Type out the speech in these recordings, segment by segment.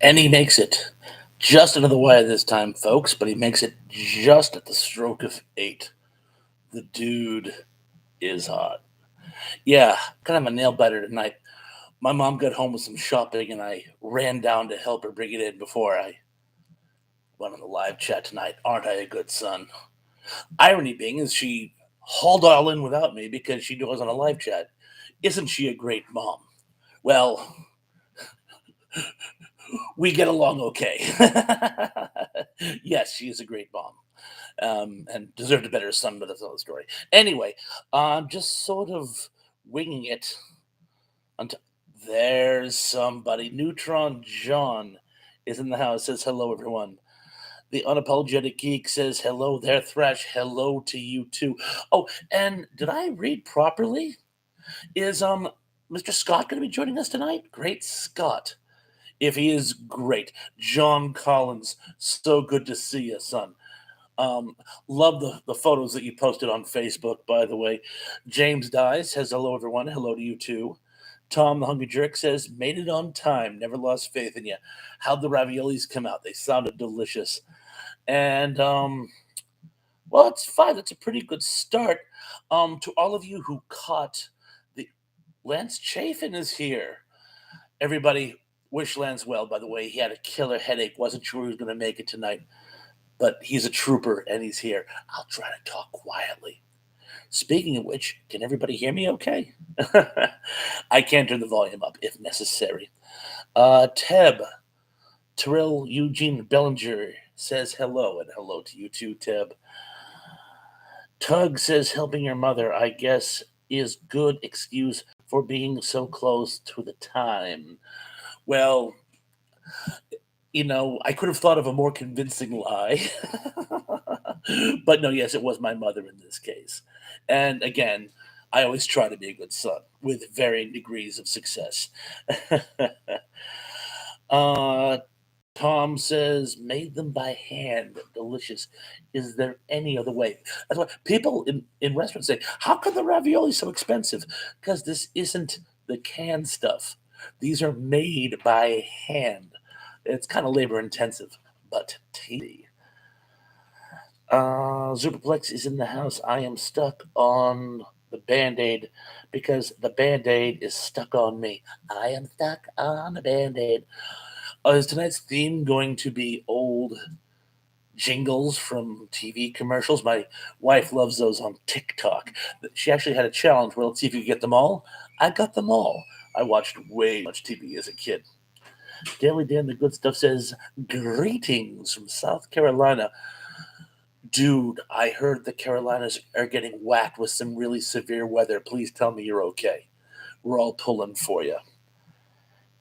And he makes it just into the wire this time, folks, but he makes it just at the stroke of 8. The dude is hot. Yeah, kind of a nail biter tonight. My mom got home with some shopping, and I ran down to help her bring it in before I went on the live chat tonight. Aren't I a good son? Irony being is she hauled all in without me because she knew I was on a live chat. Isn't she a great mom? Well, we get along okay. Yes, she is a great mom, and deserved a better son, but that's another story. Anyway, I'm just sort of winging it until there's somebody. Neutron John is in the house. Says hello, everyone. The unapologetic geek says hello there, Thrash. Hello to you too. Oh, and did I read properly? Is Mr. Scott going to be joining us tonight? Great Scott. If he is great. John Collins, so good to see you, son. Um, love the photos that you posted on Facebook, by the way. James Dies says hello, everyone. Hello to you too. Tom the Hungry Jerk says, made it on time. Never lost faith in you. How'd the raviolis come out? They sounded delicious. And well, it's fine. That's a pretty good start. To all of you who caught the Lance Chafin is here. Everybody wish Lance well, by the way. He had a killer headache, wasn't sure he was going to make it tonight, but he's a trooper and he's here. I'll try to talk quietly. Speaking of which, can everybody hear me okay? I can turn the volume up if necessary. Teb, Terrell Eugene Bellinger says hello, and hello to you too, Teb. Tug says helping your mother, I guess, is good excuse for being so close to the time. Well, I could have thought of a more convincing lie. But no, yes, it was my mother in this case. And again, I always try to be a good son with varying degrees of success. uh, Tom says, made them by hand. Delicious. Is there any other way? That's why people in restaurants say, how come the ravioli so expensive? Because this isn't the canned stuff. These are made by hand. It's kind of labor intensive, but tasty. Superplex is in the house. I am stuck on the band aid because the band aid is stuck on me. I am stuck on the band aid. Is tonight's theme going to be old jingles from TV commercials? My wife loves those on TikTok. She actually had a challenge where let's see if you can get them all. I got them all. I watched way too much TV as a kid. Daily Dan the Good Stuff says, greetings from South Carolina. Dude, I heard the Carolinas are getting whacked with some really severe weather. Please tell me you're okay. We're all pulling for you.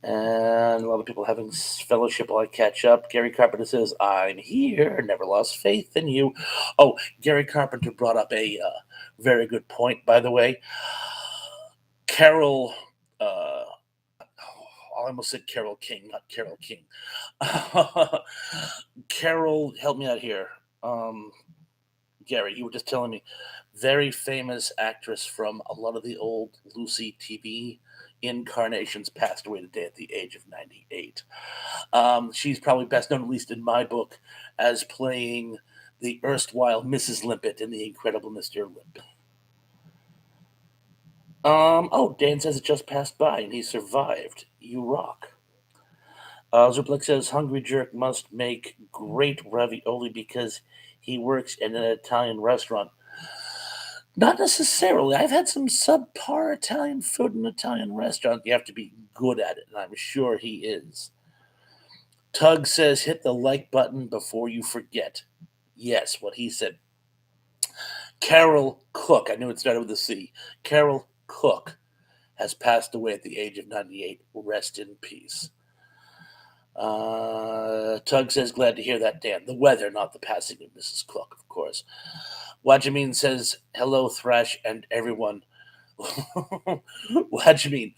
And a lot of people having fellowship while I catch up. Gary Carpenter says, I'm here. Never lost faith in you. Oh, Gary Carpenter brought up a very good point, by the way. Carol, I almost said Carol King, not Carol King. Carol, help me out here. Um, Gary, you were just telling me, very famous actress from a lot of the old Lucy TV incarnations passed away today at the age of 98. She's probably best known, at least in my book, as playing the erstwhile Mrs. Limpet in The Incredible Mr. Limpet. Oh, Dan says it just passed by and he survived. You rock. Zuplex says Hungry Jerk must make great ravioli because he works in an Italian restaurant. Not necessarily. I've had some subpar Italian food in an Italian restaurant. You have to be good at it, and I'm sure he is. Tug says hit the like button before you forget. Yes, what he said. Carol Cook, I knew it started with a C. Carol Cook has passed away at the age of 98. Rest in peace. Tug says, glad to hear that, Dan. The weather, not the passing of Mrs. Cook, of course. Wajamin says, hello, Thrash, and everyone. Wajamin,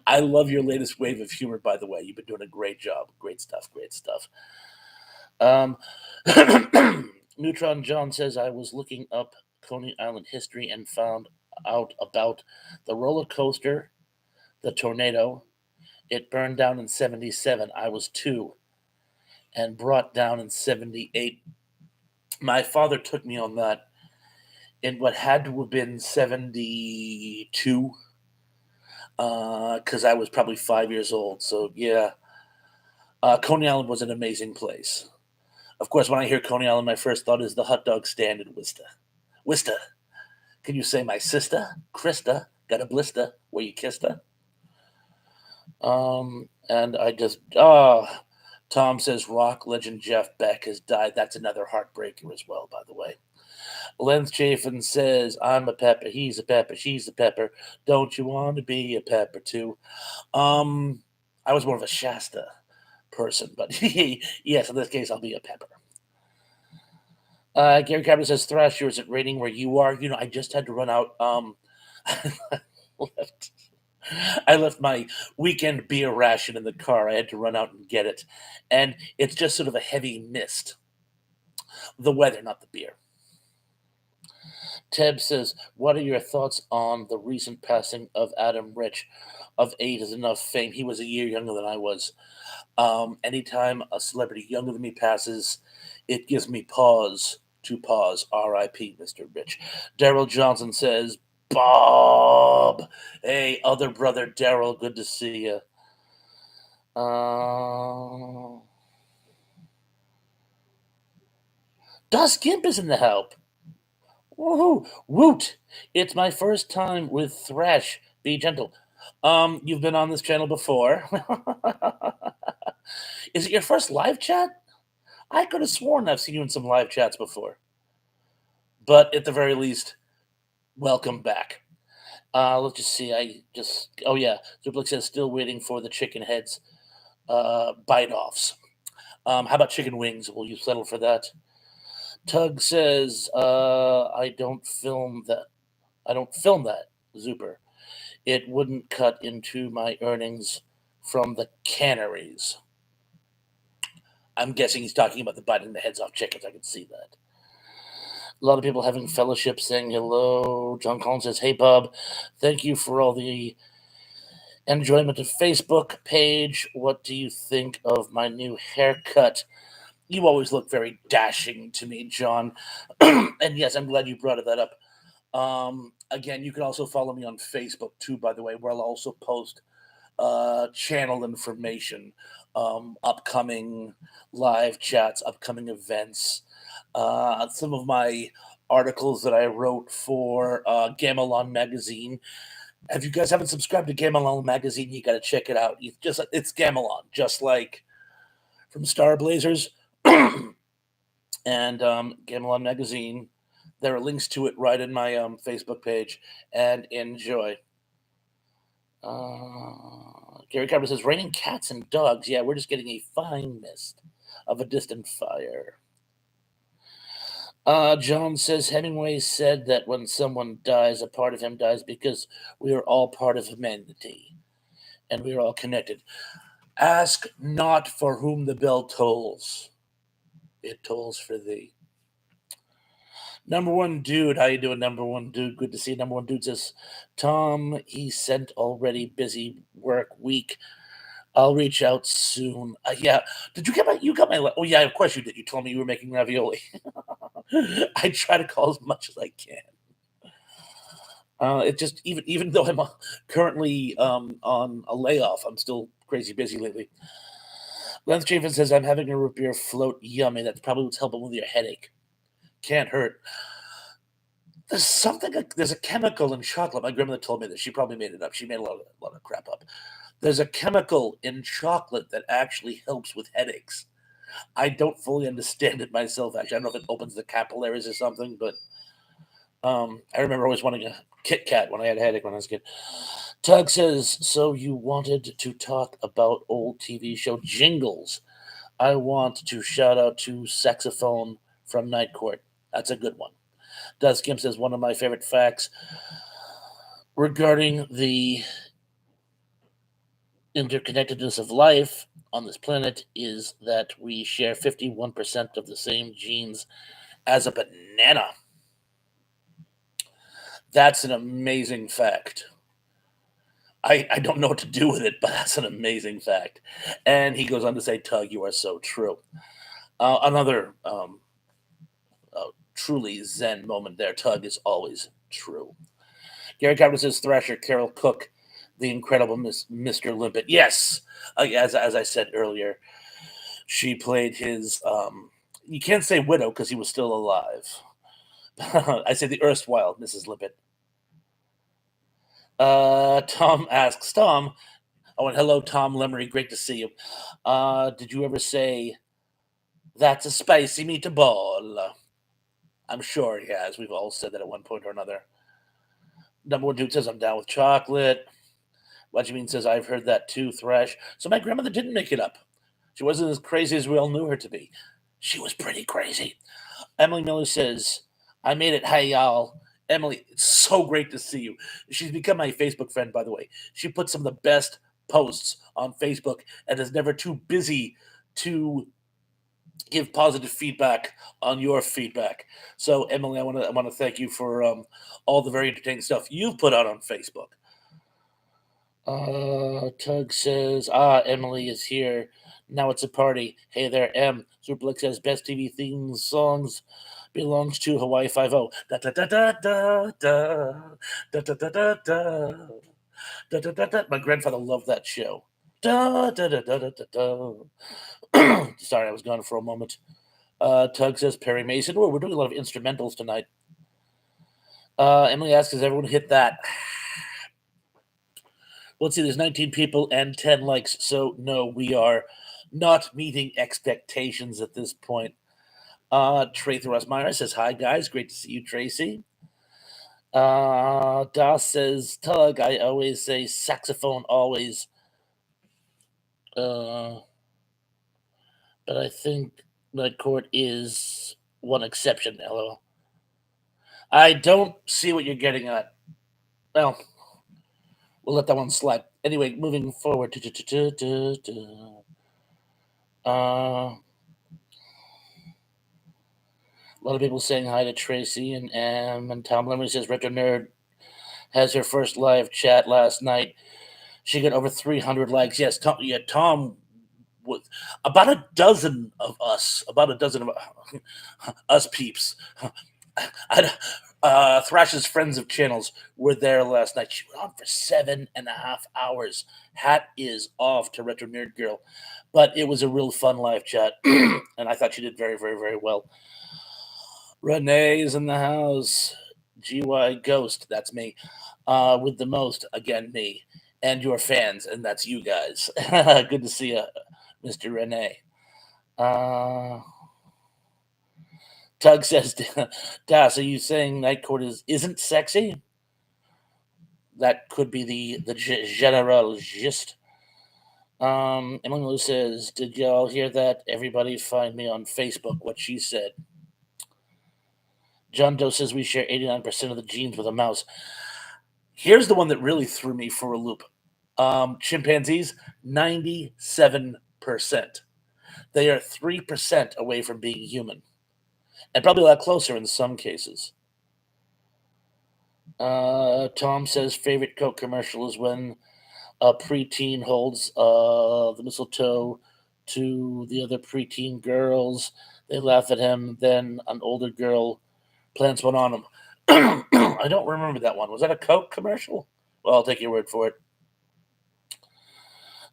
I love your latest wave of humor, by the way. You've been doing a great job. Great stuff, great stuff. Um, Neutron John says, I was looking up Coney Island history and found out about the roller coaster, the tornado, It burned down in 77. I was 2 and brought down in 78. My father took me on that in what had to have been 72 because I was probably 5 years old. So, yeah, Coney Island was an amazing place. Of course, when I hear Coney Island, my first thought is the hot dog stand in Worcester. Worcester, can you say my sister, Krista, got a blister where you kissed her? And I just, Tom says rock legend Jeff Beck has died. That's another heartbreaker as well, by the way. Len Chafin says, I'm a pepper, he's a pepper, she's a pepper. Don't you want to be a pepper too? I was more of a Shasta person, but yes, in this case, I'll be a pepper. Gary Carter says, Thrasher, is it raining where you are? You know, I just had to run out. I left my weekend beer ration in the car. I had to run out and get it. And it's just sort of a heavy mist. The weather, not the beer. Teb says, what are your thoughts on the recent passing of Adam Rich of 8 is enough fame? He was a year younger than I was. Anytime a celebrity younger than me passes, it gives me pause to pause. R.I.P. Mr. Rich. Daryl Johnson says, Bob. Hey, other brother Daryl, good to see you. Das Gimp is in the help. Woohoo! Woot! It's my first time with Thrash. Be gentle. You've been on this channel before. Is it your first live chat? I could have sworn I've seen you in some live chats before. But at the very least, welcome back. Let's just see. Oh yeah. Duplex says still waiting for the chicken heads bite offs. How about chicken wings? Will you settle for that? Tug says, I don't film that. Zuper. It wouldn't cut into my earnings from the canneries. I'm guessing he's talking about the biting the heads off chickens. I can see that. A lot of people having fellowship saying hello. John Collins says, hey, Bob, thank you for all the enjoyment of Facebook page. What do you think of my new haircut? You always look very dashing to me, John. And yes, I'm glad you brought that up. Again, you can also follow me on Facebook too, by the way, where I'll also post channel information, upcoming live chats, upcoming events, some of my articles that I wrote for Gamelon magazine. If you guys haven't subscribed to Gamelon magazine, you got to check it out. It's Gamelon, just like from Star Blazers and Gamelon magazine. There are links to it right in my Facebook page, and enjoy. Gary Carver says, raining cats and dogs. Yeah, we're just getting a fine mist of a distant fire. John says, Hemingway said that when someone dies, a part of him dies because we are all part of humanity, and we are all connected. Ask not for whom the bell tolls. It tolls for thee. Number one dude, how you doing, number one dude? Good to see you. Number one dude says, Tom, he sent already busy work week. I'll reach out soon. Yeah. Did you get my? You got my. Oh yeah, of course you did. You told me you were making ravioli. I try to call as much as I can. It just even though I'm currently on a layoff, I'm still crazy busy lately. Lance Chafin says I'm having a root beer float. Yummy. That's probably what's helping with your headache. Can't hurt. There's a chemical in chocolate. My grandmother told me that. She probably made it up. She made a lot of crap up. There's a chemical in chocolate that actually helps with headaches. I don't fully understand it myself, actually. I don't know if it opens the capillaries or something, but I remember always wanting a Kit Kat when I had a headache when I was a kid. Tug says, so you wanted to talk about old TV show jingles. I want to shout out to Saxophone from Night Court. That's a good one. Doug Skimp says, one of my favorite facts regarding the interconnectedness of life on this planet is that we share 51% of the same genes as a banana. That's an amazing fact. I don't know what to do with it, but that's an amazing fact. And he goes on to say, Tug, you are so true. Another truly zen moment there. Tug is always true. Gary Carter says Thrasher, Carol Cook, the incredible Mr. Limpet. Yes, as I said earlier, she played his. You can't say widow because he was still alive. I say the erstwhile Mrs. Limpet. Tom asks Tom. Oh, and hello, Tom Lemery. Great to see you. Did you ever say that's a spicy meatball? I'm sure he has. We've all said that at one point or another. Number one dude says I'm down with chocolate. What you mean says I've heard that too, Thrash. So my grandmother didn't make it up. She wasn't as crazy as we all knew her to be. She was pretty crazy. Emily Miller says, I made it. Hey, y'all. Emily, it's so great to see you. She's become my Facebook friend, by the way. She puts some of the best posts on Facebook and is never too busy to give positive feedback on your feedback. So, Emily, I want to thank you for all the very entertaining stuff you've put out on Facebook. Tug says, Emily is here. Now it's a party. Hey there, M. Superblick says, best TV theme songs belongs to Hawaii Five-O. Da da da da da da da da da da da da da da da. My grandfather loved that show. Da da da da da da da. Sorry, I was gone for a moment. Tug says Perry Mason. Oh, we're doing a lot of instrumentals tonight. Emily asks, has everyone hit that? Let's see, there's 19 people and 10 likes. So, no, we are not meeting expectations at this point. Tracy Rosmeyer says, hi, guys. Great to see you, Tracy. Das says, Tug, I always say saxophone, always. But I think that court is one exception, LOL. I don't see what you're getting at. Well, we'll let that one slide. Anyway, moving forward. A lot of people saying hi to Tracy and Em, and Tom Lemon says Retro Nerd has her first live chat last night. She got over 300 likes. Yes, Tom with about a dozen of us, us peeps. Thrash's friends of channels were there last night. She went on for 7.5 hours. Hat is off to Retro Nerd Girl, but it was a real fun live chat, and I thought she did very, very, very well. Renee is in the house. GY Ghost, that's me. With the most, again, me. And your fans, and that's you guys. Good to see you, Mr. Renee. Tug says, Das, are you saying Night Court isn't sexy? That could be the general gist. Emily Lou says, did y'all hear that? Everybody find me on Facebook, what she said. John Doe says we share 89% of the genes with a mouse. Here's the one that really threw me for a loop. Chimpanzees, 97%. They are 3% away from being human. And probably a lot closer in some cases. Tom says favorite Coke commercial is when a preteen holds the mistletoe to the other preteen girls. They laugh at him. Then an older girl plants one on him. I don't remember that one. Was that a Coke commercial? Well, I'll take your word for it.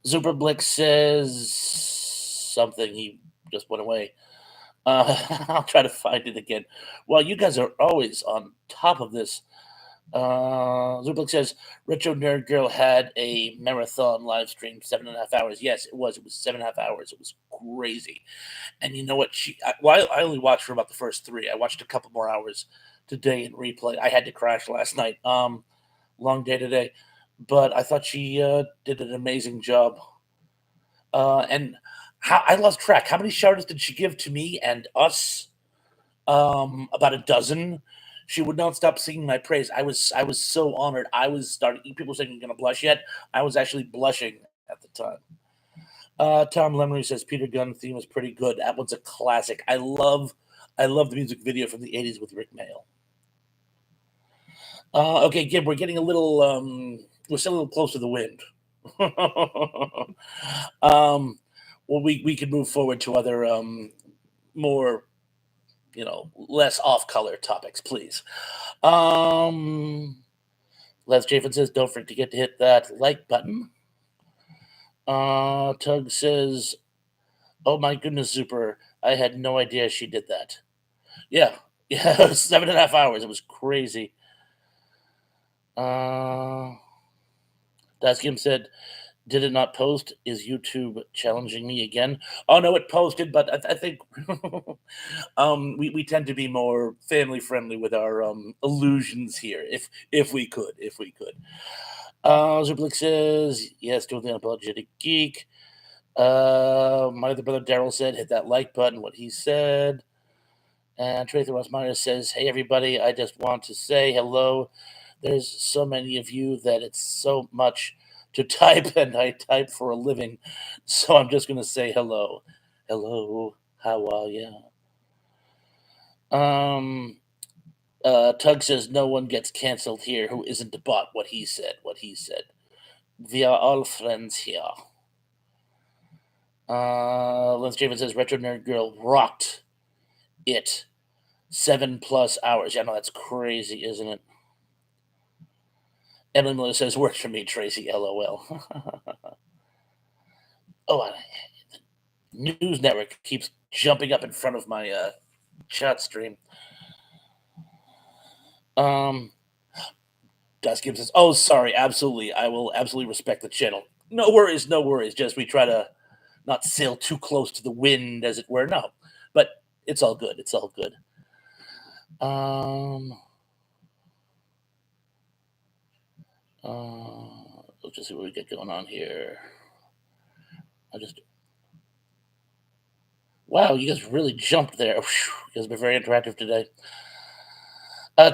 Superblick says something. He just went away. I'll try to find it again. Well, you guys are always on top of this. Zublik says Retro Nerd Girl had a marathon live stream, 7.5 hours. Yes, it was. It was 7.5 hours. It was crazy. And you know what? I only watched for about the first 3. I watched a couple more hours today in replay. I had to crash last night. Long day today, but I thought she did an amazing job. And I lost track. How many shout outs did she give to me and us? About a dozen. She would not stop singing my praise. I was so honored. I was starting. People saying you're gonna blush yet. I was actually blushing at the time. Tom Lemery says Peter Gunn theme is pretty good. That one's a classic. I love the music video from the '80s with Rick Mail. Okay, Gib, we're getting a little We're still a little close to the wind. um, well, we could move forward to other more less off color topics, please. Um, Les Chafin says, "Don't forget to hit that like button." Tug says, "Oh my goodness, Super! I had no idea she did that." Yeah, yeah, it was 7.5 hours. It was crazy. Uh, Daskim said, "Did it not post? Is YouTube challenging me again?" Oh no, it posted, but I think we tend to be more family friendly with our illusions here, if we could, if we could. Zublik says, "Yes, doing the unapologetic geek." My other brother Daryl said, "Hit that like button." What he said. And Tracy Rossmeyer says, "Hey everybody, I just want to say hello. There's so many of you that it's so much to type, and I type for a living, so I'm just gonna say hello. Hello, how are you?" Um, Tug says, "No one gets canceled here who isn't a bot." What he said. What he said. We are all friends here. Lance Javen says, "Retro Nerd Girl rocked it. 7+ hours." Yeah, no, that's crazy, isn't it? Emily Miller says, "Works for me, Tracy, LOL." Oh, News Network keeps jumping up in front of my chat stream. Um, Dust Gibbs says, "Oh, sorry, absolutely. I will absolutely respect the channel. No worries, no worries. Just we try to not sail too close to the wind, as it were. No, but it's all good. It's all good." Um, let's just see what we get going on here. I just Wow, you guys really jumped there. You guys have been very interactive today.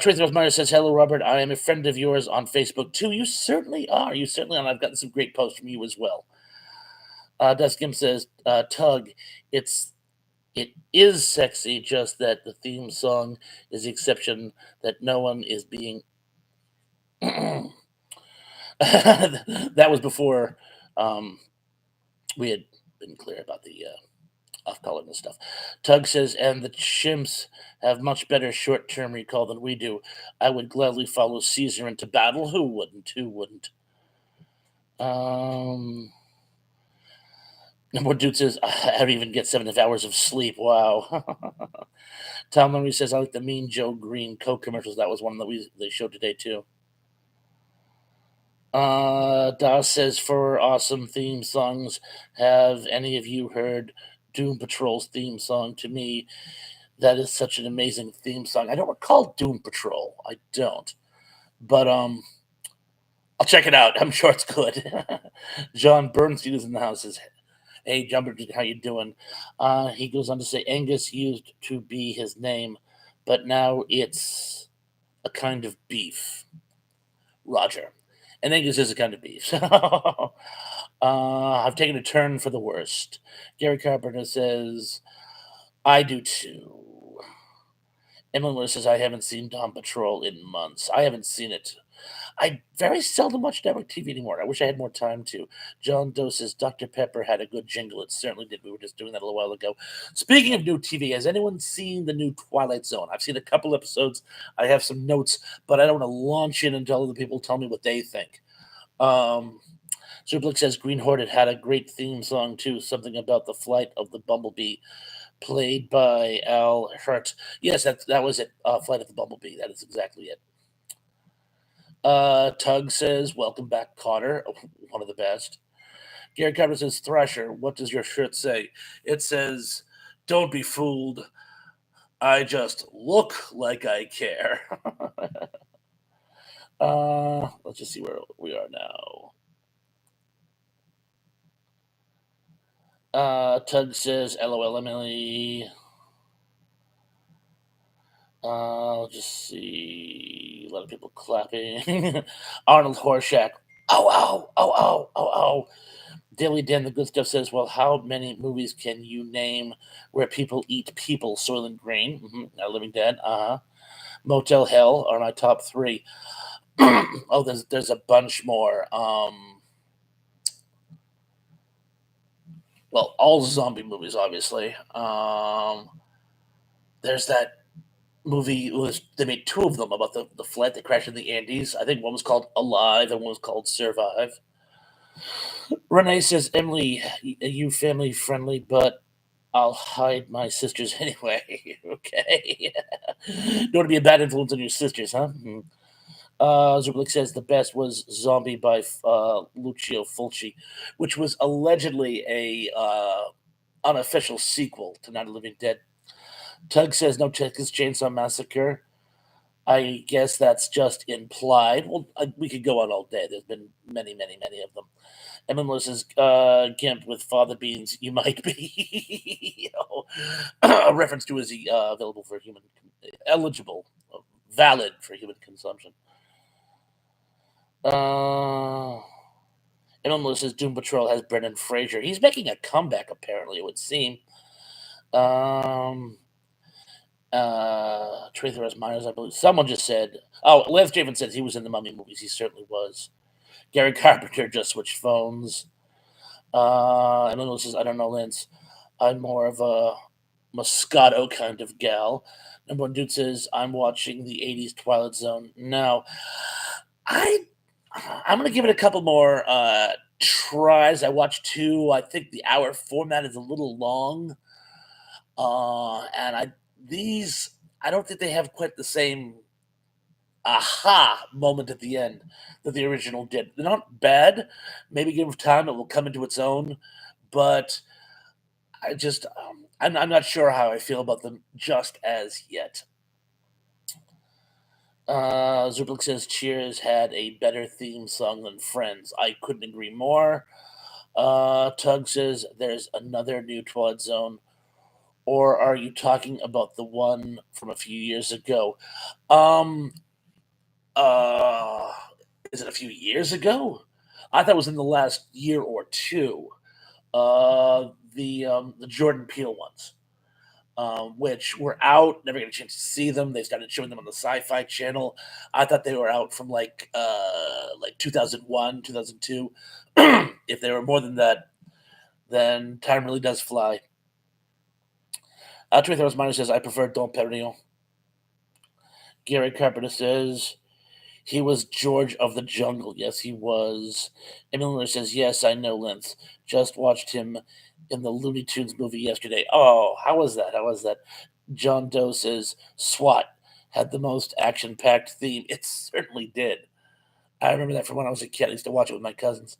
Tracy Rosmeyer says, "Hello, Robert. I am a friend of yours on Facebook, too." You certainly are. You certainly are. And I've gotten some great posts from you as well. Duskim says, "Tug, it is sexy, just that the theme song is the exception that no one is being." That was before um, we had been clear about the off color and stuff. Tug says, "And the chimps have much better short term recall than we do. I would gladly follow Caesar into battle. Who wouldn't? Who wouldn't?" Um, Number one dude says, "I don't even get 7 hours of sleep." Wow. Tom Lumley says, "I like the Mean Joe Green Coke commercials." That was one that they showed today, too. Das says, "For awesome theme songs, have any of you heard Doom Patrol's theme song? To me, that is such an amazing theme song." I don't recall Doom Patrol. I don't. But I'll check it out. I'm sure it's good. John Bernstein is in the house. Says, "Hey, John Bernstein, how you doing?" He goes on to say, "Angus used to be his name, but now it's a kind of beef." Roger. And Angus is a kind of beef. I've taken a turn for the worst. Gary Carpenter says, "I do too." Emily Miller says, "I haven't seen Dawn Patrol in months." I haven't seen it. I very seldom watch network TV anymore. I wish I had more time to. John Doe says, "Dr. Pepper had a good jingle." It certainly did. We were just doing that a little while ago. Speaking of new TV, has anyone seen the new Twilight Zone? I've seen a couple episodes. I have some notes, but I don't want to launch in until other people tell me what they think. Superblick says, "Green Hornet had a great theme song too, something about the flight of the bumblebee, played by Al Hurt." Yes, that was it. Flight of the Bumblebee. That is exactly it. Tug says, "Welcome back, Connor." One of the best. Gary Carter says, "Thrasher, what does your shirt say?" It says, "Don't be fooled. I just look like I care." Let's just see where we are now. Tug says, "LOL, Emily." I'll just see a lot of people clapping. Arnold Horshack. Oh, oh, oh, oh, oh, oh. Daily Dan the Good Stuff says, "Well, how many movies can you name where people eat people? Soylent Green, Living Dead, Motel Hell are my top three." Oh, there's a bunch more. Well, all zombie movies, obviously. There's that movie. They made two of them about the flight that crashed in the Andes. I think one was called Alive and one was called Survive. Renee says, Emily, you family friendly, but I'll hide my sisters anyway. Okay. Don't want to be a bad influence on your sisters, huh? Hmm. Zublik says the best was Zombie by Lucio Fulci, which was allegedly a unofficial sequel to Night of the Living Dead. Tug says no Texas Chainsaw Massacre. I guess that's just implied. Well, we could go on all day. There's been many, many, many of them. Emma says, Gimp with Father Beans, you might be. A reference to is he available for human, eligible, valid for human consumption. Uh, Emma says, Doom Patrol has Brendan Fraser. He's making a comeback, apparently, it would seem. Um, Tracer S. Myers, I believe. Someone just said, oh, Lance Javen says he was in the Mummy movies. He certainly was. Gary Carpenter just switched phones. And Lynn says, I don't know, Lance. I'm more of a Moscato kind of gal. Number one dude says, I'm watching the 80s Twilight Zone. No. I I'm gonna give it a couple more tries. I watched two. I think the hour format is a little long. And these I don't think they have quite the same aha moment at the end that the original did. They're not bad. Maybe give it time, it will come into its own. But I'm not sure how I feel about them just as yet. Zublik says Cheers had a better theme song than Friends. I couldn't agree more. Tug says there's another new Twilight Zone. Or are you talking about the one from a few years ago? Um, uh, is it a few years ago? I thought it was in the last year or two. The Jordan Peele ones, which were out. Never got a chance to see them. They started showing them on the Sci-Fi Channel. I thought they were out from like 2001, 2002. If they were more than that, then time really does fly. 20,000 Minor says I prefer Don Perignon. Gary Carpenter says he was George of the Jungle. Yes, he was. Emily Miller says, yes, I know Length. Just watched him in the Looney Tunes movie yesterday. Oh, how was that? How was that? John Doe says, SWAT had the most action packed theme. It certainly did. I remember that from when I was a kid. I used to watch it with my cousins.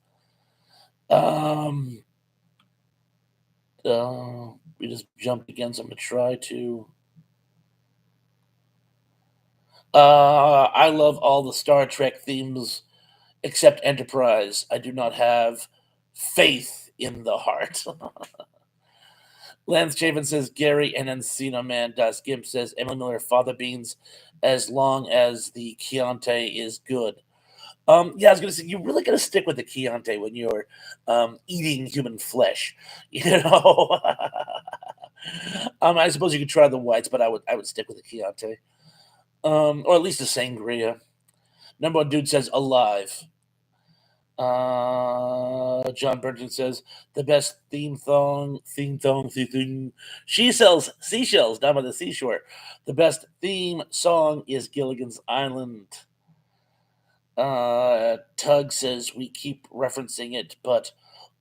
Um, we just jumped again, so I'm going to try to. I love all the Star Trek themes except Enterprise. I do not have faith in the heart. Lance Javen says Gary and Encino Man. Das Gimp says Emily Miller, Father Beans, as long as the Chianti is good. Yeah, I was gonna say you really gotta stick with the Chianti when you're eating human flesh. You know, I suppose you could try the whites, but I would stick with the Chianti, or at least the sangria. Number one dude says alive. John Burton says the best theme. She sells seashells down by the seashore. The best theme song is Gilligan's Island. Tug says we keep referencing it, but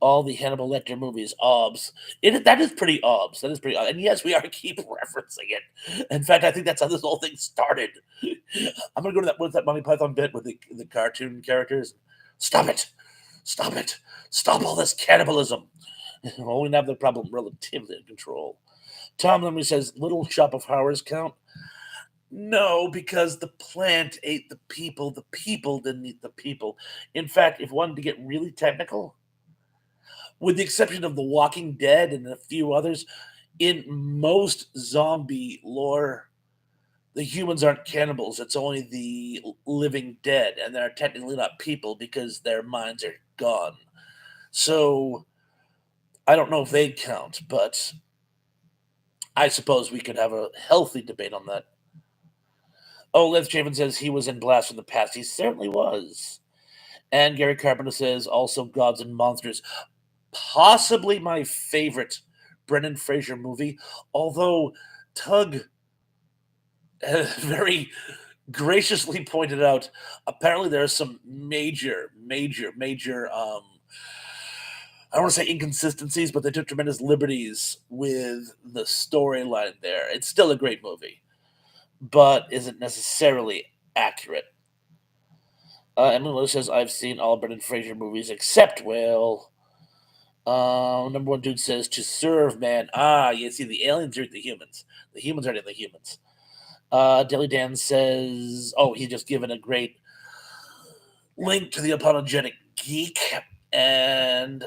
all the Hannibal Lecter movies, obs. That is pretty obs. That is pretty. And yes, we are keep referencing it. In fact, I think that's how this whole thing started. I'm gonna go to that Monty Python bit with the cartoon characters. Stop it! Stop it! Stop all this cannibalism. Well, we have the problem relatively in control. Tom Lemley says Little Shop of Horrors count. No, because the plant ate the people. The people didn't eat the people. In fact, if one to get really technical, with the exception of The Walking Dead and a few others, in most zombie lore, the humans aren't cannibals. It's only the living dead, and they're technically not people because their minds are gone. So I don't know if they count, but I suppose we could have a healthy debate on that. Oh, Liz Chapin says he was in Blast from the Past. He certainly was. And Gary Carpenter says also Gods and Monsters. Possibly my favorite Brendan Fraser movie, although Tug very graciously pointed out apparently there are some major I don't want to say inconsistencies, but they took tremendous liberties with the storyline there. It's still a great movie, but isn't necessarily accurate. Emily Lewis says, I've seen all Brendan Fraser movies except Whale. Number one dude says, to serve, man. Ah, you see, the aliens are the humans. The humans are the humans. Dilly Dan says, oh, he's just given a great link to the Apologetic Geek. And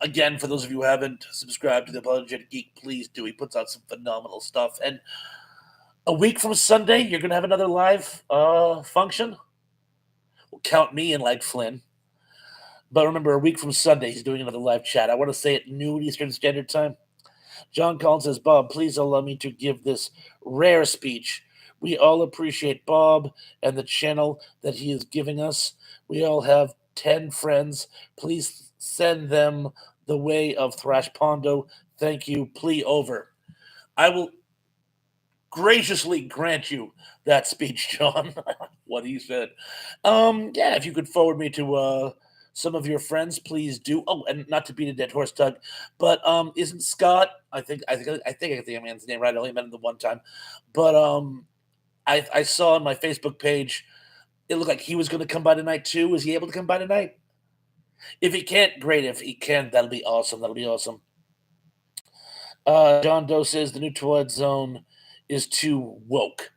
again, for those of you who haven't subscribed to the Apologetic Geek, please do. He puts out some phenomenal stuff. And a week from Sunday, you're going to have another live function. Well, count me in like Flynn. But remember, a week from Sunday, he's doing another live chat. I want to say at noon Eastern Standard Time. John Collins says, Bob, please allow me to give this rare speech. We all appreciate Bob and the channel that he is giving us. We all have 10 friends. Please send them the way of Thrash Pondo. Thank you. Plea over. I will graciously grant you that speech, John. What he said. Yeah, if you could forward me to some of your friends, please do. Oh, and not to beat a dead horse, Doug, but isn't Scott? I think I got the man's name right. I only met him the one time, but I saw on my Facebook page it looked like he was going to come by tonight too. Is he able to come by tonight? If he can't, great. If he can, that'll be awesome. That'll be awesome. John Doe says the new Twilight Zone is too woke.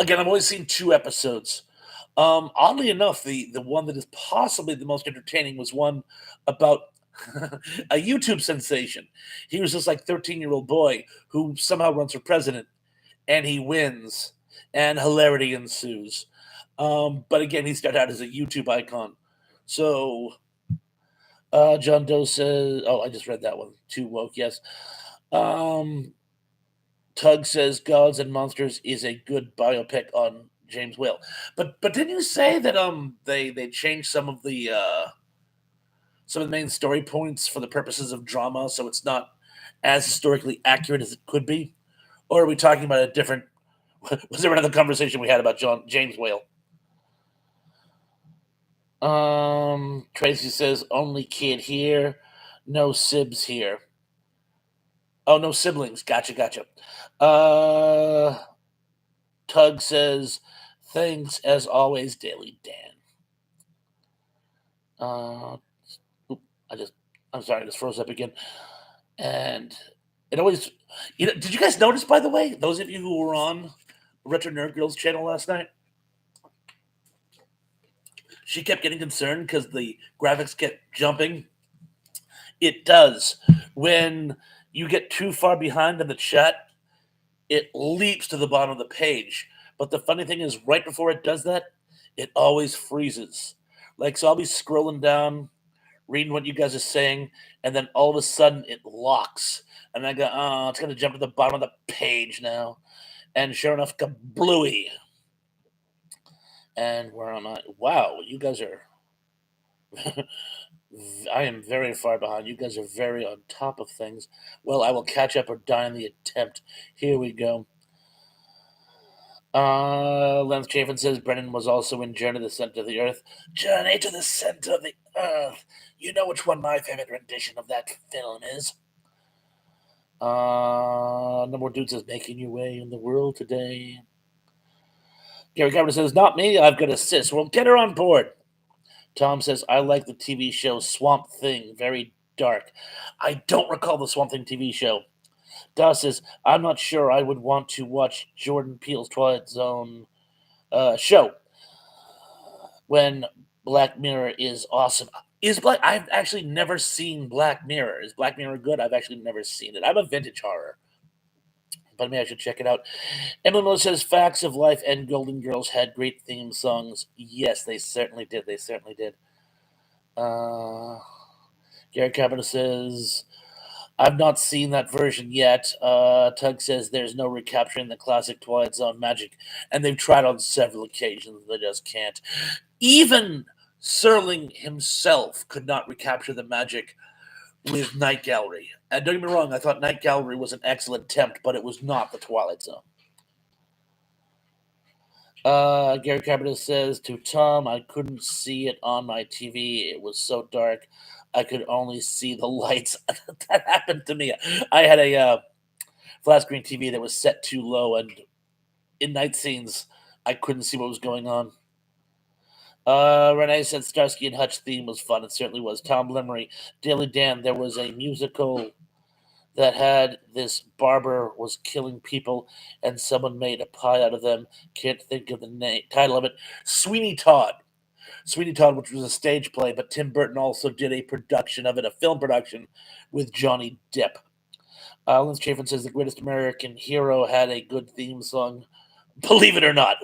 Again, I've only seen 2 episodes. Oddly enough, the one that is possibly the most entertaining was one about a YouTube sensation. He was this like 13-year-old boy who somehow runs for president, and he wins, and hilarity ensues. But again, he started out as a YouTube icon. So John Doe says, "Oh, I just read that one. Too woke, yes." Tug says, "Gods and Monsters" is a good biopic on James Whale. But didn't you say that they changed some of the main story points for the purposes of drama, so it's not as historically accurate as it could be? Or are we talking about a different? Was there another conversation we had about James Whale? Tracy says, "Only kid here, no sibs here." Oh, no siblings. Gotcha. Tug says, "Thanks as always, Daily Dan." I'm sorry, I just froze up again. And it always, did you guys notice, by the way, those of you who were on Retro Nerd Girl's channel last night, she kept getting concerned because the graphics kept jumping. It does. When you get too far behind in the chat, it leaps to the bottom of the page. But the funny thing is, right before it does that, it always freezes. Like, so I'll be scrolling down, reading what you guys are saying, and then all of a sudden it locks. And I go, oh, it's going to jump to the bottom of the page now. And sure enough, kablooey. And where am I? Wow, you guys are... I am very far behind. You guys are very on top of things. Well, I will catch up or die in the attempt. Here we go. Lance Chafin says Brennan was also in Journey to the Center of the Earth. Journey to the Center of the Earth. You know which one my favorite rendition of that film is. Number one dude says making your way in the world today. Gary Carpenter says, not me, I've got a sis. Well, get her on board. Tom says, I like the TV show Swamp Thing. Very dark. I don't recall the Swamp Thing TV show. Dow says, I'm not sure I would want to watch Jordan Peele's Twilight Zone show when Black Mirror is awesome. I've actually never seen Black Mirror. Is Black Mirror good? I've actually never seen it. I'm a vintage horror, but maybe I should check it out. Emily says, Facts of Life and Golden Girls had great theme songs. Yes, they certainly did. Gary Carpenter says, I've not seen that version yet. Tug says there's no recapturing the classic Twilight Zone magic, and they've tried on several occasions. They just can't. Even Serling himself could not recapture the magic with Night Gallery. And don't get me wrong, I thought Night Gallery was an excellent attempt, but it was not the Twilight Zone. Gary Carpenter says to Tom, I couldn't see it on my TV. It was so dark. I could only see the lights. That happened to me. I had a flat screen TV that was set too low, and in night scenes, I couldn't see what was going on. Renee said Starsky and Hutch theme was fun. It certainly was. Tom Limmery, Daily Dan, there was a musical that had this barber was killing people and someone made a pie out of them. Can't think of the title of it. Sweeney Todd. Sweeney Todd, which was a stage play, but Tim Burton also did a production of it, a film production with Johnny Depp. Lynn Chafin says the greatest American hero had a good theme song. Believe it or not.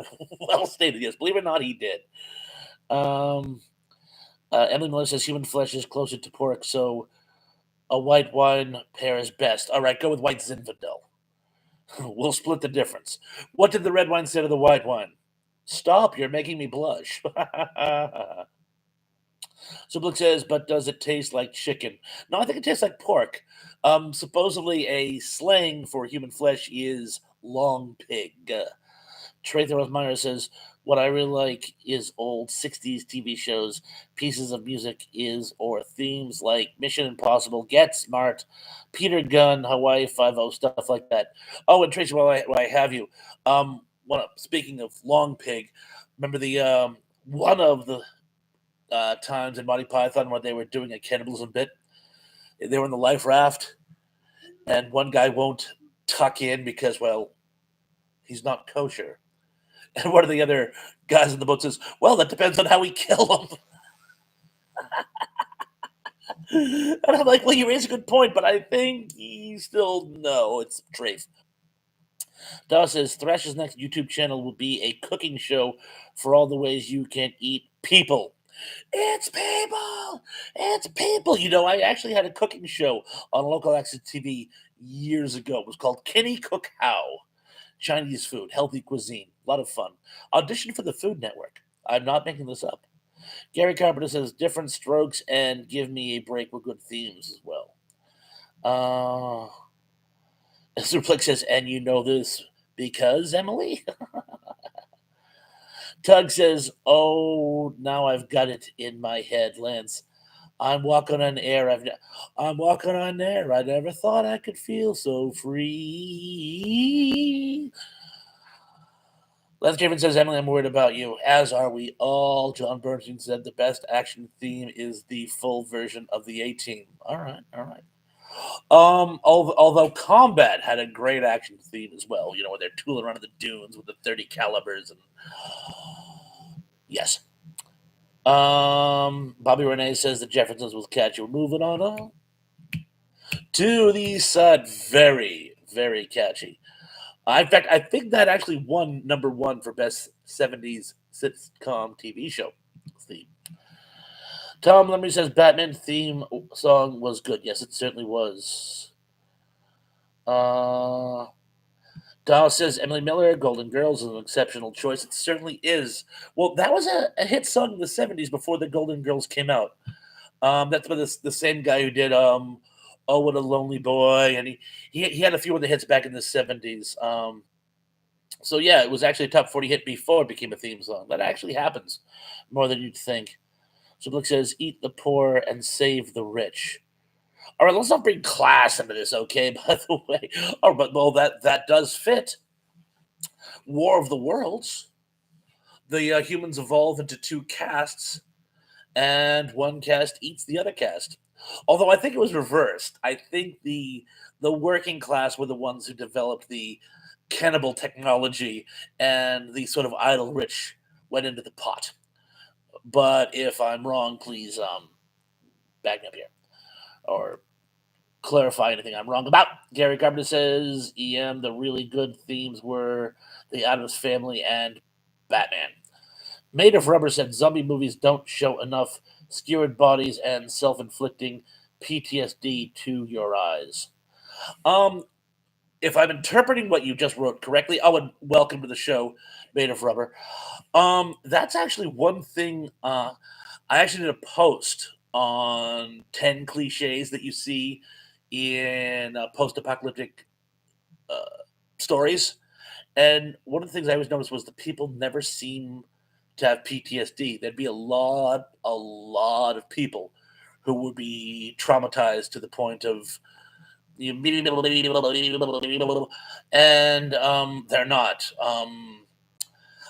Well stated, yes. Believe it or not, he did. Emily Miller says human flesh is closer to pork, so a white wine pair is best. All right, go with white Zinfandel. We'll split the difference. What did the red wine say to the white wine? Stop, you're making me blush. So Blake says, but does it taste like chicken? No, I think it tastes like pork. Supposedly a slang for human flesh is long pig. Trey Meyer says, what I really like is old 60s TV shows, pieces of music is or themes like Mission Impossible, Get Smart, Peter Gunn, Hawaii Five-O, stuff like that. Oh, and Tracy, while I have you, speaking of Long Pig, remember the one of the times in Monty Python where they were doing a cannibalism bit? They were in the life raft, and one guy won't tuck in because, well, he's not kosher. And one of the other guys in the book says, well, that depends on how we kill him. And I'm like, well, you raise a good point, but I think he's still, no, it's Trafe. Dawes says, Thrash's next YouTube channel will be a cooking show for all the ways you can eat people. It's people! It's people! You know, I actually had a cooking show on local access TV years ago. It was called Kenny Cook How. Chinese food, healthy cuisine, a lot of fun. Audition for the Food Network. I'm not making this up. Gary Carpenter says different strokes and give me a break with good themes as well. Suplex says, and you know this because Emily? Tug says, oh, now I've got it in my head, Lance. I'm walking on air. I'm walking on air. I never thought I could feel so free. Les Javen says, Emily, I'm worried about you, as are we all. John Bernstein said the best action theme is the full version of the A-Team. All right, all right. Although Combat had a great action theme as well, you know, when they're tooling around in the dunes with the 30 calibers and yes. Bobby Renee says the Jeffersons will catch you. Moving on to the East Side. Very, very catchy. In fact, I think that actually won number one for best 70s sitcom TV show theme. Tom Lemmy says Batman theme song was good. Yes, it certainly was. Dow says Emily Miller, Golden Girls is an exceptional choice. It certainly is. Well, that was a hit song in the 70s before the Golden Girls came out. That's by the same guy who did Oh What a Lonely Boy, and he had a few of the hits back in the 70s. So yeah, it was actually a top 40 hit before it became a theme song. That actually happens more than you'd think. So Blake says, eat the poor and save the rich. All right, let's not bring class into this, okay? By the way, oh, but well, that does fit. War of the Worlds. The humans evolve into two castes, and one caste eats the other caste. Although I think it was reversed. I think the working class were the ones who developed the cannibal technology, and the sort of idle rich went into the pot. But if I'm wrong, please back me up here or clarify anything I'm wrong about. Gary Carpenter says, EM, the really good themes were The Addams Family and Batman. Made of Rubber said zombie movies don't show enough skewered bodies and self-inflicting PTSD to your eyes. Um, if I'm interpreting what you just wrote correctly, oh, and welcome to the show, Made of Rubber. That's actually one thing. I actually did a post on 10 cliches that you see in post-apocalyptic uh, stories, and one of the things I always noticed was the people never seem to have PTSD. There'd be a lot of people who would be traumatized to the point of and they're not.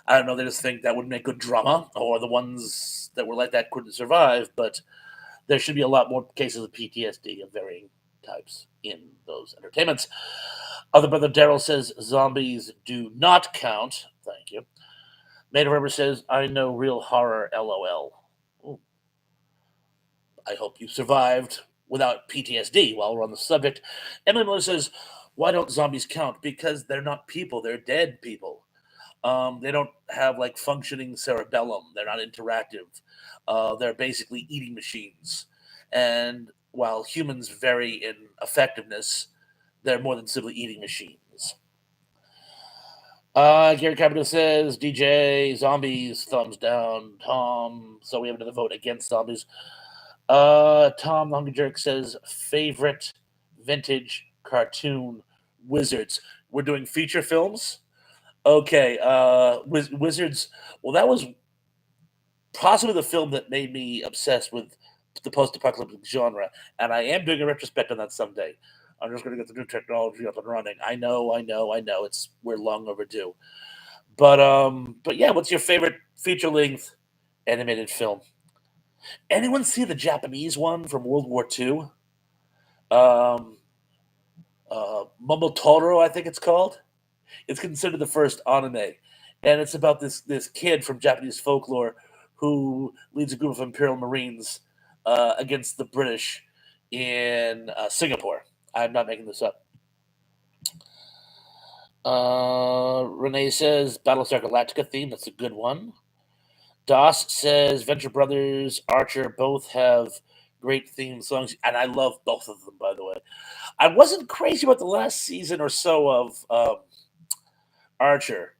I don't know. They just think that would make good drama, or the ones that were like that couldn't survive. But there should be a lot more cases of PTSD of varying types in those entertainments. Other brother Daryl says zombies do not count. Thank you. Made of Rubber says I know real horror. LOL. Ooh, I hope you survived without PTSD. While we're on the subject, Emily Miller says, "Why don't zombies count? Because they're not people. They're dead people. They don't have like functioning cerebellum. They're not interactive. They're basically eating machines. And while humans vary in effectiveness, they're more than simply eating machines." Gary Carpenter says, DJ, zombies, thumbs down. Tom, so we have another vote against zombies. Tom the Hungry Jerk says, favorite vintage cartoon wizards. We're doing feature films. Okay, Wizards. Well, that was possibly the film that made me obsessed with the post-apocalyptic genre, and I am doing a retrospect on that someday. I'm just going to get the new technology up and running. I know. It's we're long overdue. But yeah, what's your favorite feature-length animated film? Anyone see the Japanese one from World War II? Um, Momotaro, I think it's called. It's considered the first anime, and it's about this kid from Japanese folklore who leads a group of Imperial Marines against the British in Singapore. I'm not making this up. Renee says Battlestar Galactica theme. That's a good one. Doss says Venture Brothers, Archer both have great theme songs, and I love both of them. By the way, I wasn't crazy about the last season or so of Archer,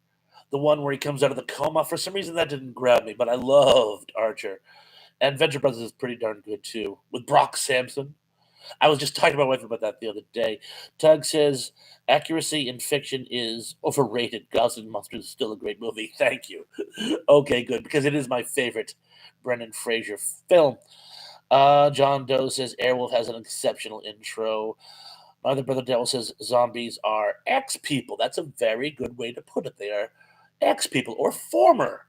the one where he comes out of the coma. For some reason, that didn't grab me, but I loved Archer. And Venture Brothers is pretty darn good too, with Brock Sampson. I was just talking to my wife about that the other day. Tug says accuracy in fiction is overrated. Gods and Monsters is still a great movie. Thank you. Okay, good, because it is my favorite Brendan Fraser film. John Doe says Airwolf has an exceptional intro. My other brother Devil says zombies are ex people. That's a very good way to put it. They are ex people or former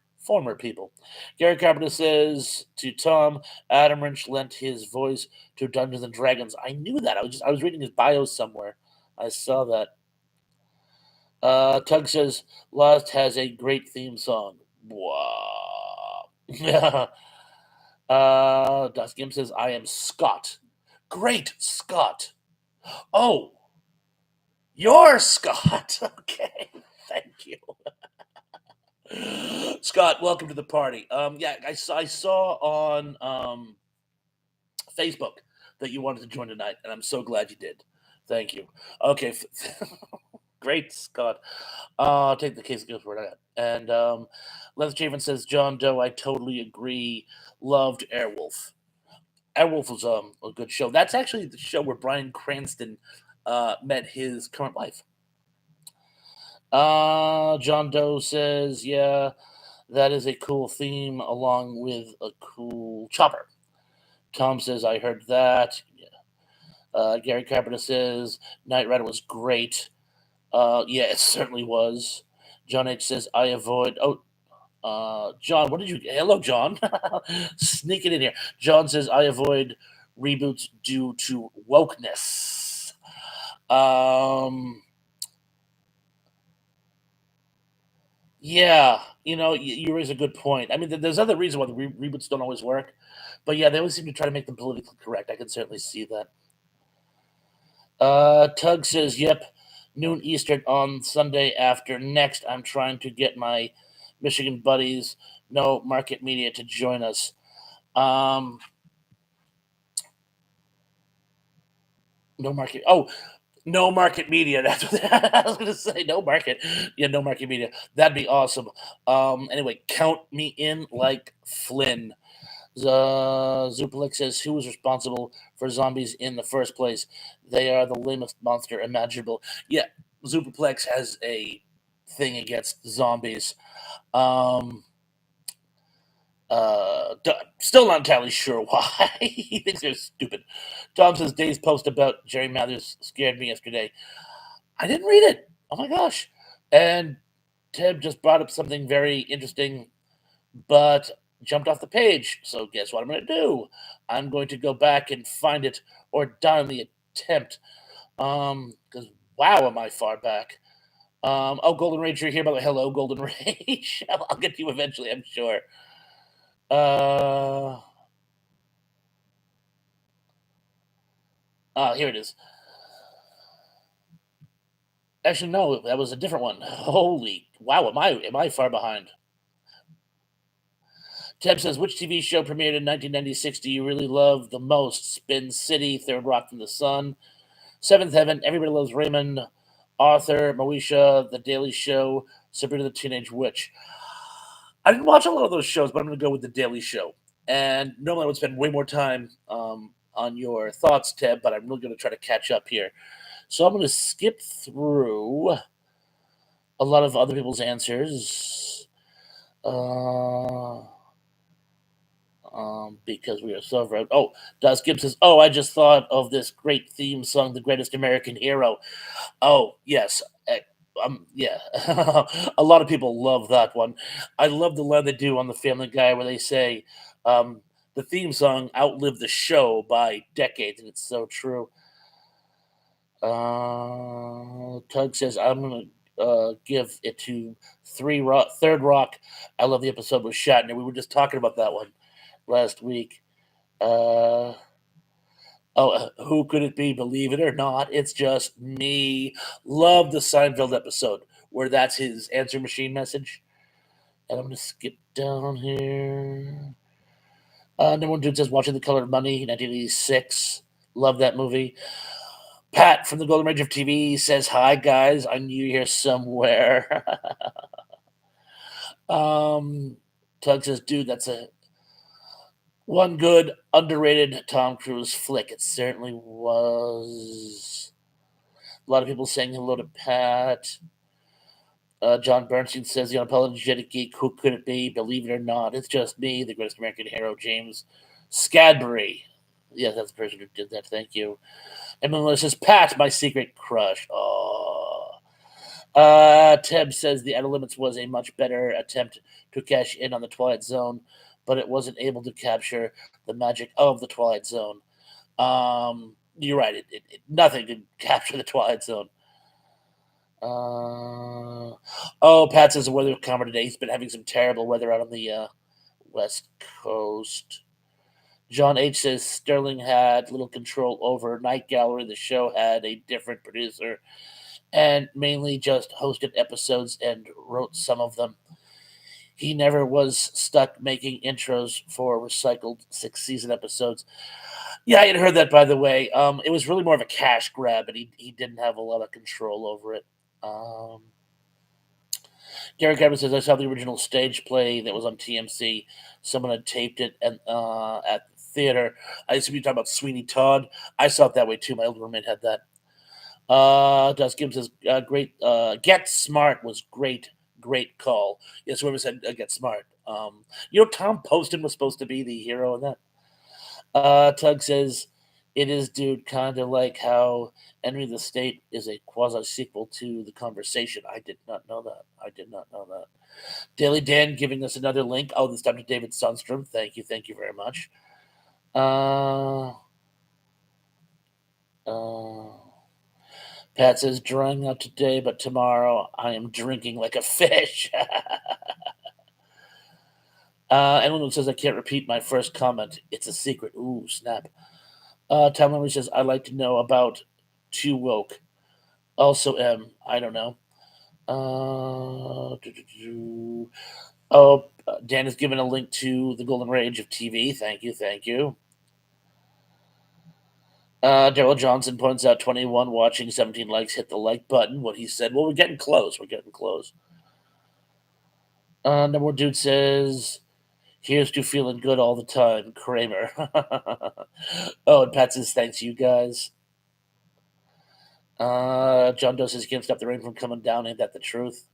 people. Gary Carpenter says to Tom, Adam Rich lent his voice to Dungeons and Dragons. I knew that. I was reading his bio somewhere. I saw that. Tug says Lost has a great theme song. Wow. Dust Gim says I am Scott. Great Scott. Oh, you're Scott. Okay, thank you. Scott, welcome to the party. Yeah, I saw on Facebook that you wanted to join tonight, and I'm so glad you did. Thank you. Okay, great, Scott. I'll take the case of goes for that. And Les Chafin says, John Doe, I totally agree. Loved Airwolf. Airwolf was a good show. That's actually the show where Bryan Cranston met his current wife. John Doe says, yeah, that is a cool theme along with a cool chopper. Tom says, I heard that. Yeah. Gary Carpenter says, Knight Rider was great. Yeah, it certainly was. John H says, I avoid. Oh, John, what did you. Hello, John. Sneaking in here. John says, I avoid reboots due to wokeness. Yeah, you raise a good point. I mean, there's other reasons why the reboots don't always work, but yeah, they always seem to try to make them politically correct. I can certainly see that. Tug says, "Yep, noon Eastern on Sunday after next. I'm trying to get my Michigan buddies, no market media, to join us." Um, No market. Oh, no market media. That's what I was gonna say. No market. Yeah, no market media. That'd be awesome. Anyway, count me in like Flynn. Zuplex says, "Who was responsible for zombies in the first place? They are the lamest monster imaginable." Yeah, Zuplex has a thing against zombies. Um, Still not entirely sure why. He thinks they're stupid. Tom says, "Dave's post about Jerry Mathers scared me yesterday. I didn't read it. Oh my gosh!" And Tim just brought up something very interesting but jumped off the page. So guess what I'm going to do? I'm going to go back and find it or die on the attempt. Because wow, am I far back? Oh, Golden Rage, you're here. By the way, hello, Golden Rage. I'll get to you eventually, I'm sure. Uh, Here it is. Actually, no, that was a different one. Holy wow, am I far behind? Ted says, which TV show premiered in 1996 do you really love the most? Spin City, Third Rock from the Sun, Seventh Heaven, Everybody Loves Raymond, Arthur, Moesha, The Daily Show, Sabrina the Teenage Witch. I didn't watch a lot of those shows, but I'm going to go with The Daily Show. And normally I would spend way more time on your thoughts, Ted, but I'm really going to try to catch up here. So I'm going to skip through a lot of other people's answers because we are so very. Oh, Das Gibbs says, "Oh, I just thought of this great theme song, The Greatest American Hero." Oh, yes. Yeah. A lot of people love that one. I love the line they do on the Family Guy where they say, um, the theme song outlived the show by decades, and it's so true. Tug says, I'm going to give it to Third Rock. I love the episode with Shatner. We were just talking about that one last week. Uh, who could it be? Believe it or not, it's just me. Love the Seinfeld episode where that's his answer machine message. And I'm gonna skip down here. Number one dude says watching The Color of Money, 1986. Love that movie. Pat from the Golden Age of TV says, "Hi guys, I knew you here somewhere." um, Tug says, "Dude, that's a one good underrated Tom Cruise flick. It certainly was." A lot of people saying hello to Pat. John Bernstein says, "The unapologetic geek, who could it be? Believe it or not, it's just me, the greatest American hero, James Scadbury." Yeah, that's the person who did that. Thank you. And Melissa says, "Pat, my secret crush." Oh. Teb says the Outer Limits was a much better attempt to cash in on the Twilight Zone, but it wasn't able to capture the magic of the Twilight Zone. You're right. Nothing could capture the Twilight Zone. Pat says the weather calmer today. He's been having some terrible weather out on the west coast. John H says Sterling had little control over Night Gallery. The show had a different producer and mainly just hosted episodes and wrote some of them. He never was stuck making intros for recycled six-season episodes. Yeah, I had heard that, by the way. It was really more of a cash grab, and he didn't have a lot of control over it. Um, Gary Kevin says, I saw the original stage play that was on TMC. Someone had taped it at the theater. I used to be talking about Sweeney Todd. I saw it that way too. My old roommate had that. Dust Gibbs says, great. Get Smart was great. Great call. Yes, whoever said Get Smart. Tom Poston was supposed to be the hero in that. Tug says, it is, dude, kind of like how Enemy of the State is a quasi sequel to The Conversation. I did not know that. I did not know that. Daily Dan giving us another link. Oh, this time to David Sundstrom. Thank you. Thank you very much. Uh, uh, Pat says, drying out today, but tomorrow I am drinking like a fish. Anyone who says I can't repeat my first comment, it's a secret. Ooh, snap. Tom Memory says, I'd like to know about Too Woke. Also, I don't know. Dan has given a link to the Golden Rage of TV. Thank you, thank you. Daryl Johnson points out 21 watching, 17 likes, hit the like button. What he said, well, we're getting close. We're getting close. Number one dude says, here's to feeling good all the time, Kramer. Oh, and Pat says, thanks, you guys. John Doe says, he can't stop the rain from coming down. Ain't that the truth?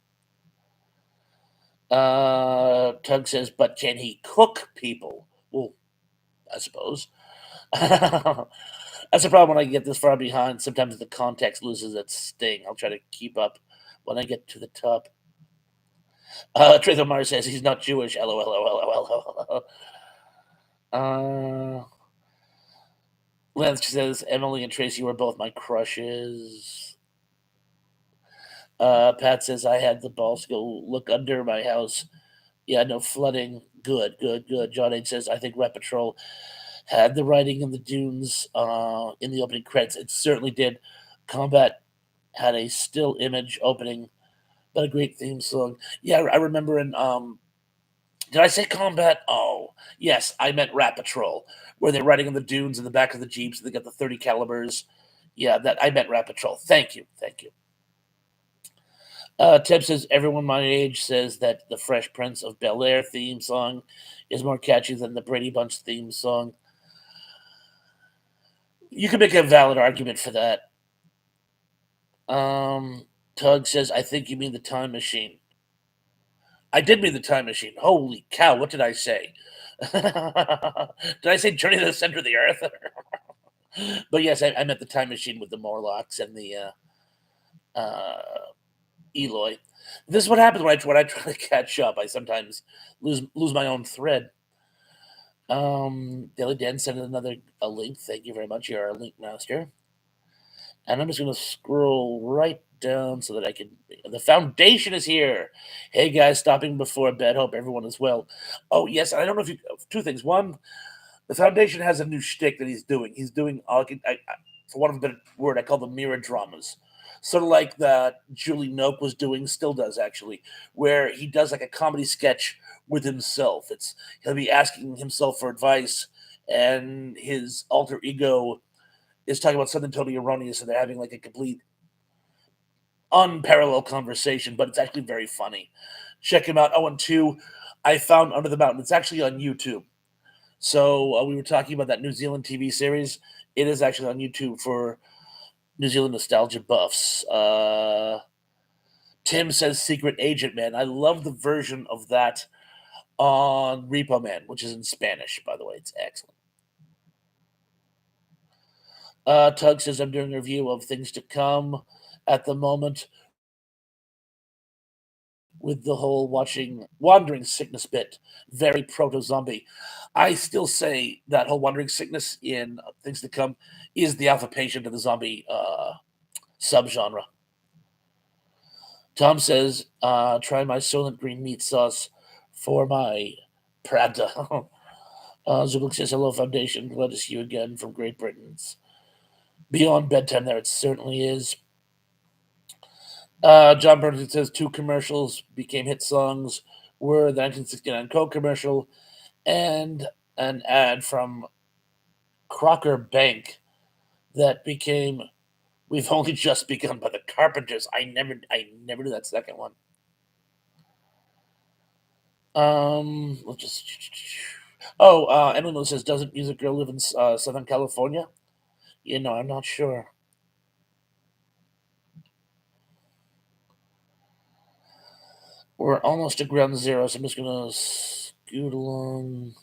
Tug says, but can he cook people? Well, I suppose. That's the problem when I get this far behind. Sometimes the context loses its sting. I'll try to keep up when I get to the top. Trace Omar says he's not Jewish. LOL. Uh, Lance says Emily and Tracy were both my crushes. Pat says I had the balls to go look under my house. Yeah, no flooding. Good, good, good. John H says I think Rat Patrol had the writing in the dunes in the opening credits. It certainly did. Combat had a still image opening, but a great theme song. Yeah, I remember in did I say combat? Oh, yes, I meant Rat Patrol, where they're riding in the dunes in the back of the jeeps. They got the 30 calibers. Yeah, that I meant Rat Patrol. Thank you, thank you. Tim says everyone my age says that the Fresh Prince of Bel Air theme song is more catchy than the Brady Bunch theme song. You can make a valid argument for that. Tug says, I think you mean the time machine. I did mean the time machine. Holy cow, what did I say? Did I say Journey to the Center of the Earth? But yes, I meant the time machine with the Morlocks and the Eloy. This is what happens when I try to catch up. I sometimes lose my own thread. Daily Dan sent another a link. Thank you very much. You're our link master. And I'm just going to scroll right down so that I can. The foundation is here. Hey guys, stopping before bed. Hope everyone is well. Oh yes, I don't know if you. Two things. One, the foundation has a new shtick that he's doing. He's doing. For want of a better word, I call them mirror dramas. Sort of like that Julie Noke was doing, still does actually, where he does like a comedy sketch with himself. He'll be asking himself for advice, and his alter ego is talking about something totally erroneous, and they're having like a complete unparalleled conversation, but it's actually very funny. Check him out. Oh, and two, I found Under the Mountain. It's actually on YouTube. So we were talking about that New Zealand TV series. It is actually on YouTube for New Zealand nostalgia buffs. Tim says Secret Agent Man. I love the version of that on Repo Man, which is in Spanish, by the way. It's excellent. Tug says I'm doing a review of things to come at the moment with the whole wandering sickness bit. Very proto zombie. I still say that whole wandering sickness in things to come is the alpha patient of the zombie subgenre. Tom says, try my Soylent Green meat sauce for my Prada. Zubik says, hello, Foundation. Glad to see you again from Great Britain's beyond bedtime there. It certainly is. John Burns says, two commercials became hit songs were the 1969 Coke commercial and an ad from Crocker Bank that became We've Only Just Begun by the Carpenters. I never knew that second one. Let's just. Oh, Emily says, doesn't Music Girl live in Southern California? I'm not sure. We're almost to ground zero, so I'm just gonna scoot along.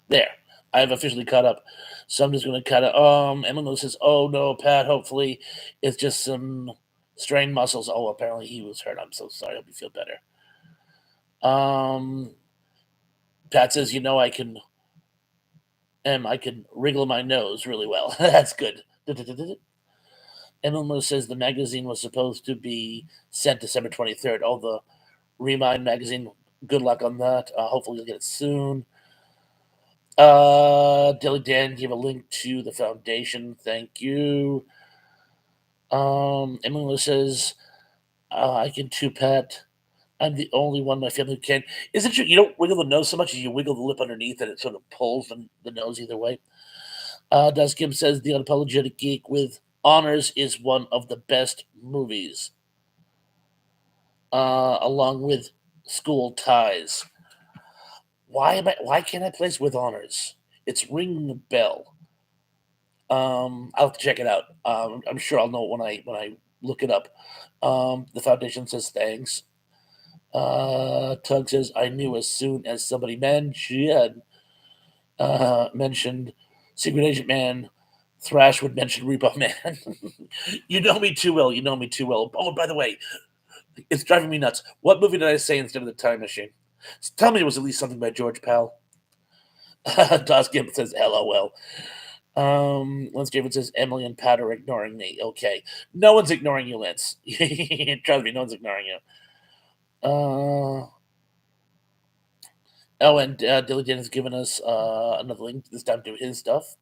There, I've officially caught up. So I'm just gonna cut it. Emily says, "Oh no, Pat. Hopefully, it's just some strained muscles." Oh, apparently he was hurt. I'm so sorry. I hope you feel better. Um, Pat says, I can wriggle my nose really well. That's good. Emily says the magazine was supposed to be sent December 23rd. Oh, the Remind magazine. Good luck on that. Hopefully you'll get it soon. Dilly Dan gave a link to the foundation. Thank you. Emily says, I can too, Pat. I'm the only one in my family who can. Isn't you don't wiggle the nose so much as you wiggle the lip underneath and it sort of pulls the nose either way. Duskim says the unapologetic geek with honors is one of the best movies, along with School Ties. Why can't I place with honors? It's ringing a bell. I'll have to check it out. I'm sure I'll know when I look it up. The foundation says thanks. Tug says I knew as soon as somebody mentioned Secret Agent Man, Thrash would mention Repo Man. You know me too well. You know me too well. Oh, by the way, it's driving me nuts. What movie did I say instead of the Time Machine? Tell me it was at least something by George Pal. Dos Gibbon says LOL. Lance David says Emily and Pat are ignoring me. Okay, no one's ignoring you, Lance. Trust me, no one's ignoring you. Oh, and Dilly Dan has given us another link, this time to his stuff.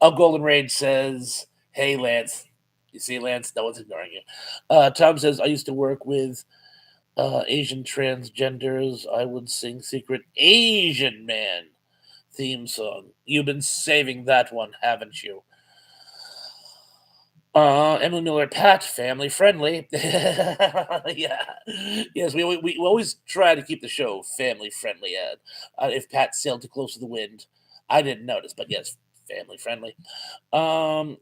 Oh, Golden Rage says, hey, Lance. You see, Lance? No one's ignoring you. Tom says, I used to work with Asian transgenders. I would sing Secret Asian Man theme song. You've been saving that one, haven't you? Emily Miller, Pat, family friendly. Yeah. Yes, we always try to keep the show family friendly, Ed. If Pat sailed too close to the wind, I didn't notice, but yes, family friendly. Um,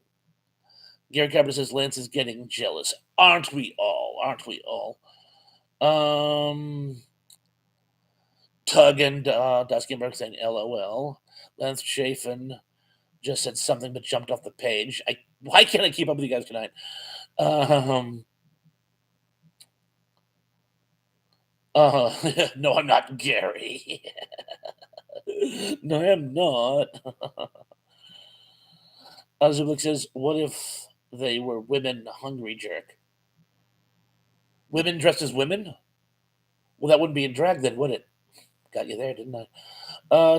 Gary Carpenter says Lance is getting jealous. Aren't we all? Aren't we all? Um, Tug and Duskenberg saying LOL. Lance Chafin just said something but jumped off the page. Why can't I keep up with you guys tonight? Um, no, I'm not Gary. No, I'm not. Zublik says, what if they were women hungry jerk? Women dressed as women? Well, that wouldn't be in drag then, would it? Got you there, didn't I?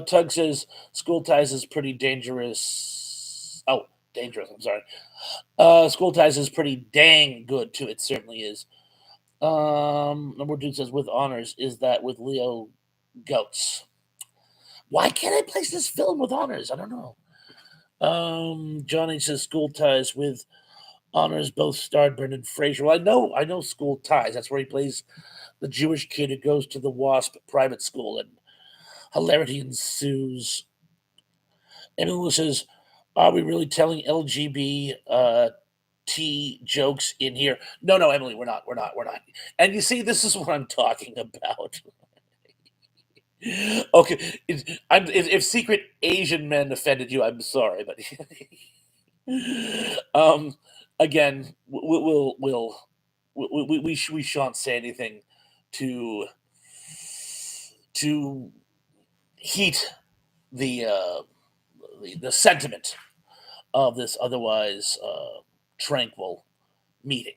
Tug says, School Ties is pretty dangerous. Oh, dangerous, I'm sorry. School Ties is pretty dang good, too. It certainly is. Number two says, with honors, is that with Leo Goats? Why can't I place this film with honors? I don't know. Johnny says, School Ties with honors both starred Brendan Fraser. Well, I know School Ties. That's where he plays the Jewish kid who goes to the WASP private school, and hilarity ensues. Emily says, "Are we really telling LGBT jokes in here?" No, no, Emily, we're not. We're not. We're not. And you see, this is what I'm talking about. Okay, if secret Asian men offended you, I'm sorry, but um, again, we shan't say anything to to heat the the sentiment of this otherwise tranquil meeting.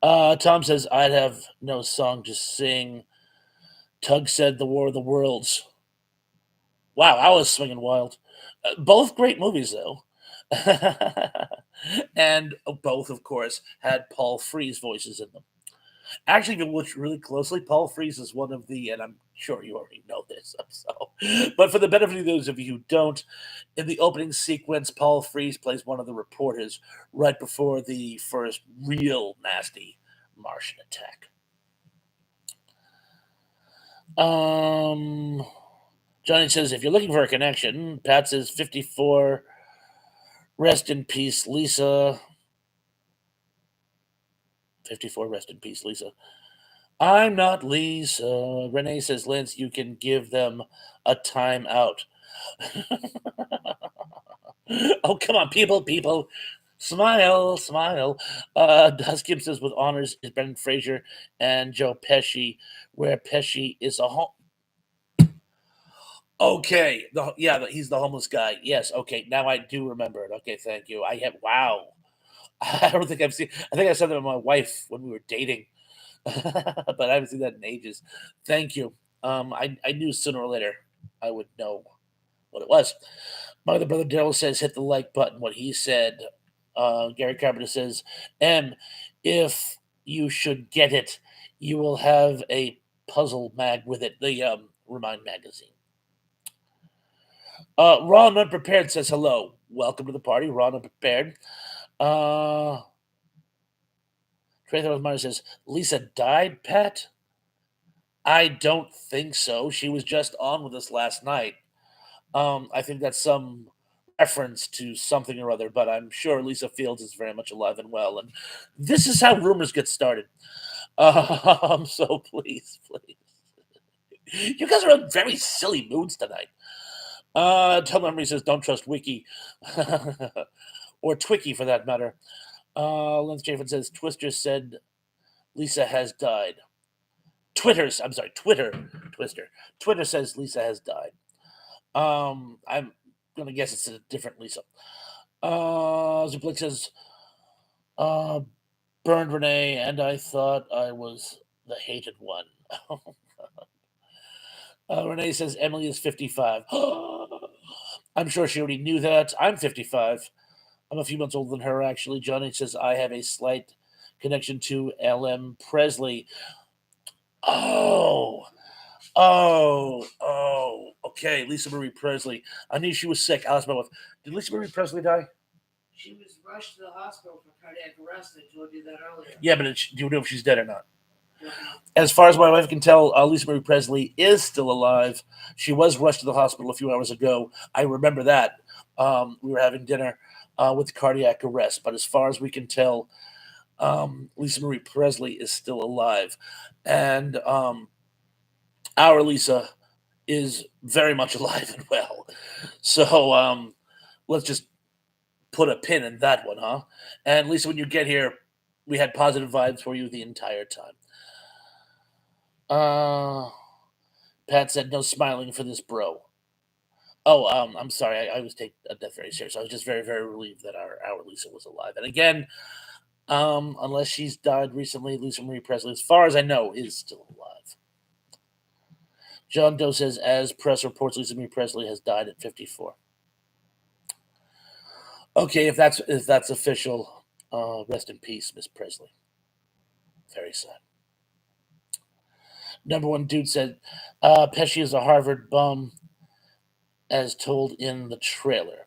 Tom says, I'd have no song to sing. Tug said, The War of the Worlds. Wow, I was swinging wild. Both great movies, though. And both, of course, had Paul Frees voices in them. Actually, if you look really closely, Paul Frees is one of the, and I'm sure you already know this, so, but for the benefit of those of you who don't, in the opening sequence, Paul Frees plays one of the reporters right before the first real nasty Martian attack. Johnny says, if you're looking for a connection, Pat says 54. Rest in peace, Lisa. 54, rest in peace, Lisa. I'm not Lisa. Renee says, Lance, you can give them a timeout. Oh, come on, people. Smile. Duskin says, with honors is Brendan Fraser and Joe Pesci, where Pesci is a home. Okay, he's the homeless guy. Yes, okay, now I do remember it. Okay, thank you. I have wow. I don't think I've seen. I think I saw that with my wife when we were dating, but I haven't seen that in ages. Thank you. I knew sooner or later I would know what it was. My other brother Daryl says, "Hit the like button." What he said. Gary Carpenter says, "M, if you should get it, you will have a puzzle mag with it." The Remind magazine. Raw and Unprepared says hello. welcome to the party. Ron unprepared. Uh, Trey Myers says, Lisa died, Pat? I don't think so. She was just on with us last night. I think that's some reference to something or other, but I'm sure Lisa Fields is very much alive and well. And this is how rumors get started. So please. You guys are in very silly moods tonight. Tell Memory says, don't trust Wiki. Or Twicky for that matter. Lance Chafin says, Twister said Lisa has died. Twitter, Twister. Twitter says Lisa has died. I'm gonna guess it's a different Lisa. Zuplik says, uh, burned Renee, and I thought I was the hated one. Renee says Emily is 55. I'm sure she already knew that. I'm 55. I'm a few months older than her, actually. Johnny says I have a slight connection to L.M. Presley. Oh, okay. Lisa Marie Presley. I knew she was sick. Alice, my wife. Did Lisa Marie Presley die? She was rushed to the hospital for cardiac arrest. I told you that earlier. Yeah, but do you know if she's dead or not? As far as my wife can tell, Lisa Marie Presley is still alive. She was rushed to the hospital a few hours ago. I remember that. We were having dinner with cardiac arrest. But as far as we can tell, Lisa Marie Presley is still alive. And our Lisa is very much alive and well. So let's just put a pin in that one, huh? And Lisa, when you get here, we had positive vibes for you the entire time. Pat said no smiling for this bro. Oh, I'm sorry. I was taking that very serious. I was just very, very relieved that our Lisa was alive. And again, unless she's died recently, Lisa Marie Presley, as far as I know, is still alive. John Doe says, as press reports, Lisa Marie Presley has died at 54. Okay, if that's official, rest in peace, Miss Presley. Very sad. Number one dude said, Pesci is a Harvard bum, as told in the trailer.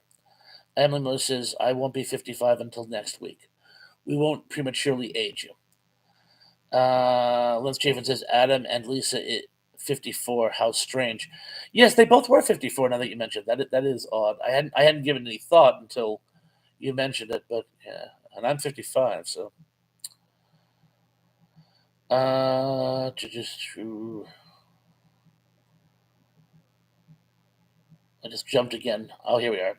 Emily Miller says, I won't be 55 until next week. We won't prematurely age you. Lance Chafin says, Adam and Lisa 54. How strange. Yes, they both were 54. Now that you mentioned that is odd. I hadn't given any thought until you mentioned it, but yeah, and I'm 55, so. Just true. I just jumped again. Oh, here we are.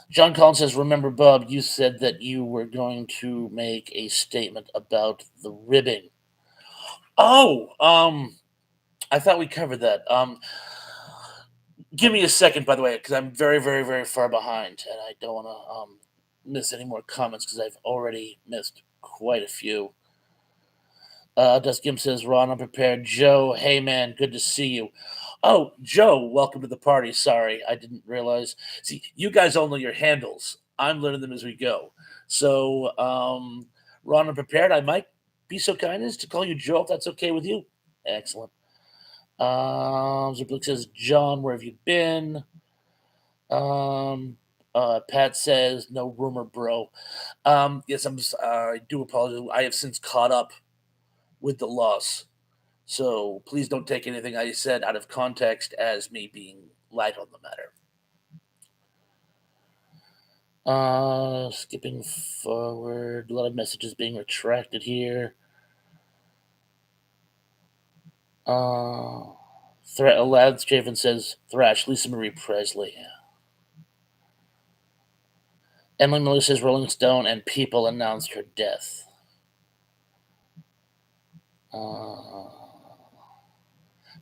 John Collins says, remember, Bob, you said that you were going to make a statement about the ribbing. Oh, I thought we covered that. Give me a second, by the way, because I'm very, very, very far behind, and I don't want to miss any more comments because I've already missed quite a few. Dust Gim says, Ron, I'm prepared. Joe, hey man, good to see you. Oh, Joe, welcome to the party. Sorry, I didn't realize. See, you guys all know your handles. I'm learning them as we go. So, Ron, I'm prepared. I might be so kind as to call you Joe if that's okay with you. Excellent. Zerblick says, John, where have you been? Pat says, no rumor, bro. Yes, I do apologize. I have since caught up with the loss. So please don't take anything I said out of context as me being light on the matter. Skipping forward, a lot of messages being retracted here. Lance Chafin says, Thrash, Lisa Marie Presley. Emily Miller says, Rolling Stone and People announced her death.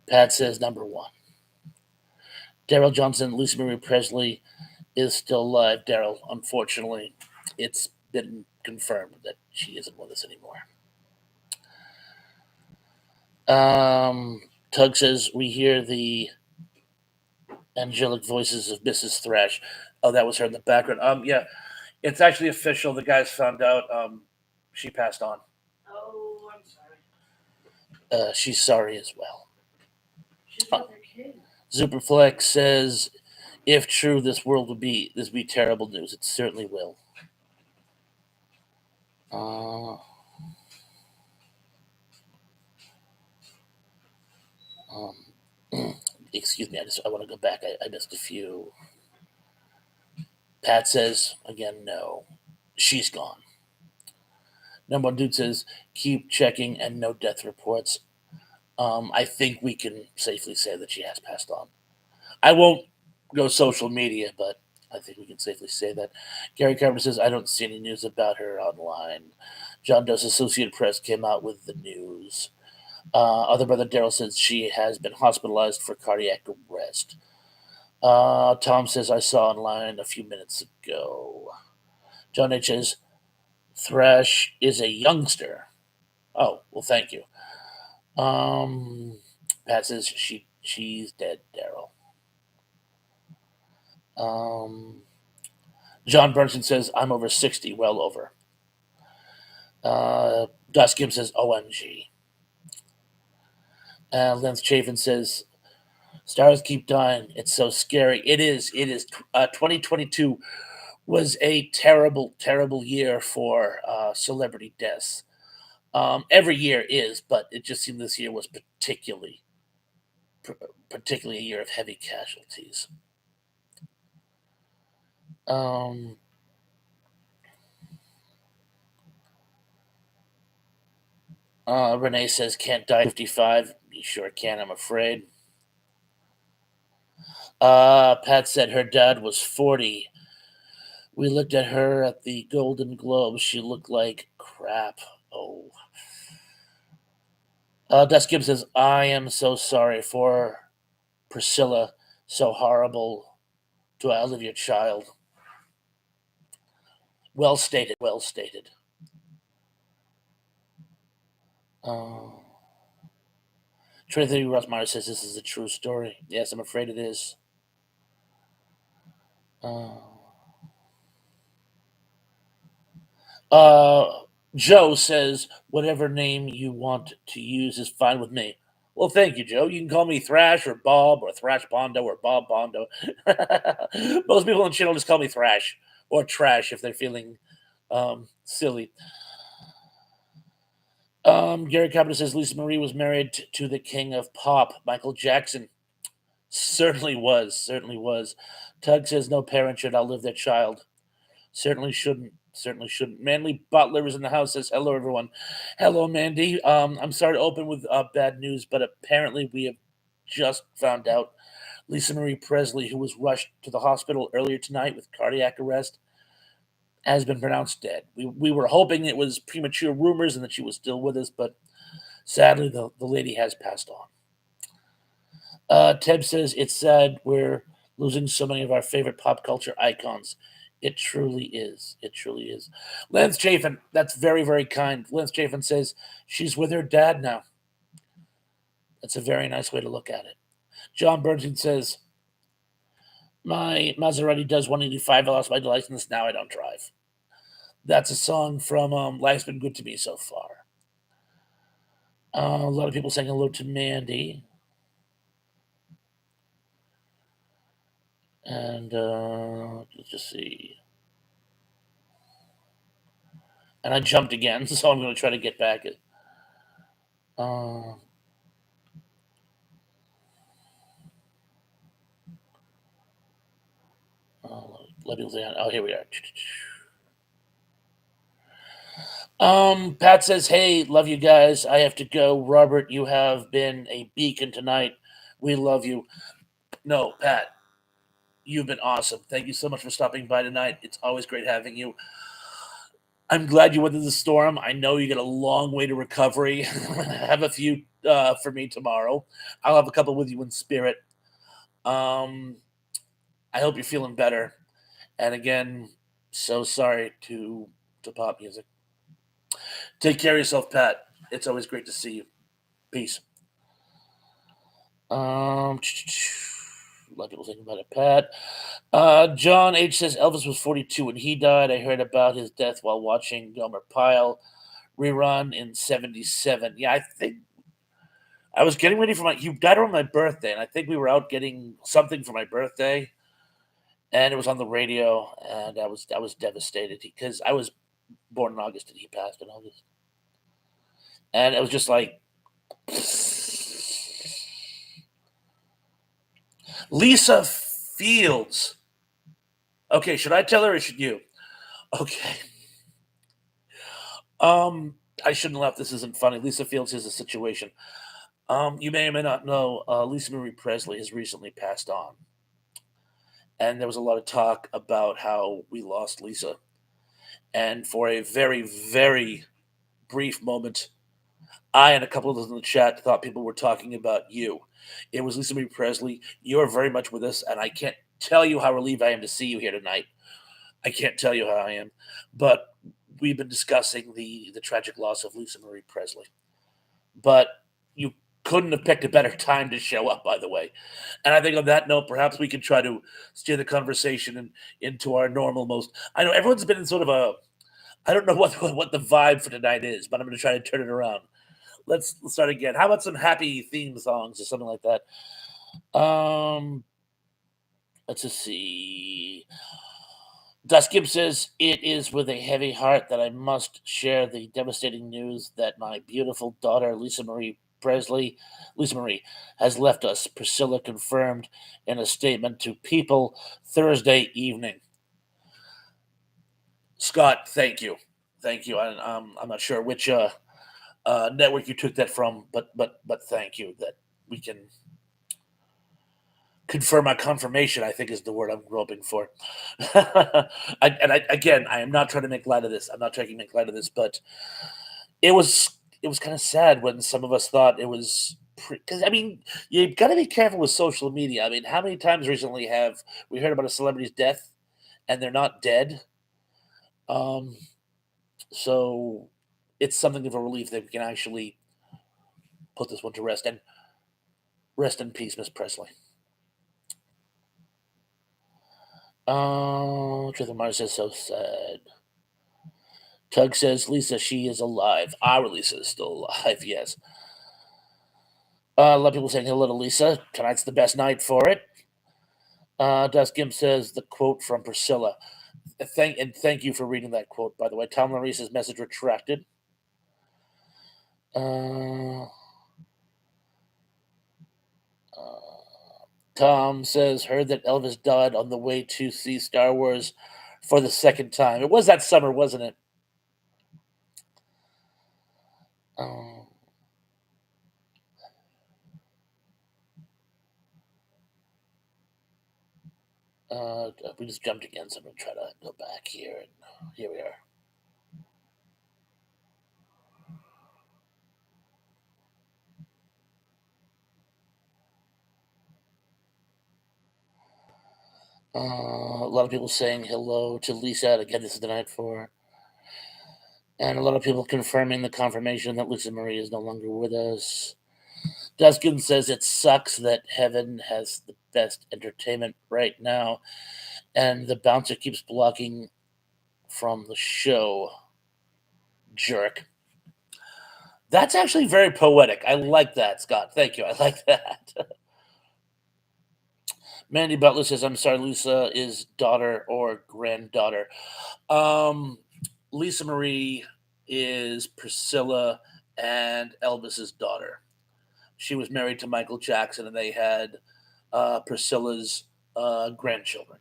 Pat says, number one. Daryl Johnson, Lisa Marie Presley is still alive. Daryl, unfortunately, it's been confirmed that she isn't with us anymore. Tug says, we hear the angelic voices of Mrs. Thrash. Oh, that was her in the background. Yeah, it's actually official. The guys found out she passed on. Oh, I'm sorry. She's sorry as well. She's with her kid. Superflex says, if true, this would be terrible news. It certainly will. Uh, um, excuse me. I want to go back. I missed a few. Pat says again, no, she's gone. Number one dude says, keep checking and no death reports. I think we can safely say that she has passed on. I won't go social media, but I think we can safely say that. Gary Carver says, I don't see any news about her online. John Doe's Associated Press came out with the news. Other brother Daryl says she has been hospitalized for cardiac arrest. Tom says, I saw online a few minutes ago. John H. says, Thrash is a youngster. Oh, well, thank you. Pat says she's dead, Daryl. John Burnson says I'm over 60, well over. Gus Gibbs says OMG. Lance Chafin says stars keep dying. It's so scary. It is. It is. 2022 was a terrible, terrible year for celebrity deaths. Every year is, but it just seemed this year was particularly a year of heavy casualties. Um, Renee says can't die 55. You sure can, I'm afraid. Pat said her dad was 40. We looked at her at the Golden Globes. She looked like crap. Oh. Dust Gibbs says, I am so sorry for Priscilla. So horrible to outlive your child. Well stated, well stated. Uh, Trinity Rossmeyer says this is a true story. Yes, I'm afraid it is. Uh, uh, Joe says, whatever name you want to use is fine with me. Well, thank you, Joe. You can call me Thrash or Bob or Thrash Bondo or Bob Bondo. Most people on the channel just call me Thrash or Trash if they're feeling silly. Gary Carpenter says Lisa Marie was married to the king of pop, Michael Jackson. Certainly was. Certainly was. Tug says no parent should outlive their child. Certainly shouldn't. Certainly shouldn't. Manly Butler is in the house. Says hello, everyone. Hello, Mandy. I'm sorry to open with bad news, but apparently we have just found out Lisa Marie Presley, who was rushed to the hospital earlier tonight with cardiac arrest, has been pronounced dead. We were hoping it was premature rumors and that she was still with us, but sadly the lady has passed on. Teb says it's sad we're losing so many of our favorite pop culture icons. It truly is. It truly is. Lance Chafin, that's very, very kind. Lance Chafin says she's with her dad now. That's a very nice way to look at it. John Bernstein says, my Maserati does 185. I lost my license. Now I don't drive. That's a song from Life's Been Good to Me so far. A lot of people saying hello to Mandy. And let's just see. And I jumped again, so I'm going to try to get back. Uh, let me say, oh, here we are. Pat says, "Hey, love you guys. I have to go. Robert, you have been a beacon tonight. We love you." No, Pat, you've been awesome. Thank you so much for stopping by tonight. It's always great having you. I'm glad you went through the storm. I know you got a long way to recovery. Have a few for me tomorrow. I'll have a couple with you in spirit. Um, I hope you're feeling better. And again, so sorry to pop music. Take care of yourself, Pat. It's always great to see you. Peace. A lot of people thinking about it, Pat. John H says Elvis was 42 when he died. I heard about his death while watching Gomer Pyle rerun in '77. Yeah, I was getting ready for my. You died on my birthday, and I think we were out getting something for my birthday, and it was on the radio, and I was devastated because I was born in August and he passed in August, and it was just like Lisa Fields. Okay, should I tell her or should you? Okay. Um, I shouldn't laugh. This isn't funny. Lisa Fields is a situation. You may or may not know, Lisa Marie Presley has recently passed on, and there was a lot of talk about how we lost Lisa. And for a very, very brief moment, I and a couple of those in the chat thought people were talking about you. It was Lisa Marie Presley. You are very much with us, and I can't tell you how relieved I am to see you here tonight. I can't tell you how I am, but we've been discussing the tragic loss of Lisa Marie Presley. But you couldn't have picked a better time to show up, by the way. And I think on that note, perhaps we can try to steer the conversation into our normal most. I know everyone's been in sort of a. I don't know what the vibe for tonight is, but I'm going to try to turn it around. Let's start again. How about some happy theme songs or something like that? Let's just see. Dust Gibb says, "It is with a heavy heart that I must share the devastating news that my beautiful daughter, Lisa Marie, has left us." Priscilla confirmed in a statement to People Thursday evening. Scott, thank you. Thank you. I'm not sure which network you took that from, but thank you that we can confirm my confirmation. I think is the word I'm groping for. Again, I am not trying to make light of this. I'm not trying to make light of this, but it was it was kind of sad when some of us thought it was because I mean you got to be careful with social media. I mean, how many times recently have we heard about a celebrity's death and they're not dead? Um, so it's something of a relief that we can actually put this one to rest and rest in peace, Miss Presley. Oh, Truth of Mars is so sad. Tug says Lisa, she is alive. Our Lisa is still alive. Yes. A lot of people saying hello to Lisa. Tonight's the best night for it. Dust Gimp says the quote from Priscilla. Thank you for reading that quote, by the way. Tom Larissa's message retracted. Uh, Tom says heard that Elvis died on the way to see Star Wars for the second time. It was that summer, wasn't it? Um, we just jumped again, so I'm gonna try to go back here, and here we are. A lot of people saying hello to Lisa. Again, this is the night for. And a lot of people confirming the confirmation that Lisa Marie is no longer with us. Duskin says it sucks that Heaven has the best entertainment right now, and the bouncer keeps blocking from the show. Jerk. That's actually very poetic. I like that, Scott. Thank you. I like that. Mandy Butler says, I'm sorry, Lisa is daughter or granddaughter. Um, Lisa Marie is Priscilla and Elvis's daughter. She was married to Michael Jackson, and they had Priscilla's grandchildren.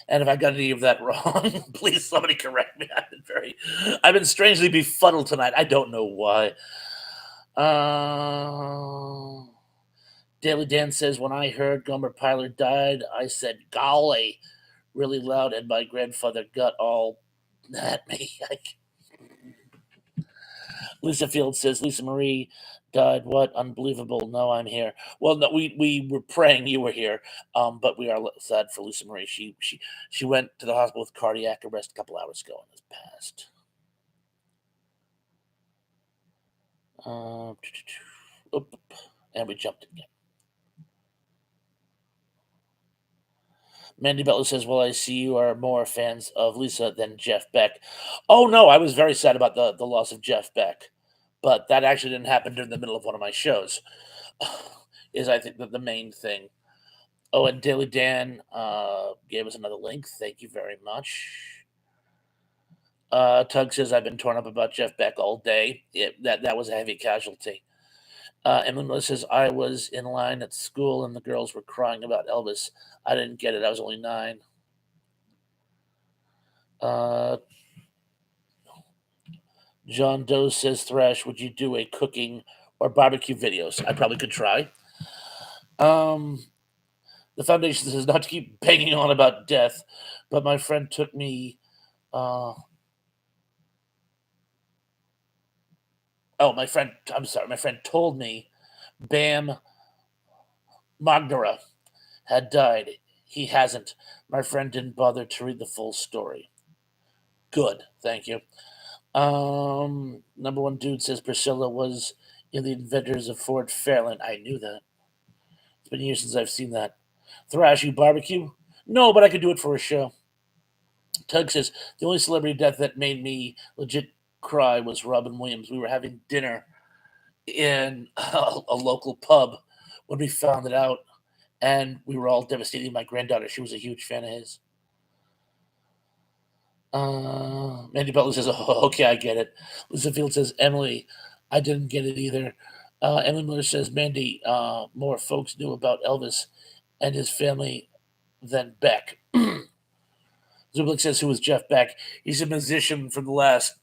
And if I got any of that wrong, please somebody correct me. I've been strangely befuddled tonight. I don't know why. Daily Dan says, when I heard Gomer Pyler died, I said, golly, really loud, and my grandfather got all at me. Lisa Field says, Lisa Marie died. What? Unbelievable. No, I'm here. Well, no, we were praying you were here, but we are sad for Lisa Marie. She went to the hospital with cardiac arrest a couple hours ago and has passed. And we jumped again. Mandy Butler says, well, I see you are more fans of Lisa than Jeff Beck. Oh, no, I was very sad about the loss of Jeff Beck. but that actually didn't happen during the middle of one of my shows. Is I think that the main thing. Oh, and Daily Dan gave us another link. Thank you very much. Tug says I've been torn up about Jeff Beck all day. That was a heavy casualty. Emily says I was in line at school and the girls were crying about Elvis. I didn't get it. I was only 9. Uh, John Doe says Thrash, would you do a cooking or barbecue videos? I probably could try. Um, the foundation says not to keep banging on about death, but my friend took me. Uh, my friend. I'm sorry. My friend told me Bam Magdara had died. He hasn't. My friend didn't bother to read the full story. Good, thank you. Number one dude says Priscilla was in the Inventors of Ford Fairlane. I knew that. It's been years since I've seen that. Thrash, you barbecue? No, but I could do it for a show. Tug says the only celebrity death that made me legit cry was Robin Williams. We were having dinner in a local pub when we found it out, and we were all devastated. My granddaughter, she was a huge fan of his. Mandy Butler says, "Oh, okay, I get it." Lisa Field says, "Emily, I didn't get it either." Emily Miller says, "Mandy, more folks knew about Elvis and his family than Beck." Zublik says, "Who was Jeff Beck?" He's a musician for the last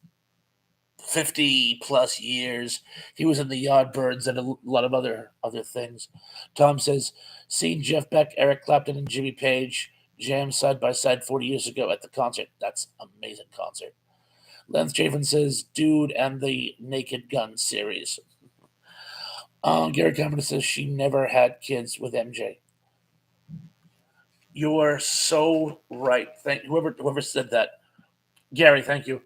50 plus years. He was in the Yardbirds and a lot of other things. Tom says, "Seen Jeff Beck, Eric Clapton, and Jimmy Page jam side by side 40 years ago at the concert. That's an amazing concert." Lance Chafin says, "Dude and the Naked Gun series." Gary Cameron says she never had kids with MJ. You're so right. Thank whoever said that. Gary, thank you.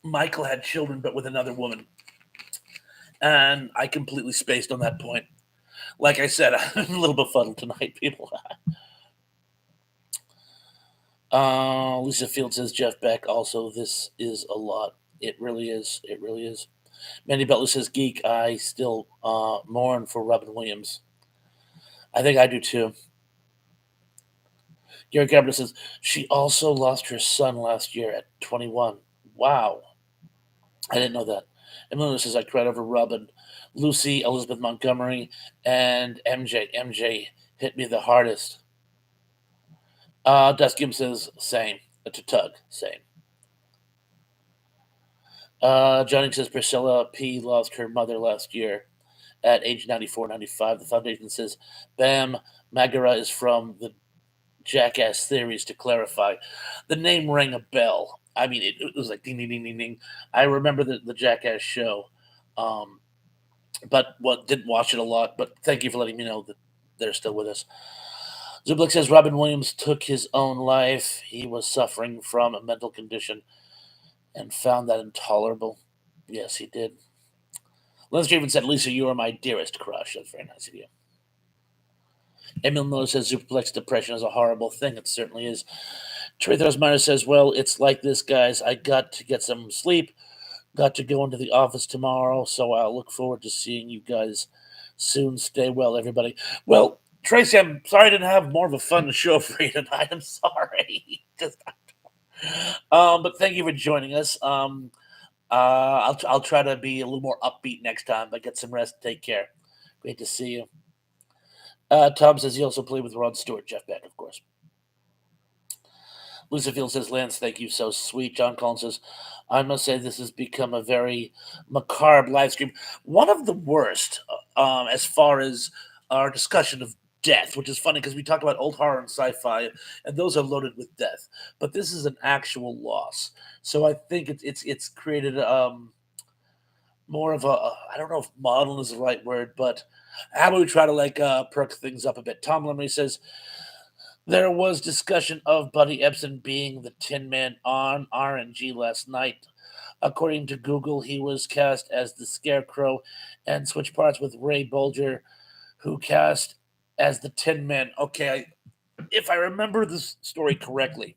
Michael had children, but with another woman, and I completely spaced on that point. Like I said, I'm a little befuddled tonight, people. Lisa Field says Jeff Beck. Also, this is a lot. It really is. It really is. Mandy Butler says geek. I still mourn for Robin Williams. I think I do too. Gary Gabbard says she also lost her son last year at 21. Wow, I didn't know that. Emily says I cried over Robin, Lucy, Elizabeth Montgomery, and MJ. MJ hit me the hardest. Duskim says same. To Tug, same. Johnny says Priscilla P lost her mother last year at age 94, 95. The foundation says Bam Magara is from the Jackass Theories. To clarify, the name rang a bell. I mean, it was like ding, ding, ding, ding, ding. I remember the Jackass show, um, but didn't watch it a lot. But thank you for letting me know that they're still with us. Zublik says Robin Williams took his own life. He was suffering from a mental condition and found that intolerable. Yes, he did. Lance even said, "Lisa, you are my dearest crush." That's very nice of you. Emil Miller says Superplex depression is a horrible thing. It certainly is. Trey Minor says, "Well, it's like this, guys. I got to get some sleep. Got to go into the office tomorrow, so I'll look forward to seeing you guys soon. Stay well, everybody." Well, Tracy, I'm sorry I didn't have more of a fun show for you tonight. I'm sorry. But thank you for joining us. I'll try to be a little more upbeat next time, but get some rest. Take care. Great to see you. Tom says he also played with Rod Stewart, Jeff Beck, of course. Lucifield says, "Lance, thank you, so sweet." John Collins says, "I must say this has become a very macabre live stream. One of the worst, as far as our discussion of death, which is funny because we talk about old horror and sci-fi, and those are loaded with death. But this is an actual loss. So I think it's created more of a I don't know if model is the right word, but how about we try to perk things up a bit?" Tom Lemley says there was discussion of Buddy Ebsen being the Tin Man on RNG last night. According to Google, he was cast as the Scarecrow and switched parts with Ray Bolger, who cast as the Tin Man. Okay, if I remember this story correctly,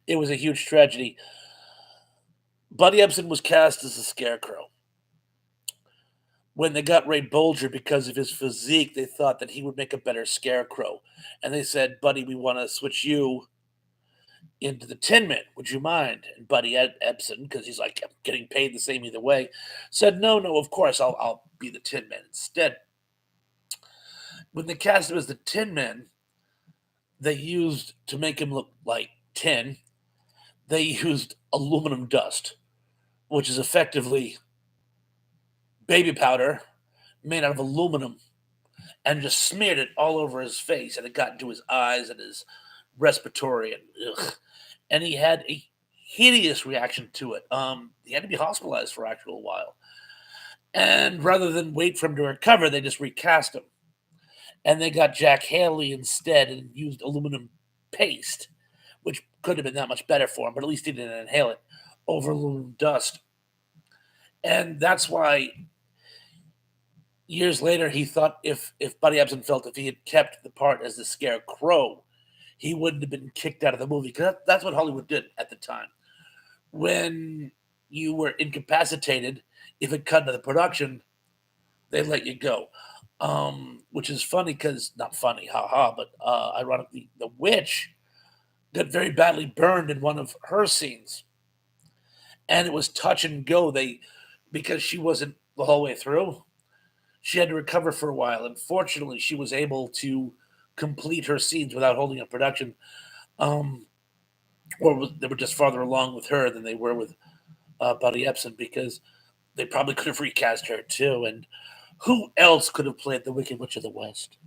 it was a huge tragedy. Buddy Ebsen was cast as the Scarecrow. When they got Ray Bolger because of his physique, they thought that he would make a better Scarecrow. And they said, Buddy, we want to switch you into the Tin Man. Would you mind? And Buddy Ebsen, because he's like, I'm getting paid the same either way, said, No, no, of course, I'll be the Tin Man instead. When they cast him as the Tin Man, they used, to make him look like tin, they used aluminum dust, which is effectively baby powder made out of aluminum, and just smeared it all over his face, and it got into his eyes and his respiratory, and ugh. And he had a hideous reaction to it. He had to be hospitalized for actually a while, and rather than wait for him to recover, they just recast him, and they got Jack Haley instead and used aluminum paste, which could have been that much better for him, but at least he didn't inhale it over aluminum dust. And that's why years later he thought if Buddy Ebsen felt if he had kept the part as the Scarecrow, he wouldn't have been kicked out of the movie because that's what Hollywood did at the time. When you were incapacitated, if it cut into the production, they let you go. Which is funny because not funny, haha, but ironically, the witch got very badly burned in one of her scenes, and it was touch and go. They because she wasn't the whole way through, she had to recover for a while. And fortunately, she was able to complete her scenes without holding up production. Um, they were just farther along with her than they were with Buddy Ebsen because they probably could have recast her too. And who else could have played the Wicked Witch of the West?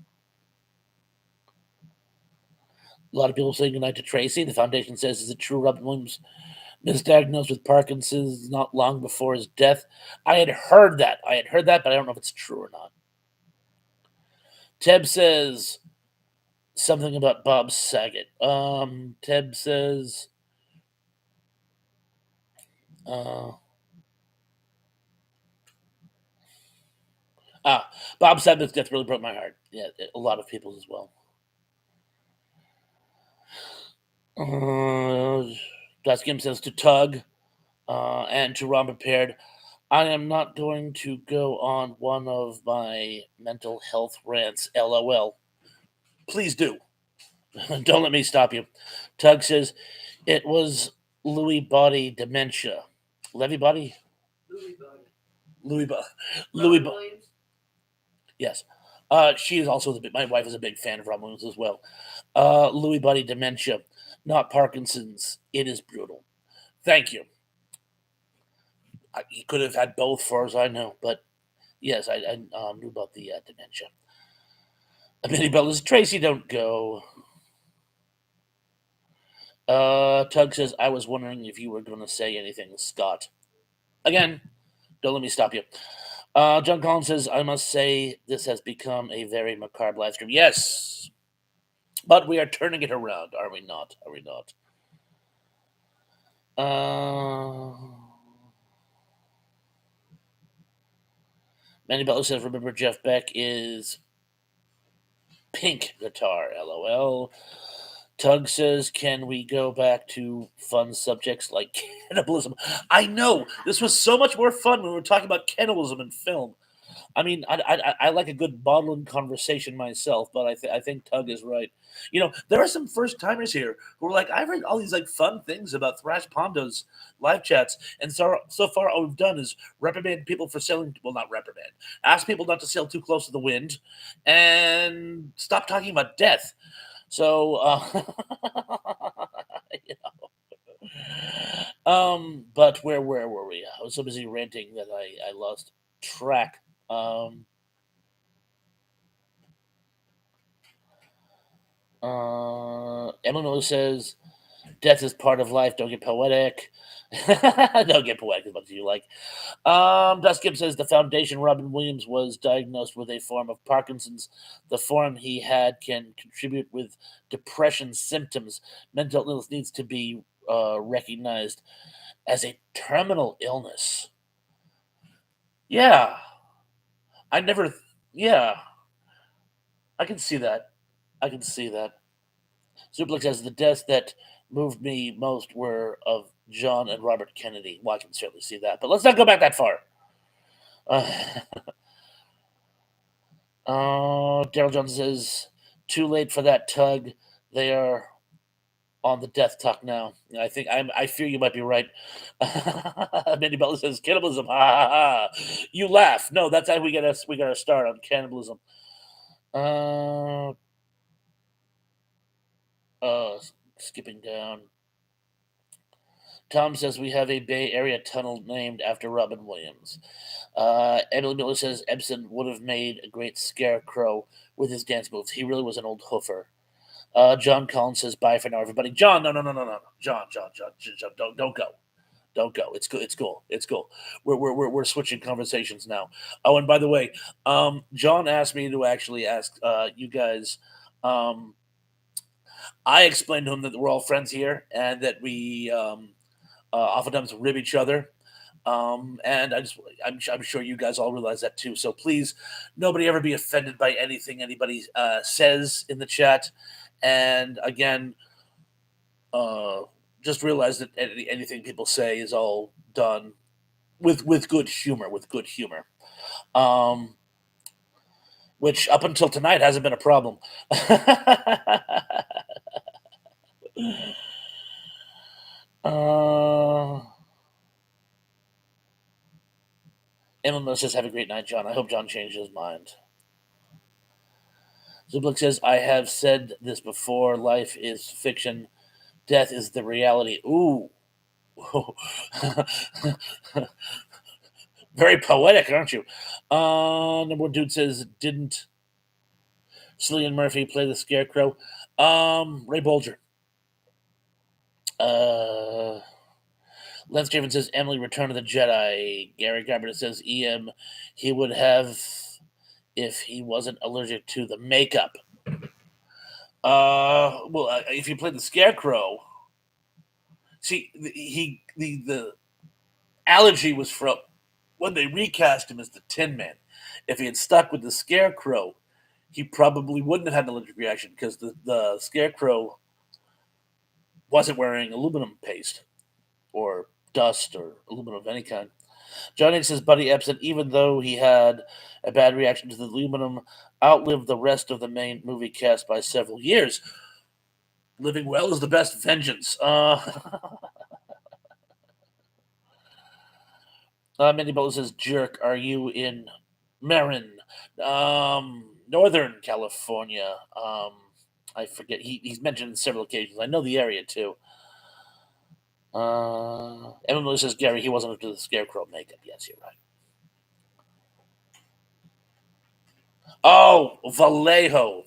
A lot of people saying goodnight to Tracy. The foundation says, is it true Robin Williams misdiagnosed with Parkinson's not long before his death? I had heard that. But I don't know if it's true or not. Teb says something about Bob Saget. Teb says, uh, Bob Saget's death really broke my heart. Yeah, a lot of people's as well. Daskim says to Tug and to Ron Prepared, I am not going to go on one of my mental health rants. LOL. Please do. Don't let me stop you. Tug says it was Louis Body dementia. Levy Body? Louis Body. Louis Body. Louis Robin Body. Williams. Yes. She is also my wife is a big fan of Robin Williams as well. Louis Body dementia, not Parkinson's. It is brutal. Thank you. He could have had both, far as I know, but yes, I knew about the dementia. Minnie Bellas, Tracy, don't go. Tug says, I was wondering if you were going to say anything, Scott. Again, don't let me stop you. John Collins says, I must say this has become a very macabre live stream. Yes, but we are turning it around, are we not? Are we not? Manny Butler says, remember Jeff Beck is pink guitar, lol. Tug says, can we go back to fun subjects like cannibalism? I know, this was so much more fun when we were talking about cannibalism in film. I mean, I like a good bottling conversation myself, but I think Tug is right. You know, there are some first timers here who are like, I've read all these like fun things about Thrash Pondo's live chats, and so far all we've done is reprimand people for selling. Well, not reprimand. Ask people not to sail too close to the wind, and stop talking about death. So, you but where were we? I was so busy ranting that I lost track. Emily says, death is part of life. Don't get poetic. Don't get poetic as much as you like. Duskip says the foundation Robin Williams was diagnosed with a form of Parkinson's. The form he had can contribute with depression symptoms. Mental illness needs to be recognized as a terminal illness. Yeah, I never. Yeah, I can see that. I can see that. Suplex has the deaths that moved me most were of John and Robert Kennedy. Well, I can certainly see that, but let's not go back that far. Uh, Daryl Jones says, "Too late for that tug. They are on the death talk now." I fear you might be right. Mandy Butler says, "Cannibalism." Ha ha ha! You laugh. No, that's how we got to start on cannibalism. Uh, uh, skipping down. Tom says we have a Bay Area tunnel named after Robin Williams. Emily Miller says Ebsen would have made a great scarecrow with his dance moves. He really was an old hoofer. John Collins says bye for now, everybody. John, no, no, no, no, no, John, don't go, don't go. It's cool, it's cool, it's cool. We're switching conversations now. Oh, and by the way, John asked me to actually ask you guys. Um, I explained to him that we're all friends here and that we oftentimes rib each other. And I'm sure you guys all realize that too. So please, nobody ever be offended by anything anybody says in the chat. And again, uh, just realize that anything people say is all done with good humor, with good humor. Um, which up until tonight hasn't been a problem. uh, Emma says, "Have a great night, John. I hope John changed his mind." Zublik says, "I have said this before. Life is fiction. Death is the reality." Ooh. Very poetic, aren't you? Number one dude says, "Didn't Cillian Murphy play the Scarecrow?" Ray Bolger. Uh, Lance Javen says, "Emily, Return of the Jedi." Gary Garber says, "EM, he would have if he wasn't allergic to the makeup." If he played the Scarecrow, see, the allergy was from when they recast him as the Tin Man. If he had stuck with the Scarecrow, he probably wouldn't have had an allergic reaction because the Scarecrow wasn't wearing aluminum paste or dust or aluminum of any kind. Johnny says Buddy Epson, even though he had a bad reaction to the aluminum, outlived the rest of the main movie cast by several years. Living well is the best vengeance. Mindy Bowles says, "Jerk, are you in Marin, Northern California?" I forget. He's mentioned on several occasions. I know the area too. Emily says, "Gary, he wasn't up to the Scarecrow makeup." Yes, you're right. Oh, Vallejo,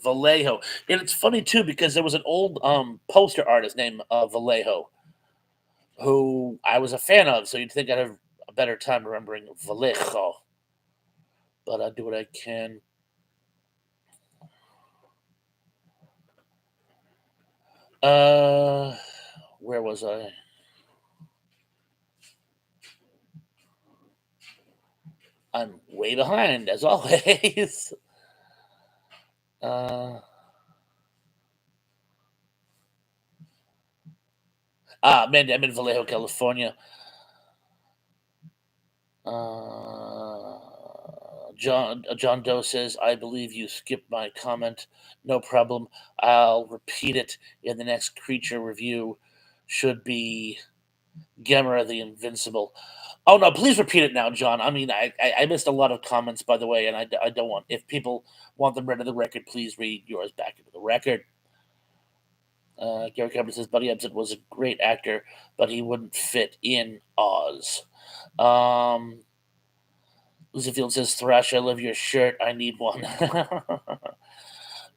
and it's funny too because there was an old poster artist named Vallejo who I was a fan of. So you'd think I'd have a better time remembering Vallejo, but I do what I can. Uh, where was I? I'm way behind as always. uh, Man, I'm in Vallejo, California. Uh, John Doe says, "I believe you skipped my comment. No problem. I'll repeat it in the next creature review. Should be Gamera the Invincible." Oh no! Please repeat it now, John. I mean, I missed a lot of comments, by the way, and I don't want, if people want them read into the record, please read yours back into the record. Gary Cameron says Buddy Ebsen was a great actor, but he wouldn't fit in Oz. Um, Lucy Field says, "Thrash, I love your shirt. I need one."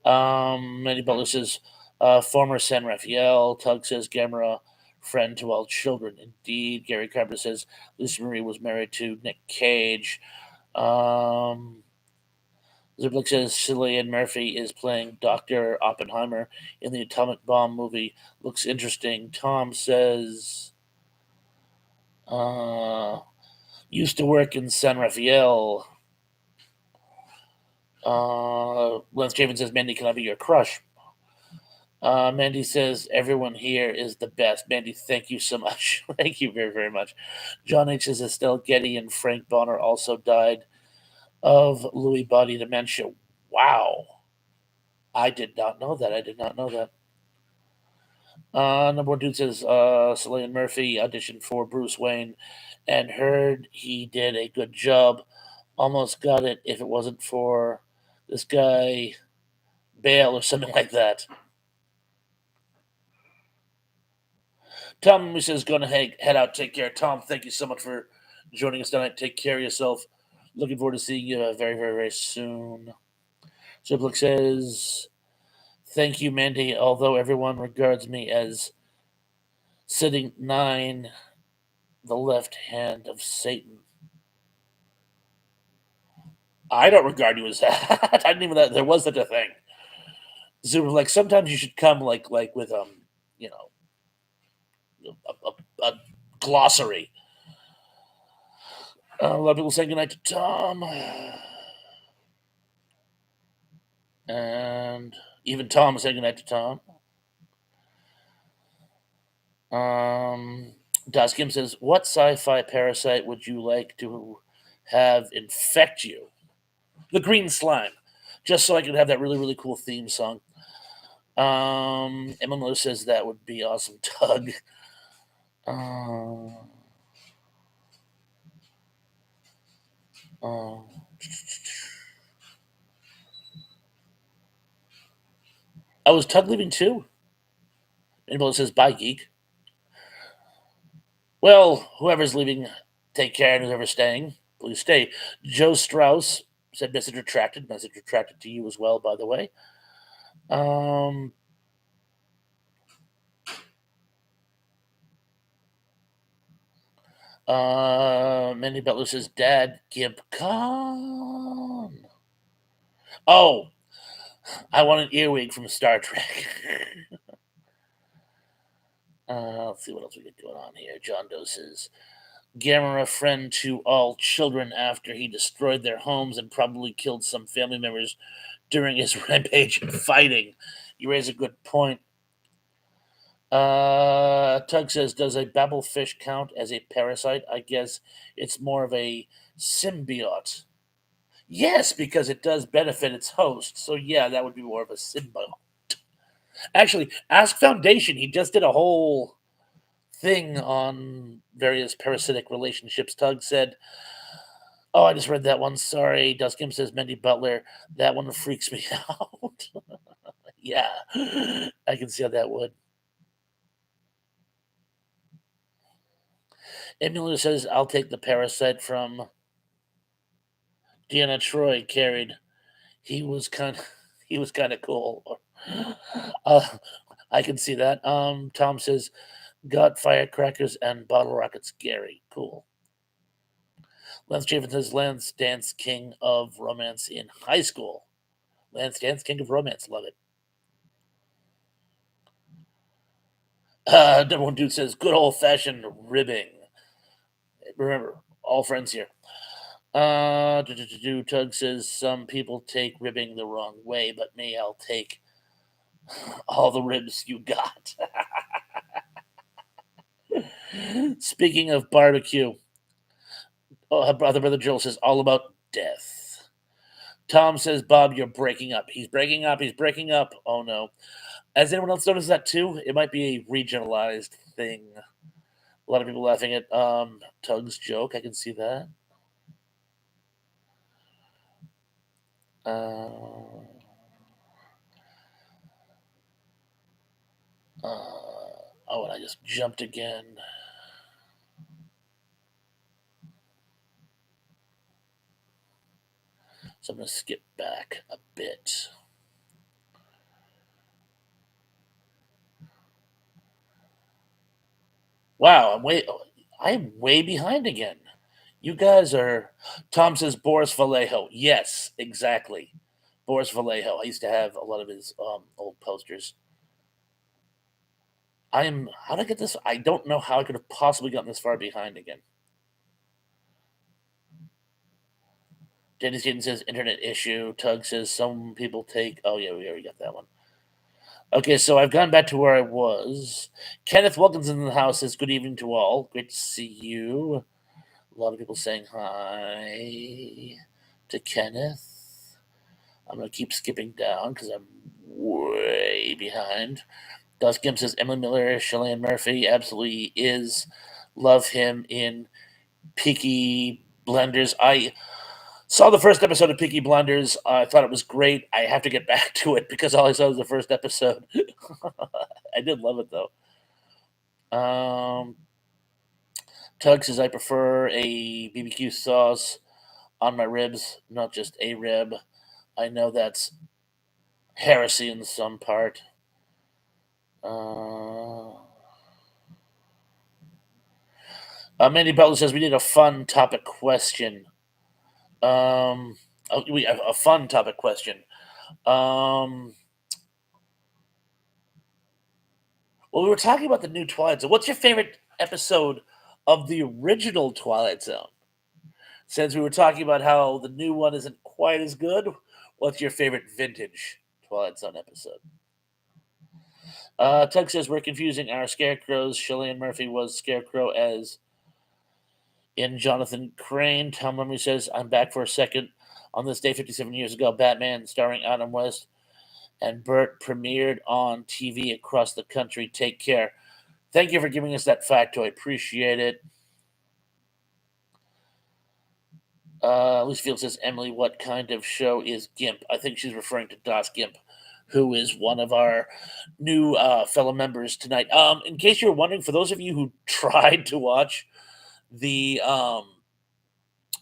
Mandy Butler says, "Former San Rafael." Tug says, "Gamera, friend to all children." Indeed. Gary Carpenter says, "Lucy Marie was married to Nick Cage." Um, Zublik says, "Cillian Murphy is playing Dr. Oppenheimer in the Atomic Bomb movie. Looks interesting." Tom says, uh, "Used to work in San Rafael." Lance Javen says, "Mandy, can I be your crush?" Mandy says everyone here is the best. Mandy, thank you so much. Thank you very, very much. John H. says Estelle Getty and Frank Bonner also died of Lewy body dementia. Wow. I did not know that. I did not know that. Number one dude says Cillian Murphy auditioned for Bruce Wayne and heard he did a good job. Almost got it if it wasn't for this guy Bale or something like that. Tom says gonna head out. Take care. Tom, thank you so much for joining us tonight. Take care of yourself. Looking forward to seeing you very, very, very soon. Ziplik says, thank you, Mandy. Although everyone regards me as sitting nine, the left hand of Satan. I don't regard you as that. I didn't even that there was such a thing. Ziplik, like sometimes you should come like with you know, a glossary. A lot of people saying goodnight to Tom. And even Tom saying goodnight to Tom. Das Kim says, what sci-fi parasite would you like to have infect you? The green slime. Just so I could have that really, really cool theme song. Emma Miller says that would be awesome, Tug. Uh, uh, oh, is Tug leaving too? Emma Miller says, bye, geek. Well, whoever's leaving, take care, and whoever's staying, please stay. Joe Strauss said message retracted. Message retracted to you as well, by the way. Um, Mandy Butler says, Dad, Gimp, come. Oh, I want an earwig from Star Trek. Let's see what else we got going on here. John Doe says, Gamera friend to all children after he destroyed their homes and probably killed some family members during his rampage and fighting. You raise a good point. Tug says, does a babblefish count as a parasite? I guess it's more of a symbiote. Yes, because it does benefit its host. So yeah, that would be more of a symbiote. Actually, Ask Foundation, he just did a whole thing on various parasitic relationships. Tug said, oh, I just read that one. Sorry. Duskim says Mendy Butler. That one freaks me out. Yeah, I can see how that would. Emily says, I'll take the parasite from Deanna Troy carried. He was kind of he was kind of cool. Uh, I can see that. Tom says, got firecrackers and bottle rockets. Scary. Cool. Lance Chafin says, Lance Dance King of Romance in high school. Lance Dance King of Romance. Love it. Number one dude says, good old fashioned ribbing. Remember, all friends here. Tug says some people take ribbing the wrong way, but me, I'll take all the ribs you got. Speaking of barbecue, brother Joel says all about death. Tom says, Bob, you're breaking up. He's breaking up. He's breaking up. Oh no. Has anyone else noticed that too? It might be a regionalized thing. A lot of people laughing at Tug's joke. I can see that. Uh, oh, and I just jumped again. So I'm going to skip back a bit. Wow, I'm way behind again. You guys are. Tom says Boris Vallejo. Yes, exactly. Boris Vallejo. I used to have a lot of his old posters. How did I get this? I don't know how I could have possibly gotten this far behind again. Danny Skaten says internet issue. Tug says some people take. Oh yeah, we already got that one. Okay, so I've gone back to where I was. Kenneth Wilkinson in the house says, "Good evening to all. Great to see you." A lot of people saying hi to Kenneth. I'm going to keep skipping down because I'm way behind. Dust Gimp says, Emily Miller, Shalane Murphy absolutely is. Love him in Peaky Blenders. I saw the first episode of Peaky Blenders. I thought it was great. I have to get back to it because all I saw was the first episode. I did love it though. Um, Tug says I prefer a BBQ sauce on my ribs, not just a rib. I know that's heresy in some part. Mandy Butler says we need a fun topic question. We have a fun topic question. Um, well, we were talking about the new Twilight Zone. What's your favorite episode of the original Twilight Zone? Since we were talking about how the new one isn't quite as good, what's your favorite vintage Twilight Zone episode? Tug says we're confusing our scarecrows. Shelley Murphy was Scarecrow as in Jonathan Crane. Tom Memory says, I'm back for a second. On this day 57 years ago, Batman, starring Adam West and Burt, premiered on TV across the country. Take care. Thank you for giving us that factoid. Appreciate it. Lucy Field says, Emily, what kind of show is GIMP? I think she's referring to Das Gimp, who is one of our new fellow members tonight. In case you're wondering, for those of you who tried to watch the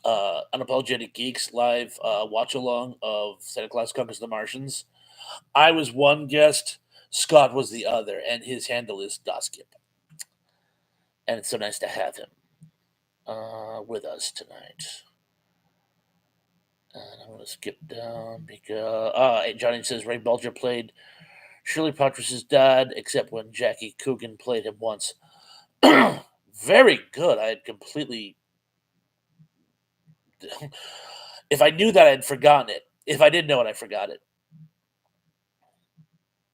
Unapologetic Geeks live watch along of Santa Claus Conquers the Martians, I was one guest, Scott was the other, and his handle is Doskip. And it's so nice to have him with us tonight. And I'm going to skip down because Johnny says Ray Bulger played Shirley Patrice's dad, except when Jackie Coogan played him once. Very good. I had completely. If I knew that, I'd forgotten it. If I didn't know it, I forgot it.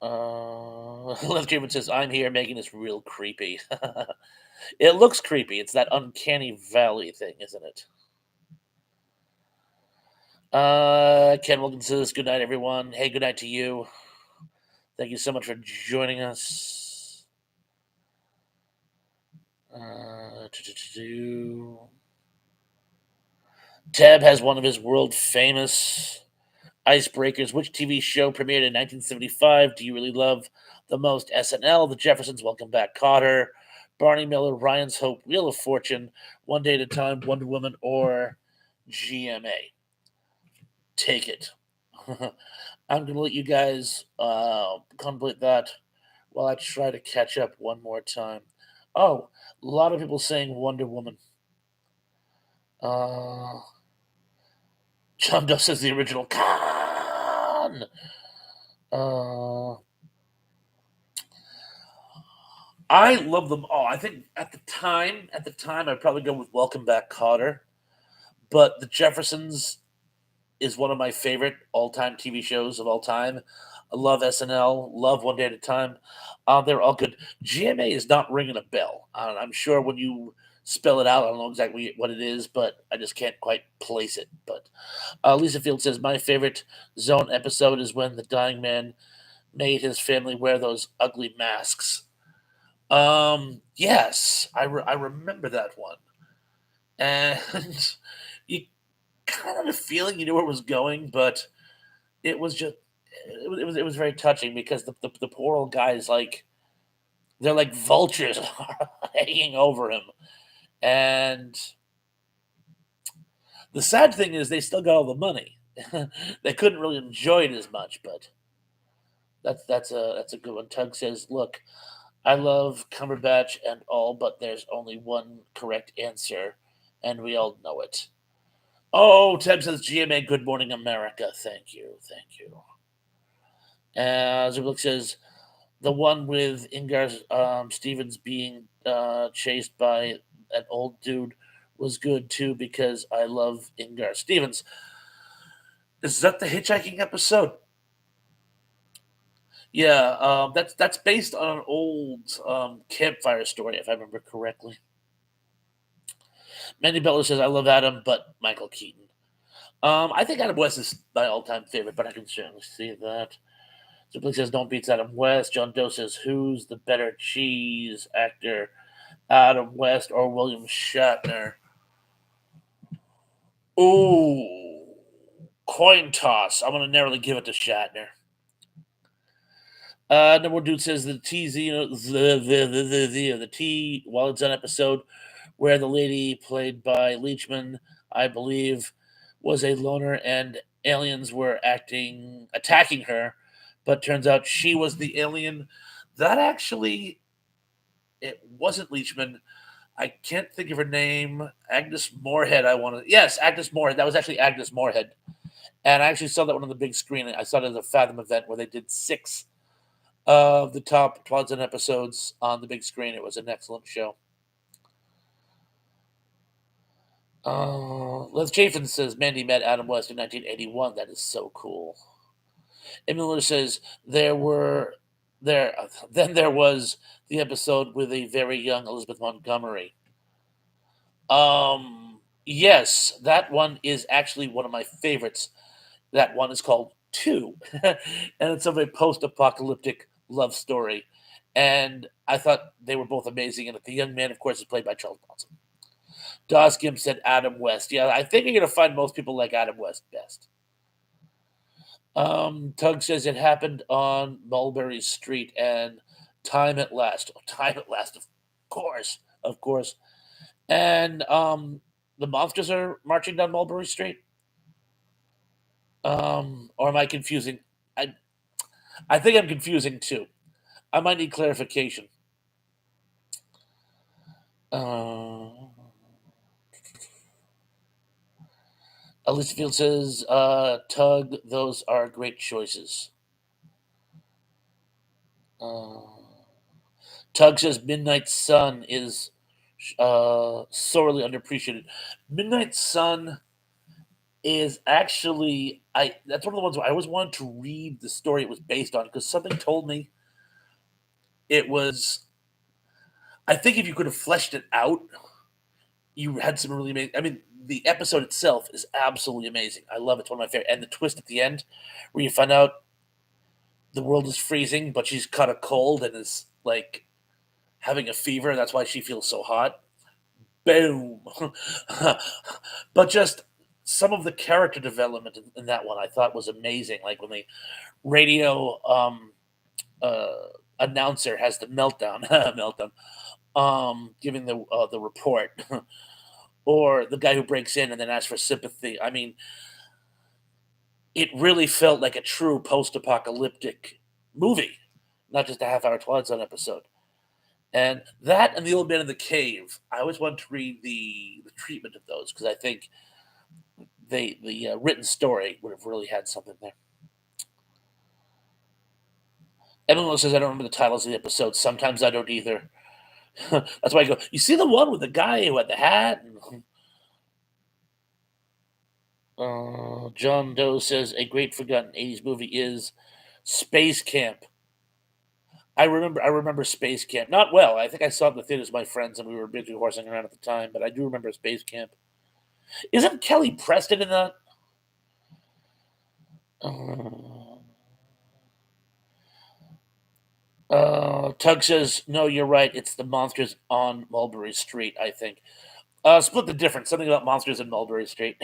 Left German says, I'm here making this real creepy. It looks creepy. It's that uncanny valley thing, isn't it? Ken Wilkins says, good night, everyone. Hey, good night to you. Thank you so much for joining us. Tab has one of his world famous icebreakers. Which TV show premiered in 1975 do you really love the most? SNL, The Jeffersons, Welcome Back, Kotter, Barney Miller, Ryan's Hope, Wheel of Fortune, One Day at a Time, Wonder Woman, or GMA. Take it. I'm going to let you guys contemplate that while I try to catch up one more time. Oh, a lot of people saying Wonder Woman. Uh, John Doe says the original Khan. Uh, I love them all. I think at the time, I'd probably go with Welcome Back, Kotter. But The Jeffersons is one of my favorite all-time TV shows of all time. I love SNL. Love One Day at a Time. They're all good. GMA is not ringing a bell. I'm sure when you spell it out, I don't know exactly what it is, but I just can't quite place it. But Lisa Field says my favorite Zone episode is when the dying man made his family wear those ugly masks. Yes, I remember that one, and you kind of had a feeling you knew where it was going, but it was just it was very touching because the poor old guys like they're like vultures hanging over him, and the sad thing is they still got all the money. They couldn't really enjoy it as much, but that's a good one. Tug says, "Look, I love Cumberbatch and all, but there's only one correct answer, and we all know it." Oh, Ted says GMA Good Morning America. Thank you. Thank you. Zublik says the one with Ingar Stevens being chased by an old dude was good too because I love Ingar Stevens. Is that the hitchhiking episode? Yeah, that's based on an old campfire story, if I remember correctly. Mandy Butler says, "I love Adam, but Michael Keaton." I think Adam West is my all-time favorite, but I can certainly see that. Simply says, "Don't beat Adam West." John Doe says, "Who's the better cheese actor, Adam West or William Shatner?" Ooh, coin toss. I'm gonna narrowly give it to Shatner. Number one dude says the the T while it's an episode where the lady played by Leachman, I believe, was a loner and aliens were acting attacking her, but turns out she was the alien. That actually it wasn't Leachman. I can't think of her name. Agnes Moorehead. I want to. Yes, Agnes Moorehead. That was actually Agnes Moorehead, and I actually saw that one on the big screen. I saw it at a Fathom event where they did six of the top Twilight Zone episodes on the big screen. It was an excellent show. Les Chafin says Mandy met Adam West in 1981. That is so cool. Emily says there. Then there was the episode with a very young Elizabeth Montgomery. Yes, that one is actually one of my favorites. That one is called Two, and it's of a post-apocalyptic love story. And I thought they were both amazing. And the young man, of course, is played by Charles Bronson. Doskim said Adam West. Yeah, I think you're gonna find most people like Adam West best. Tug says it happened on Mulberry Street and time at last. Oh, time at last, of course. And the monsters are marching down Mulberry Street. Or am I confusing? I I think I'm confusing too. I might need clarification. Uh, Alicia Field says, Tug, those are great choices. Uh, Tug says Midnight Sun is sorely underappreciated. Midnight Sun is actually I that's one of the ones where I always wanted to read the story it was based on because something told me it was I think if you could have fleshed it out, you had some really amazing. I mean, the episode itself is absolutely amazing. I love it. It's one of my favorite. And the twist at the end, where you find out the world is freezing, but she's caught a cold and is like having a fever. That's why she feels so hot. Boom. But just some of the character development in that one I thought was amazing. Like when the radio uh, announcer has the meltdown, meltdown, giving the report, or the guy who breaks in and then asks for sympathy. I mean, it really felt like a true post-apocalyptic movie, not just a half-hour Twilight Zone episode. And that and the Old Man in the Cave, I always wanted to read the treatment of those because I think the written story would have really had something there. Everyone says I don't remember the titles of the episodes. Sometimes I don't either. That's why I go. You see the one with the guy who had the hat? And, John Doe says a great forgotten '80s movie is Space Camp. I remember Space Camp. Not well. I think I saw it in the theaters with my friends and we were busy horsing around at the time, but I do remember Space Camp. Isn't Kelly Preston in that? Uh, Tug says, no, you're right. It's the monsters on Mulberry Street, I think. Split the difference. Something about monsters in Mulberry Street.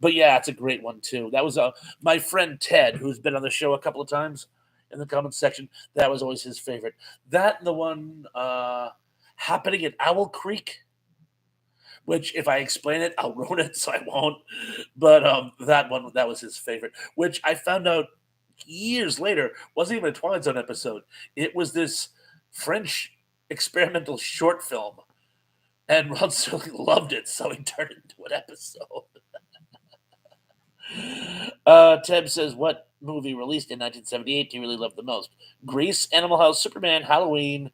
But yeah, it's a great one too. That was my friend Ted, who's been on the show a couple of times in the comments section. That was always his favorite. That and the one happening at Owl Creek, which if I explain it, I'll ruin it, so I won't. But that one that was his favorite, which I found out years later wasn't even a Twilight Zone episode. It was this French experimental short film, and Rod Serling loved it, so he turned it into an episode. Teb says, "What movie released in 1978 do you really love the most? Grease, Animal House, Superman, Halloween,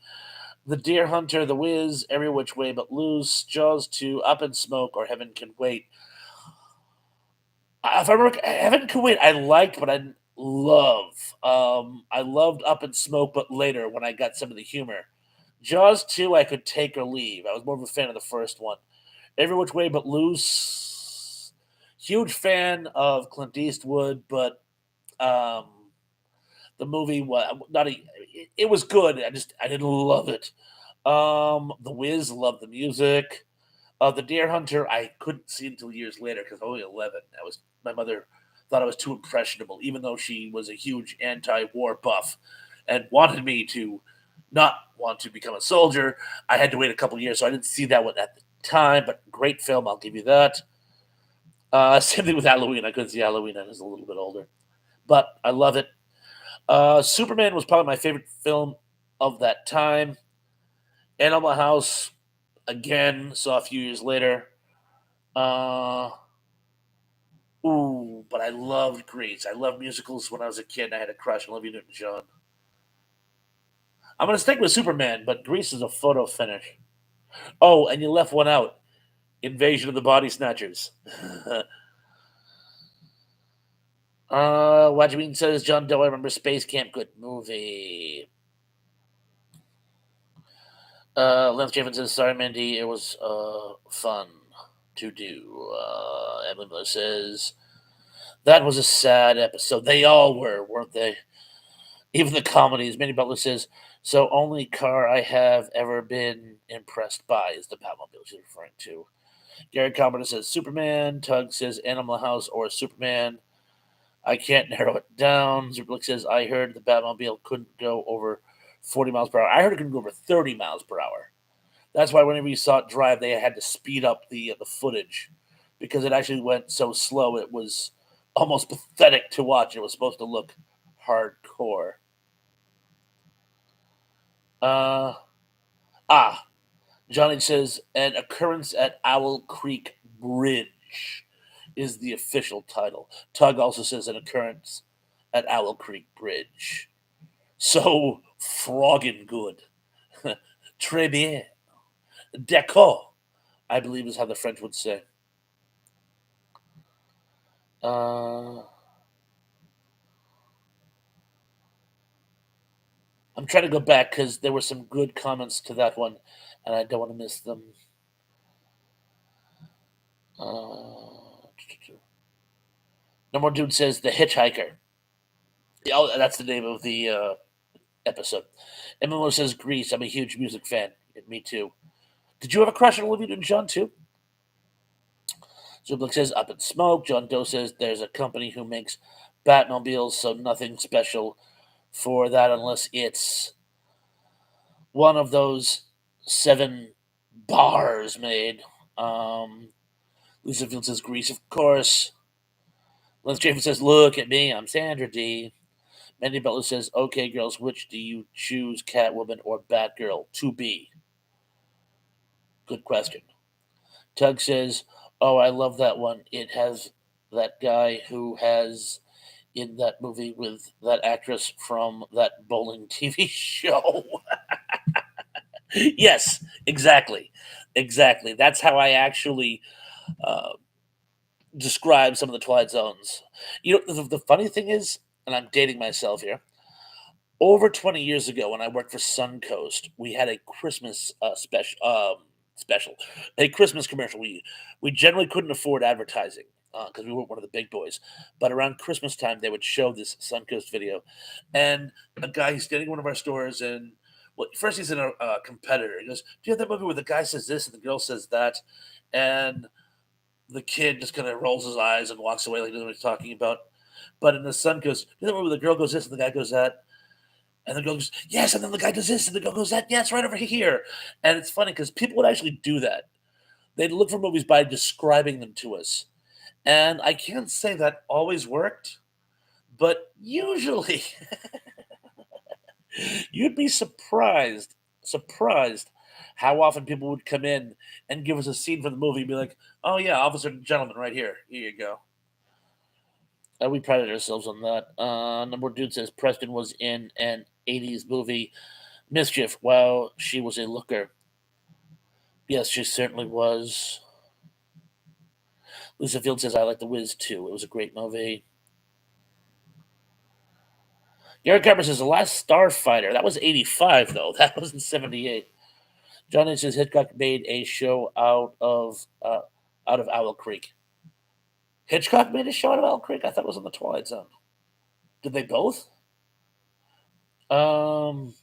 The Deer Hunter, The Wiz, Every Which Way But Loose, Jaws 2, Up in Smoke, or Heaven Can Wait." If I remember, Heaven Can Wait, I liked, but I didn't I loved Up in Smoke, but later when I got some of the humor. Jaws 2, I could take or leave. I was more of a fan of the first one. Every Which Way But Loose. Huge fan of Clint Eastwood, but um, the movie was not a. It was good. I didn't love it. The Wiz, loved the music. The Deer Hunter, I couldn't see until years later because I was only 11. I was my mother thought I was too impressionable, even though she was a huge anti-war buff and wanted me to not want to become a soldier. I had to wait a couple years, so I didn't see that one at the time. But great film, I'll give you that. Same thing with Halloween. I couldn't see Halloween. I was a little bit older, but I love it. Superman was probably my favorite film of that time. Animal House, again, saw a few years later. Uh, Ooh, but I loved Grease. I loved musicals when I was a kid. And I had a crush on Olivia Newton-John. I'm gonna stick with Superman, but Grease is a photo finish. Oh, and you left one out: Invasion of the Body Snatchers. What do you mean? Says John Doe. I remember Space Camp. Good movie. Lance Javen says, "Sorry, Mandy. It was fun to do." Emily Miller says, "That was a sad episode. They all were, weren't they? Even the comedies." Manny Butler says, "So only car I have ever been impressed by is the Batmobile she's referring to." Gary Carpenter says Superman. Tug says Animal House or Superman. I can't narrow it down. Zerblick says, I heard the Batmobile couldn't go over 40 miles per hour. I heard it couldn't go over 30 miles per hour. That's why whenever you saw it drive, they had to speed up the footage because it actually went so slow. It was almost pathetic to watch. It was supposed to look hardcore. Uh, ah, Johnny says an occurrence at Owl Creek Bridge is the official title. Tug also says an occurrence at Owl Creek Bridge. So froggin' good. Très bien. D'accord, I believe is how the French would say. Uh, I'm trying to go back because there were some good comments to that one, and I don't want to miss them. No More Dude says The Hitchhiker. Oh, that's the name of the episode. MMO says Grease. I'm a huge music fan. Me too. Did you have a crush on Olivia Newton-John too? Zublik says Up in Smoke. John Doe says there's a company who makes Batmobiles, so nothing special for that unless it's one of those 7 bars made. Lisa Field says Grease, of course. Lance James says, look at me, I'm Sandra D. Mandy Butler says, okay, girls, which do you choose, Catwoman or Batgirl to be? Good question. Tug says, oh, I love that one. It has that guy who has in that movie with that actress from that bowling TV show. Yes, exactly. Exactly. That's how I actually uh, describe some of the Twilight Zones. You know, the funny thing is, and I'm dating myself here, over 20 years ago when I worked for Suncoast, we had a Christmas special, a Christmas commercial. We generally couldn't afford advertising because we weren't one of the big boys. But around Christmas time, they would show this Suncoast video, and a guy he's standing in one of our stores, and well, first he's in a competitor. He goes, "Do you have that movie where the guy says this and the girl says that?" And the kid just kind of rolls his eyes and walks away like he doesn't know what he's talking about. But in the Suncoast, "Do you know that movie where the girl goes this and the guy goes that?" And the girl goes, yes, and then the guy does this, and the girl goes that, yes, right over here. And it's funny because people would actually do that. They'd look for movies by describing them to us. And I can't say that always worked, but usually you'd be surprised how often people would come in and give us a scene from the movie and be like, oh, yeah, officer and gentleman right here. Here you go. We prided ourselves on that. Number one dude says Preston was in an 80s movie, Mischief, while she was a looker. Yes, she certainly was. Lisa Field says, I like The Wiz too. It was a great movie. Gary Carver says the last Starfighter. That was 85 though. That was in 78. John H says Hitchcock made a show out of Owl Creek. Hitchcock made a show out of Owl Creek. I thought it was on the Twilight Zone. Did they both? Um,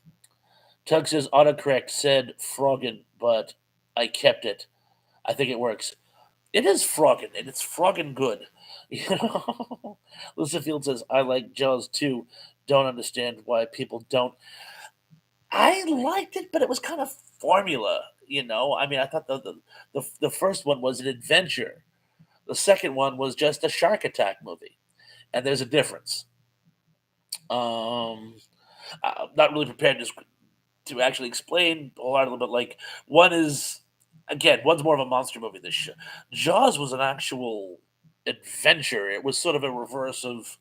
Tug says autocorrect said Froggen, but I kept it. I think it works. It is Froggen, and it's Froggen good. You know, Lisa Field says I like Jaws too. Don't understand why people don't. I liked it, but it was kind of formula. I mean, I thought the first one was an adventure. The second one was just a shark attack movie, and there's a difference. Um, I'm not really prepared to actually explain a lot of them, but like one is again, one's more of a monster movie. Jaws was an actual adventure. It was sort of a reverse of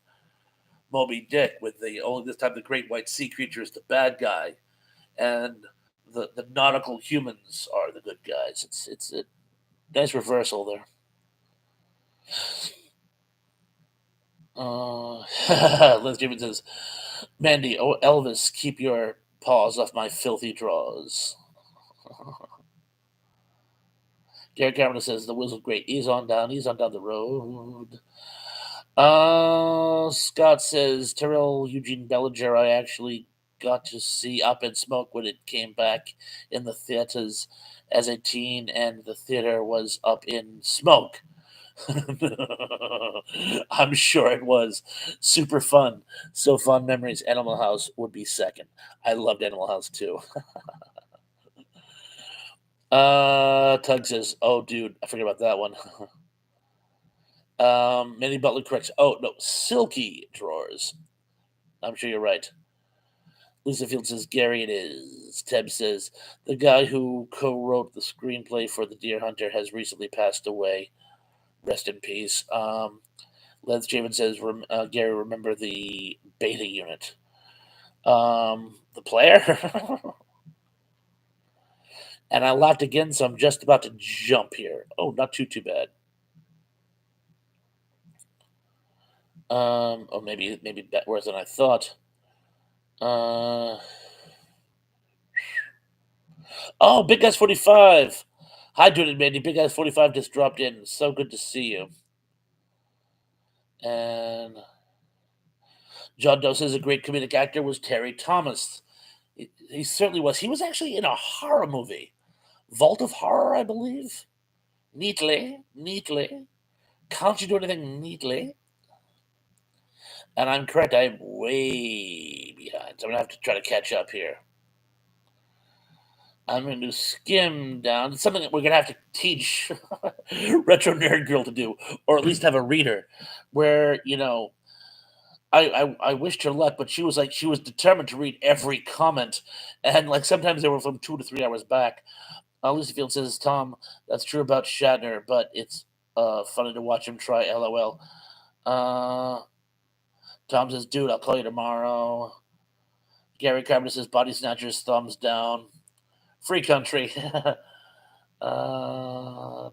Moby Dick, with the only this time the great white sea creature is the bad guy, and the nautical humans are the good guys. It's a nice reversal there. Liz Stevens says, Mandy, oh Elvis, keep your paws off my filthy drawers. Gary Cameron says the whistle's great. Ease on down the road. Scott says Terrell Eugene Bellinger. I actually got to see Up in Smoke when it came back in the theaters as a teen, and the theater was up in smoke. I'm sure it was super fun. So fun memories. Animal House would be second. I loved Animal House too. Tug says, "Oh, dude, I forget about that one." Manny Butler corrects. Oh no, silky drawers. I'm sure you're right. Lisa Field says, "Gary, it is." Teb says, "The guy who co-wrote the screenplay for The Deer Hunter has recently passed away. Rest in peace." Lance Javen says, "Gary, remember the beta unit." The player, and I laughed again, so I'm just about to jump here. Oh, not too bad. Or maybe worse than I thought. Uh, oh, Big Guys 45. Hi, Dude and Mandy. Big Guys 45 just dropped in. So good to see you. And John Doe says a great comedic actor was Terry Thomas. He certainly was. He was actually in a horror movie, Vault of Horror, I believe. Neatly. Can't you do anything neatly? And I'm correct. I'm way behind, so I'm gonna have to try to catch up here. I'm going to skim down. It's something that we're going to have to teach Retro Nerd Girl to do, or at least have a reader. Where I wished her luck, but she was determined to read every comment, and like sometimes they were from 2 to 3 hours back. Lucy Field says, "Tom, that's true about Shatner, but it's funny to watch him try." LOL. Uh, Tom says, "Dude, I'll call you tomorrow." Gary Carpenter says, "Body Snatchers, thumbs down." Free country. uh,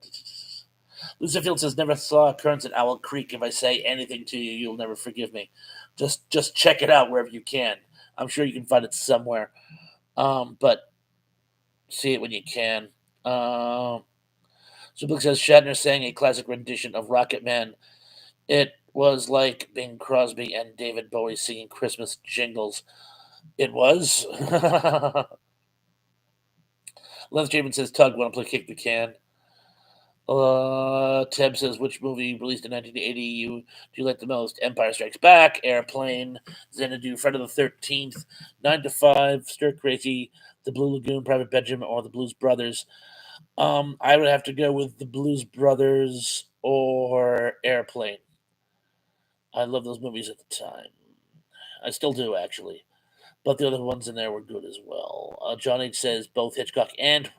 Lucifield says, "Never saw Occurrence at Owl Creek. If I say anything to you, you'll never forgive me. Just check it out wherever you can. I'm sure you can find it somewhere. But see it when you can." So Blake says Shatner sang a classic rendition of Rocket Man. It was like Bing Crosby and David Bowie singing Christmas jingles. It was. Lance Jamin says, "Tug, want to play Kick the Can?" Teb says, "Which movie released in 1980 do you like the most?" Empire Strikes Back, Airplane, Xanadu, Friday the 13th, 9 to 5, Stir Crazy, The Blue Lagoon, Private Benjamin, or The Blues Brothers. I would have to go with The Blues Brothers or Airplane. I love those movies at the time. I still do, actually. But the other ones in there were good as well. John H. says both Hitchcock and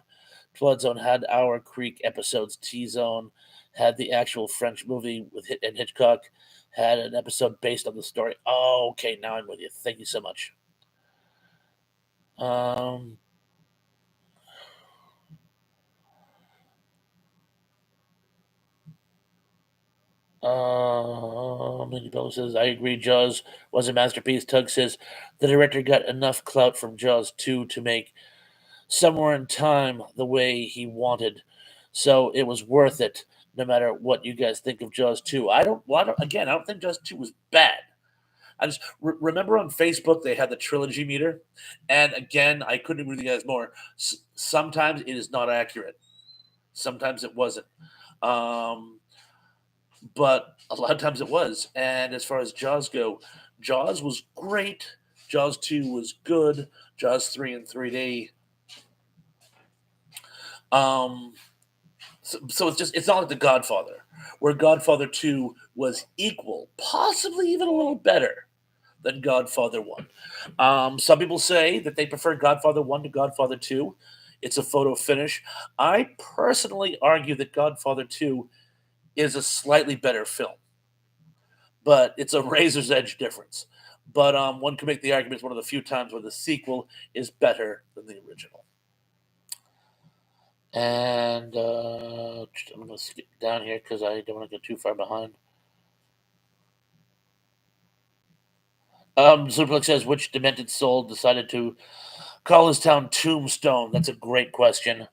Flood Zone had Our Creek episodes. T Zone had the actual French movie with and Hitchcock had an episode based on the story. Oh, okay, now I'm with you. Thank you so much. Um, Mindy Bell says, I agree, Jaws was a masterpiece. Tug says, the director got enough clout from Jaws 2 to make Somewhere in Time the way he wanted. So it was worth it, no matter what you guys think of Jaws 2. I don't think Jaws 2 was bad. I just remember on Facebook they had the trilogy meter, and again, I couldn't agree with you guys more. Sometimes it is not accurate. Sometimes it wasn't. Um, but a lot of times it was. And as far as Jaws go, Jaws was great. Jaws 2 was good. Jaws 3 in 3D. Um, so it's not like The Godfather, where Godfather 2 was equal, possibly even a little better than Godfather 1. Some people say that they prefer Godfather 1 to Godfather 2. It's a photo finish. I personally argue that Godfather 2 is a slightly better film, but it's a razor's edge difference. But one can make the argument it's one of the few times where the sequel is better than the original. And I'm going to skip down here because I don't want to go too far behind. Suplex says, which demented soul decided to call his town Tombstone? That's a great question.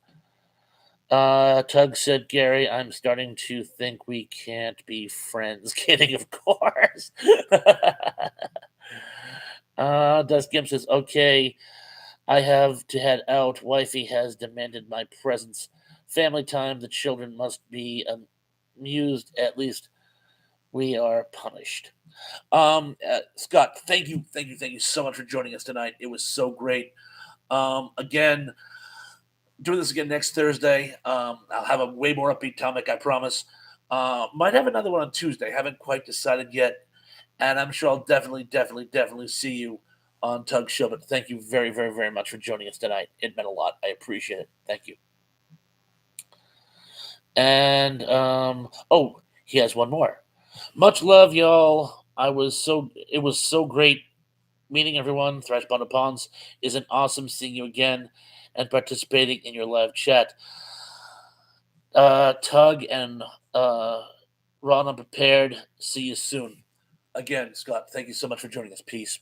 Tug said, Gary, I'm starting to think we can't be friends. Kidding, of course. Dust Gimp says, okay, I have to head out. Wifey has demanded my presence. Family time. The children must be amused. At least we are punished. Scott, thank you so much for joining us tonight. It was so great. Again, doing this again next Thursday. I'll have a way more upbeat topic, I promise. Might have another one on Tuesday. Haven't quite decided yet, and I'm sure I'll definitely see you on Tug Show. But thank you very much for joining us tonight. It meant a lot. I appreciate it. Thank you. And oh, he has one more. Much love, y'all. It was so great meeting everyone. Thrash Bundle Ponds is an awesome seeing you again and participating in your live chat. Tug and Ron Unprepared. See you soon. Again, Scott, thank you so much for joining us. Peace.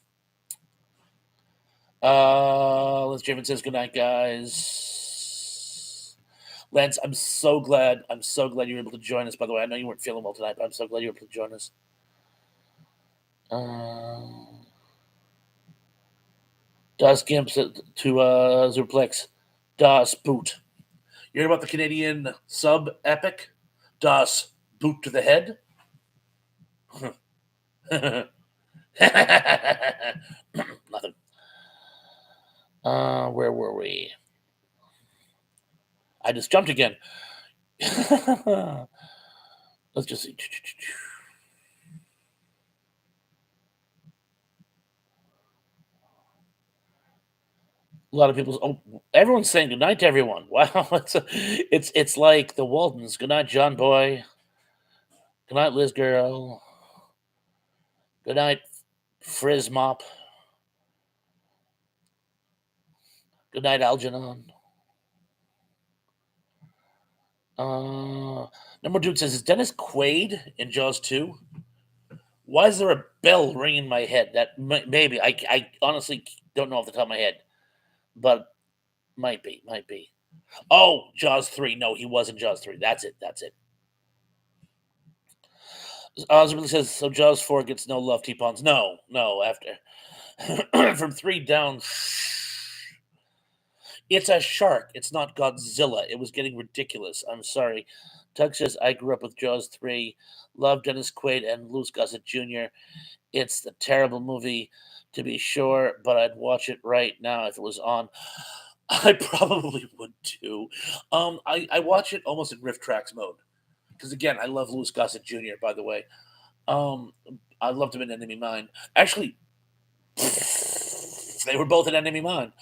Liz Javen says good night, guys. Lance, I'm so glad you were able to join us. By the way, I know you weren't feeling well tonight, but I'm so glad you were able to join us. Das Gimp to Zuplex. Das Boot. You heard about the Canadian sub epic? Das Boot to the Head? Nothing. Where were we? I just jumped again. Let's just see. A lot of people. Oh, everyone's saying good night to everyone. Wow, it's like the Waltons. Good night, John Boy. Good night, Liz Girl. Good night, Frizz Mop. Good night, Algernon. Number dude says, is Dennis Quaid in Jaws 2? Why is there a bell ringing in my head? That maybe I honestly don't know off the top of my head, but might be. Oh, Jaws 3. No, he was in Jaws 3. That's it. Really says so. Jaws 4 gets no love. T-Pawns. No. After from 3 down. It's a shark. It's not Godzilla. It was getting ridiculous. I'm sorry. Tug says I grew up with Jaws 3. Love Dennis Quaid and Louis Gossett Jr. It's a terrible movie, to be sure, but I'd watch it right now if it was on. I probably would too. I watch it almost in riff tracks mode because again, I love Louis Gossett Jr. By the way, um, I loved him in Enemy Mine. Actually, they were both in Enemy Mine.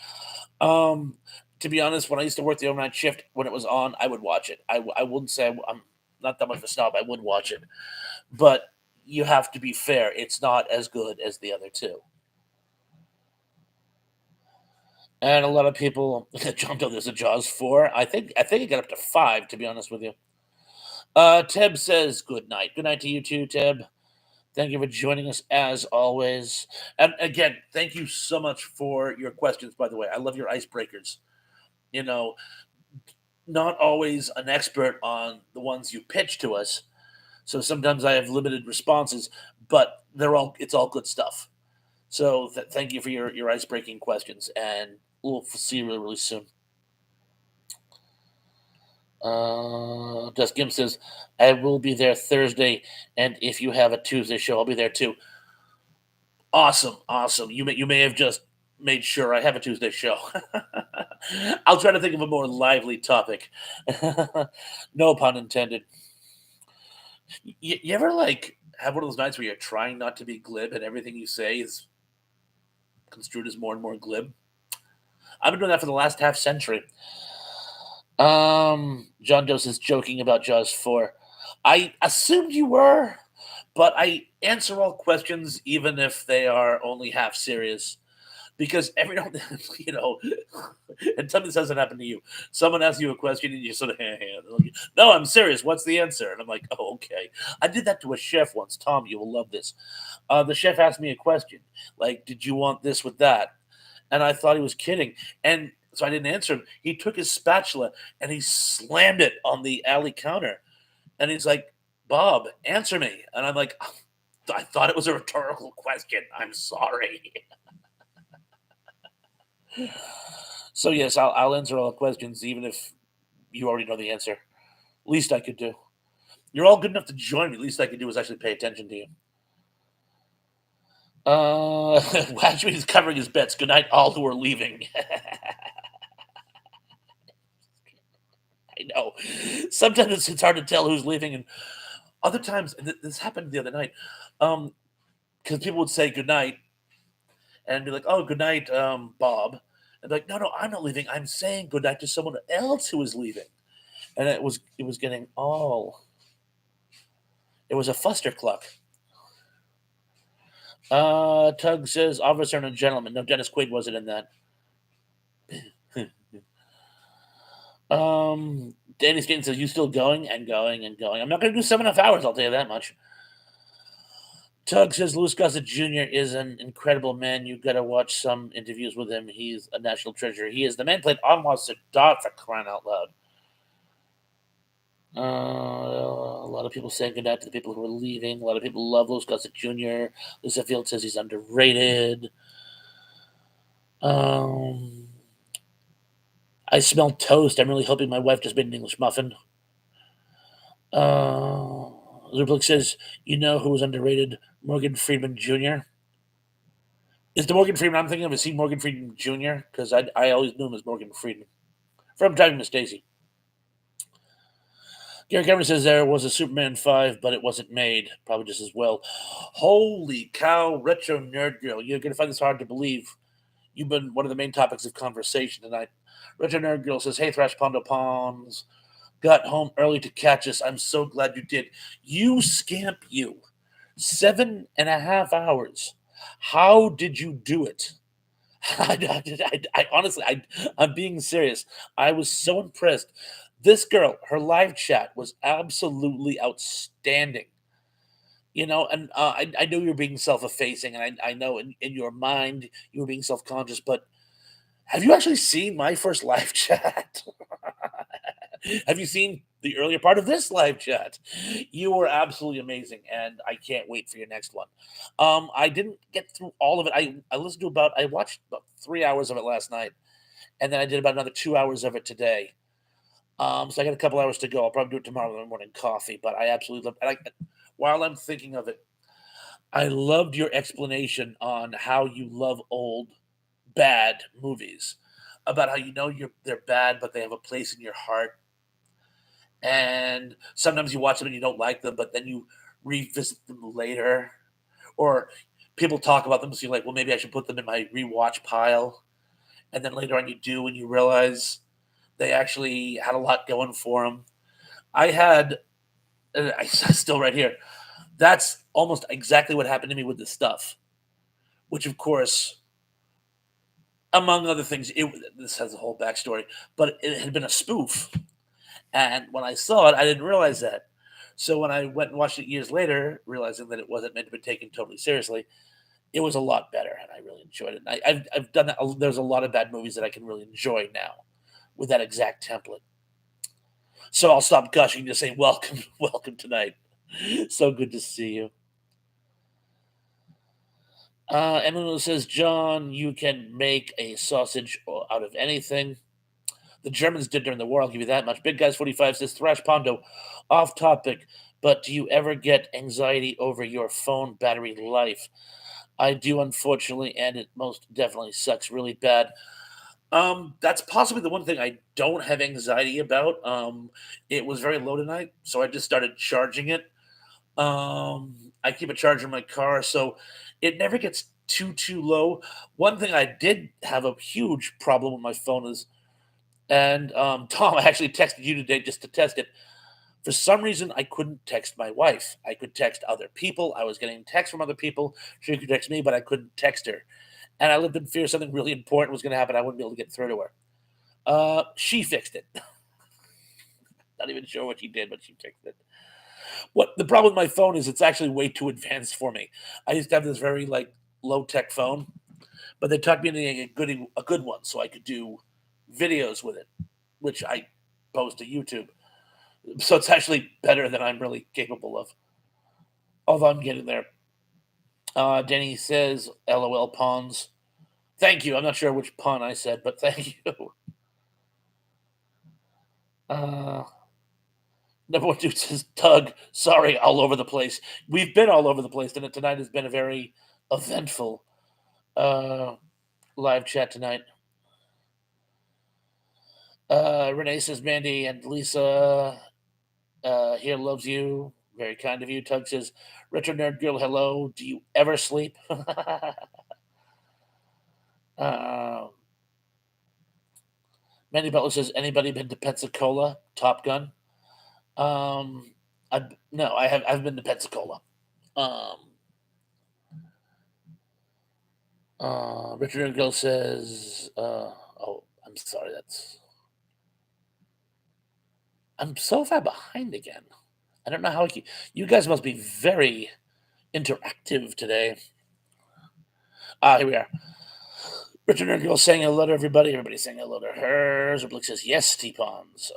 Um, to be honest, when I used to work the overnight shift, when it was on, I would watch it. I wouldn't say I'm not that much of a snob. I would watch it, but you have to be fair. It's not as good as the other two. And a lot of people jumped on there's a Jaws 4. I think it got up to 5, to be honest with you. Teb says good night. Good night to you too, Teb. Thank you for joining us as always. And again, thank you so much for your questions, by the way. I love your icebreakers. You know, not always an expert on the ones you pitch to us. So sometimes I have limited responses, but it's all good stuff. So thank you for your ice breaking questions, and we'll see you really, really soon. Dust Gim says, I will be there Thursday, and if you have a Tuesday show, I'll be there too. Awesome, awesome. You may have just made sure I have a Tuesday show. I'll try to think of a more lively topic. No pun intended. You ever like have one of those nights where you're trying not to be glib and everything you say is construed as more and more glib? I've been doing that for the last half century. John Dose is joking about Jaws 4. I assumed you were, but I answer all questions even if they are only half serious. Because every now and then, and tell me this hasn't happened to you. Someone asks you a question and you sort of, no, I'm serious. What's the answer? And I'm like, oh, okay. I did that to a chef once. Tom, you will love this. The chef asked me a question, like, did you want this with that? And I thought he was kidding. And so I didn't answer him. He took his spatula and he slammed it on the alley counter. And he's like, Bob, answer me. And I'm like, I thought it was a rhetorical question. I'm sorry. So yes, I'll answer all the questions, even if you already know the answer. Least I could do. You're all good enough to join me. Least I could do is actually pay attention to you. Watchman is covering his bets. Good night, all who are leaving. I know. Sometimes it's hard to tell who's leaving, and other times, and this happened the other night, because people would say good night and be like, "Oh, good night, Bob," and like, "No, no, I'm not leaving. I'm saying good night to someone else who is leaving," and it was getting all. It was a fustercluck. Tug says, "Officer and a gentleman." No, Dennis Quaid wasn't in that. Danny Staten says, "You still going and going and going." I'm not going to do 7.5 hours. I'll tell you that much. Tug says Louis Gossett Jr. is an incredible man. You got to watch some interviews with him. He's a national treasure. He is the man played Anwar Sadat for crying out loud. A lot of people saying goodnight to the people who are leaving. A lot of people love Louis Gossett Jr. Lisa Field says he's underrated. I smell toast. I'm really hoping my wife just made an English muffin. Zublik says, you know who was underrated? Morgan Freeman Jr. Is the Morgan Freeman I'm thinking of? Is he Morgan Freeman Jr.? Because I always knew him as Morgan Freeman. From Driving Miss Daisy. Gary Cameron says there was a Superman 5, but it wasn't made. Probably just as well. Holy cow, Retro Nerd Girl. You're going to find this hard to believe. You've been one of the main topics of conversation tonight. Retro Nerd Girl says, hey, Thrash Pondo Pawns. Got home early to catch us. I'm so glad you did. You scamp, you. 7.5 hours. How did you do it? I honestly, I'm being serious. I was so impressed. This girl, her live chat was absolutely outstanding. And I know you're being self-effacing, and I know in your mind you were being self-conscious, but have you actually seen my first live chat? Have you seen the earlier part of this live chat? You were absolutely amazing, and I can't wait for your next one. I didn't get through all of it. I listened to I watched about 3 hours of it last night, and then I did about another 2 hours of it today. So I got a couple hours to go. I'll probably do it tomorrow with my morning coffee. But I absolutely love. While I'm thinking of it, I loved your explanation on how you love old bad movies, about how they're bad, but they have a place in your heart. And sometimes you watch them and you don't like them, but then you revisit them later, or people talk about them, so you're like, well, maybe I should put them in my rewatch pile. And then later on, you do, and you realize they actually had a lot going for them. I had, I still right here. That's almost exactly what happened to me with this stuff, which of course, among other things, this has a whole backstory, but it had been a spoof. And when I saw it, I didn't realize that. So when I went and watched it years later, realizing that it wasn't meant to be taken totally seriously, it was a lot better, and I really enjoyed it. And I've done that. There's a lot of bad movies that I can really enjoy now with that exact template. So I'll stop gushing to say welcome, welcome tonight. So good to see you. Emily says, John, you can make a sausage out of anything. The Germans did during the war, I'll give you that much. Big Guys 45 says, Thrash Pondo, off topic, but do you ever get anxiety over your phone battery life? I do, unfortunately, and it most definitely sucks really bad. That's possibly the one thing I don't have anxiety about. It was very low tonight, so I just started charging it. I keep a charger in my car, so it never gets too low. One thing I did have a huge problem with my phone is, and Tom, I actually texted you today just to test it. For some reason, I couldn't text my wife. I could text other people. I was getting texts from other people. She could text me, but I couldn't text her. And I lived in fear something really important was going to happen. I wouldn't be able to get through to her. She fixed it. Not even sure what she did, but she fixed it. What the problem with my phone is, it's actually way too advanced for me. I used to have this very like low tech phone, but they taught me into a good one, so I could do videos with it, which I post to YouTube. So it's actually better than I'm really capable of. Although I'm getting there. Denny says, "LOL pawns." Thank you. I'm not sure which pawn I said, but thank you. Uh, Number one dude says, Doug, sorry, all over the place. We've been all over the place, and tonight has been a very eventful uh, live chat tonight. Renee says, Mandy and Lisa here loves you. Very kind of you. Tug says, Retro Nerd Girl, hello. Do you ever sleep? uh, Mandy Butler says, anybody been to Pensacola? Top Gun? Um, no, I've been to Pensacola. Um, Richard Gill says, "Oh, I'm sorry. I'm so far behind again. I don't know how you guys must be very interactive today." Here we are. Richard Gill saying hello to everybody. Everybody's saying hello to her. Zerblick says, "Yes, T-Pons."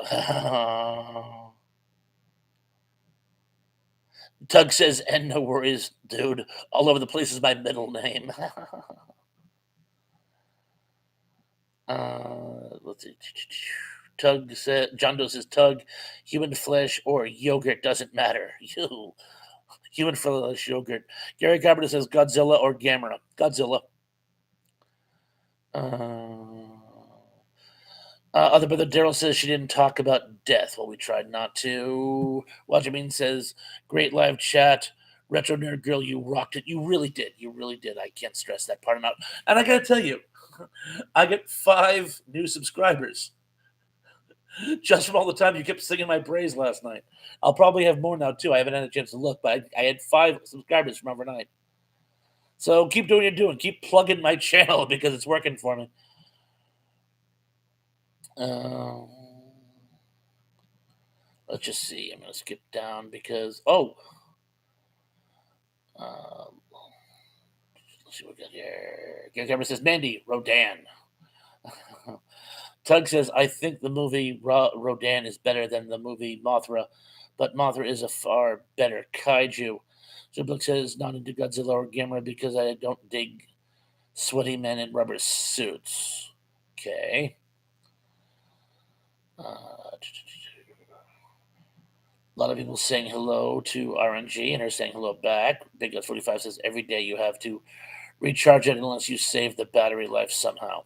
Tug says, "And no worries, dude. All over the place is my middle name." Let's see. Tug said, John Doe says, Tug, human flesh or yogurt doesn't matter. You, human flesh yogurt. Gary Carpenter says, Godzilla or Gamera. Godzilla. Other brother Daryl says she didn't talk about death. Well, we tried not to. Wajamin says, great live chat. Retro Nerd Girl, you rocked it. You really did. You really did. I can't stress that part enough. And I gotta tell you, I get 5 new subscribers just from all the time you kept singing my praise last night. I'll probably have more now too. I haven't had a chance to look, but I had 5 subscribers from overnight. So keep doing what you're doing. Keep plugging my channel because it's working for me. Um, let's just see. I'm going to skip down because let's see what we got here. Gary Cameron says Mandy Rodan. Tug says I think the movie Rodan is better than the movie Mothra, but Mothra is a far better kaiju. Zublik says not into Godzilla or Gamera because I don't dig sweaty men in rubber suits. Okay. A lot of people saying hello to RNG and are saying hello back. Big Guts 45 says every day you have to recharge it unless you save the battery life somehow.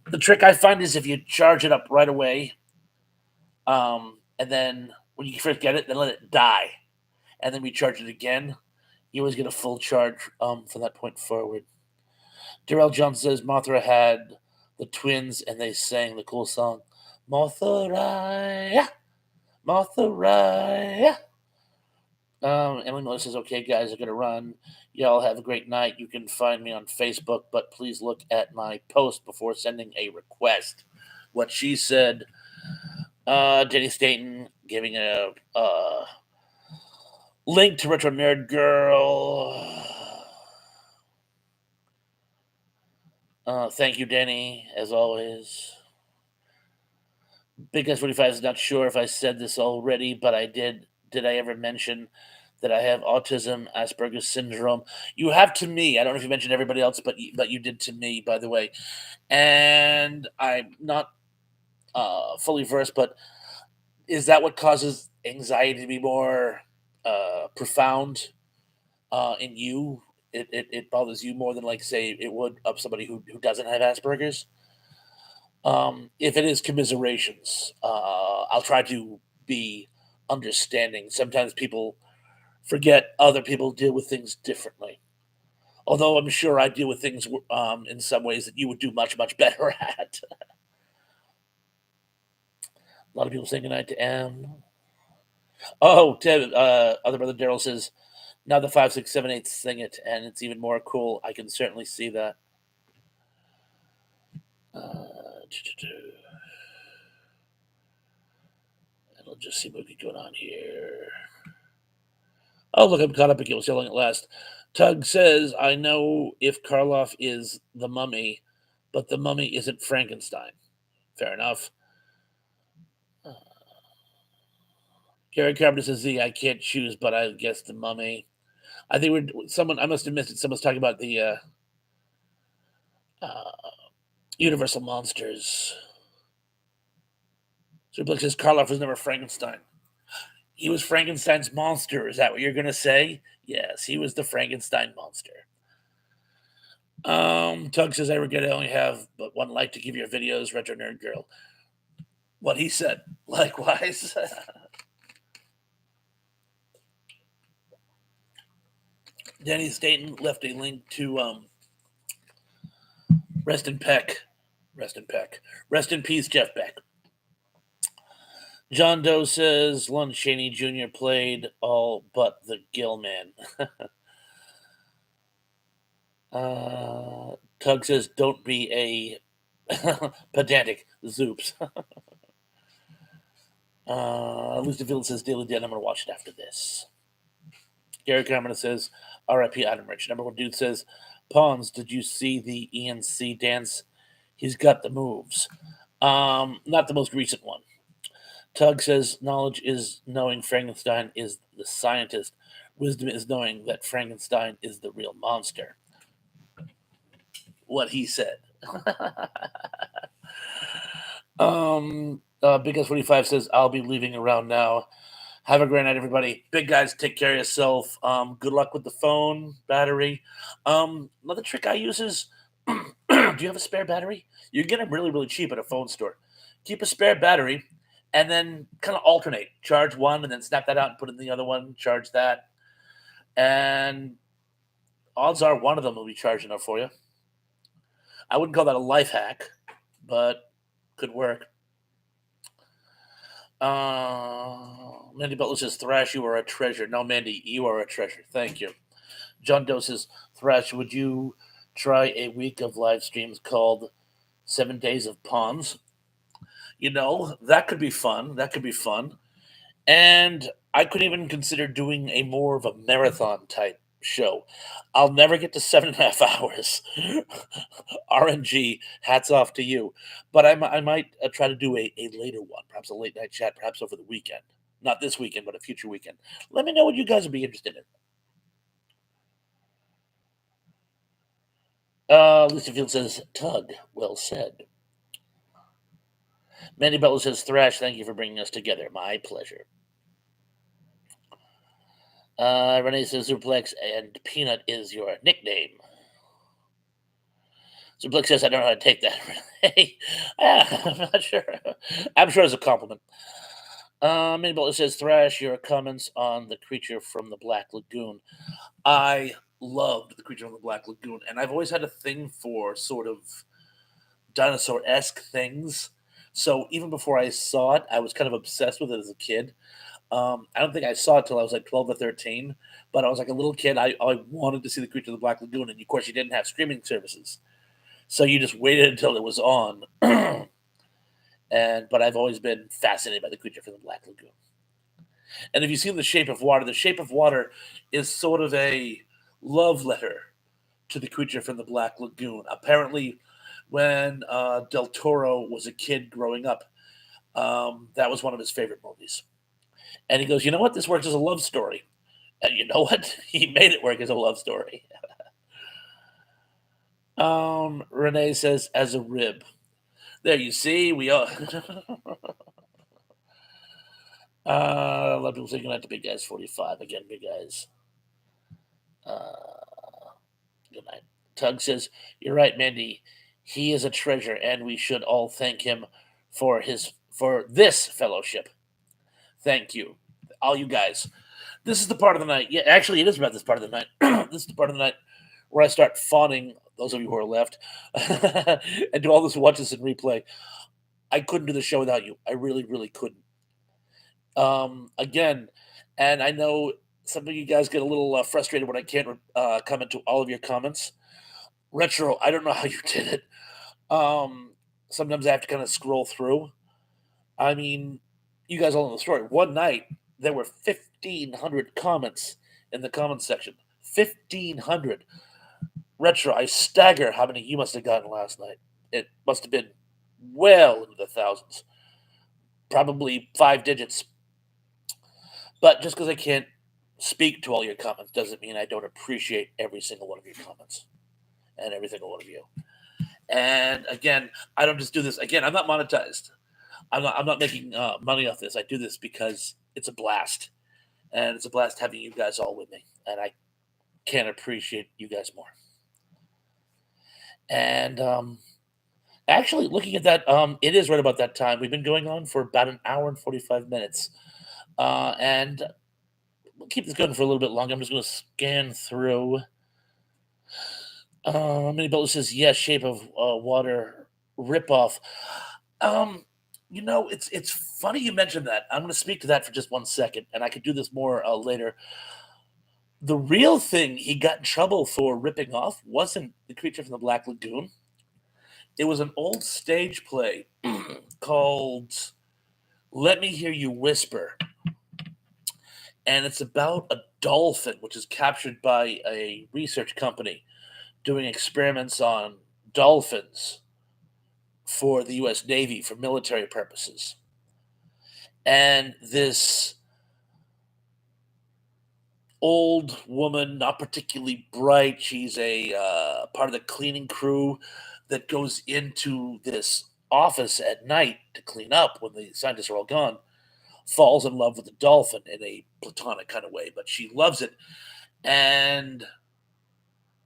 The trick I find is if you charge it up right away, and then when you first get it, then let it die, and then recharge it again, you always get a full charge from that point forward. Darrell Jones says Mothra had the twins and they sang the cool song, Mothra, Mothra. Emily Miller says, okay, guys, I got to run. Y'all have a great night. You can find me on Facebook, but please look at my post before sending a request. What she said, Denny Staten giving a Link to Retro Nerd Girl. Thank you, Denny, as always. Big S45 is not sure if I said this already, but I did. Did I ever mention that I have autism, Asperger's syndrome? You have to me. I don't know if you mentioned everybody else, but you did to me, by the way. And I'm not fully versed, but is that what causes anxiety to be more profound in you? It bothers you more than, like, say, it would of somebody who doesn't have Asperger's. If it is commiserations, I'll try to be understanding. Sometimes people forget other people deal with things differently. Although I'm sure I deal with things in some ways that you would do much, much better at. A lot of people saying goodnight to M. Oh, Tim, other brother Daryl says, now the 5, 6, 7, 8 sing it, and it's even more cool. I can certainly see that. Uh, I'll just see what we going on here. Oh, look, I'm caught up again. Was yelling at last. Tug says, I know if Karloff is the mummy, but the mummy isn't Frankenstein. Fair enough. Gary Carpenter says, Z, I can't choose, but I guess the mummy. I think I must have missed it. Someone's talking about the uh, Universal Monsters. So Blake says, Karloff was never Frankenstein. He was Frankenstein's monster. Is that what you're going to say? Yes, he was the Frankenstein monster. Tug says, I regret I only have but one like to give your videos, Retro Nerd Girl. What he said. Likewise. Danny Staten left a link to Rest in Peck. Rest in Peck. Rest in peace, Jeff Beck. John Doe says Lon Chaney Jr. played all but the Gill Man. Tug says, don't be a pedantic. Zoops. Lucifield says, Daily Dead, I'm going to watch it after this. Gary Cameron says, R.I.P. Adam Rich. Number one dude says, Pawns, did you see the ENC dance? He's got the moves. Not the most recent one. Tug says, knowledge is knowing Frankenstein is the scientist. Wisdom is knowing that Frankenstein is the real monster. What he said. Big S45 says, I'll be leaving around now. Have a great night, everybody. Big guys, take care of yourself. Good luck with the phone battery. Another trick I use is, do you have a spare battery? You get them really, really cheap at a phone store. Keep a spare battery and then kind of alternate. Charge one and then snap that out and put in the other one. Charge that. And odds are one of them will be charged enough for you. I wouldn't call that a life hack, but could work. Mandy Butler says, Thrash, you are a treasure. No, Mandy, you are a treasure. Thank you. John Doe says, Thrash, would you try a week of live streams called 7 Days of Pawns? You know, that could be fun. That could be fun. And I could even consider doing a more of a marathon type show. I'll never get to 7.5 hours. RNG, hats off to you. But I might try to do a later one, perhaps a late night chat, perhaps over the weekend. Not this weekend, but a future weekend. Let me know what you guys would be interested in. Lisa Field says, Tug, well said. Mandy Butler says, Thrash, thank you for bringing us together. My pleasure. Renee says, Suplex and Peanut is your nickname. Suplex says, I don't know how to take that, Renee. I'm not sure. I'm sure it's a compliment. Mandy Butler says, Thrash, your comments on the creature from the Black Lagoon. I loved the creature from the Black Lagoon, and I've always had a thing for sort of dinosaur-esque things. So even before I saw it, I was kind of obsessed with it as a kid. I don't think I saw it till I was like 12 or 13, but I was like a little kid. I wanted to see the creature of the Black Lagoon, and of course, you didn't have streaming services, so you just waited until it was on. But I've always been fascinated by the creature from the Black Lagoon. And if you've seen The Shape of Water is sort of a love letter to the creature from the Black Lagoon. Apparently, when Del Toro was a kid growing up, that was one of his favorite movies. And he goes, you know what? This works as a love story. And you know what? He made it work as a love story. Renee says, as a rib. There you see, we are. A lot of people saying good night to Big Guys 45. Again, Big Guys. Uh, Good night. Tug says, you're right, Mandy. He is a treasure, and we should all thank him for this fellowship. Thank you. All you guys. This is the part of the night. Yeah, actually, it is about this part of the night. This is the part of the night where I start fawning, those of you who are left, and to all those who watch this in replay. I couldn't do the show without you. I really, really couldn't. Again, and I know some of you guys get a little frustrated when I can't comment to all of your comments. Retro, I don't know how you did it. Um, Sometimes I have to kind of scroll through. I mean, you guys all know the story. One night, there were 1,500 comments in the comments section. 1,500. Retro, I stagger how many you must have gotten last night. It must have been well into the thousands. Probably 5 digits. But just because I can't speak to all your comments doesn't mean I don't appreciate every single one of your comments and every single one of you. And again, I don't just do this. Again, I'm not monetized. I'm not making money off this. I do this because it's a blast, and it's a blast having you guys all with me. And I can't appreciate you guys more. And actually, looking at that, it is right about that time. We've been going on for about an hour and 45 minutes, and we'll keep this going for a little bit longer. I'm just going to scan through. Many Butler says yes. Shape of Water ripoff. Um, it's funny you mentioned that. I'm going to speak to that for just 1 second, and I could do this more later. The real thing he got in trouble for ripping off wasn't the creature from the Black Lagoon. It was an old stage play called "Let Me Hear You Whisper," and it's about a dolphin which is captured by a research company doing experiments on dolphins for the U.S. Navy for military purposes. And this old woman, not particularly bright, she's a part of the cleaning crew that goes into this office at night to clean up when the scientists are all gone, falls in love with the dolphin in a platonic kind of way, but she loves it and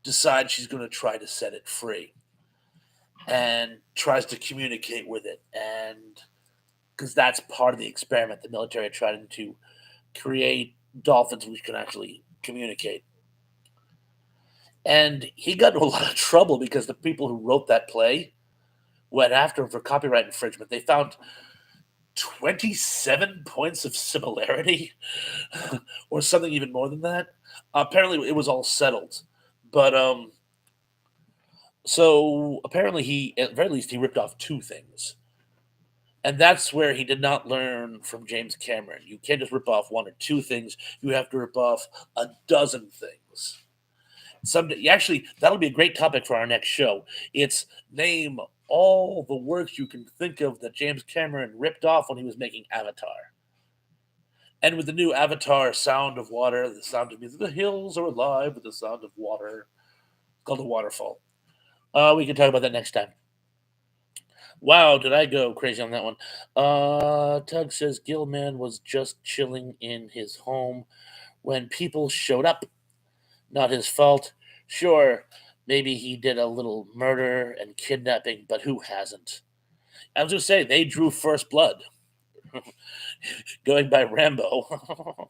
decides she's going to try to set it free and tries to communicate with it. And because that's part of the experiment, the military are trying to create dolphins which can actually communicate. And he got into a lot of trouble because the people who wrote that play went after him for copyright infringement. They found 27 points of similarity, or something even more than that. Apparently, it was all settled, but so apparently he, at the very least, he ripped off two things, and that's where he did not learn from James Cameron. You can't just rip off one or two things; you have to rip off a dozen things. Someday, actually, that'll be a great topic for our next show. It's name all the works you can think of that James Cameron ripped off when he was making Avatar. And with the new Avatar Sound of Water, the sound of music, the hills are alive with the sound of water. It's called a waterfall. We can talk about that next time. Wow, did I go crazy on that one? Tug says Gilman was just chilling in his home when people showed up. Not his fault. Sure, maybe he did a little murder and kidnapping, but who hasn't? I was going to say, they drew first blood. Going by Rambo.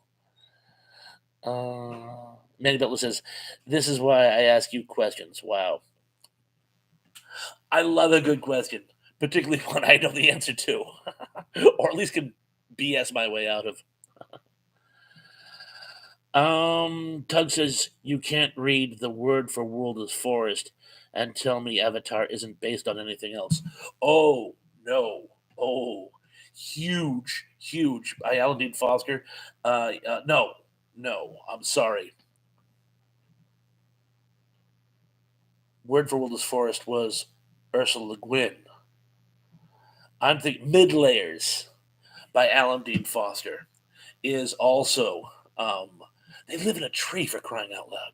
Manny Butler says, this is why I ask you questions. Wow. I love a good question, particularly one I know the answer to, or at least can BS my way out of. Tug says you can't read the word for world as forest and tell me Avatar isn't based on anything else. Oh no. Oh, huge, huge by Alan Dean Foster. No, no, I'm sorry. Word for Wilderness Forest was Ursula Le Guin. I'm thinking Mid Layers by Alan Dean Foster is also. Um, they live in a tree for crying out loud.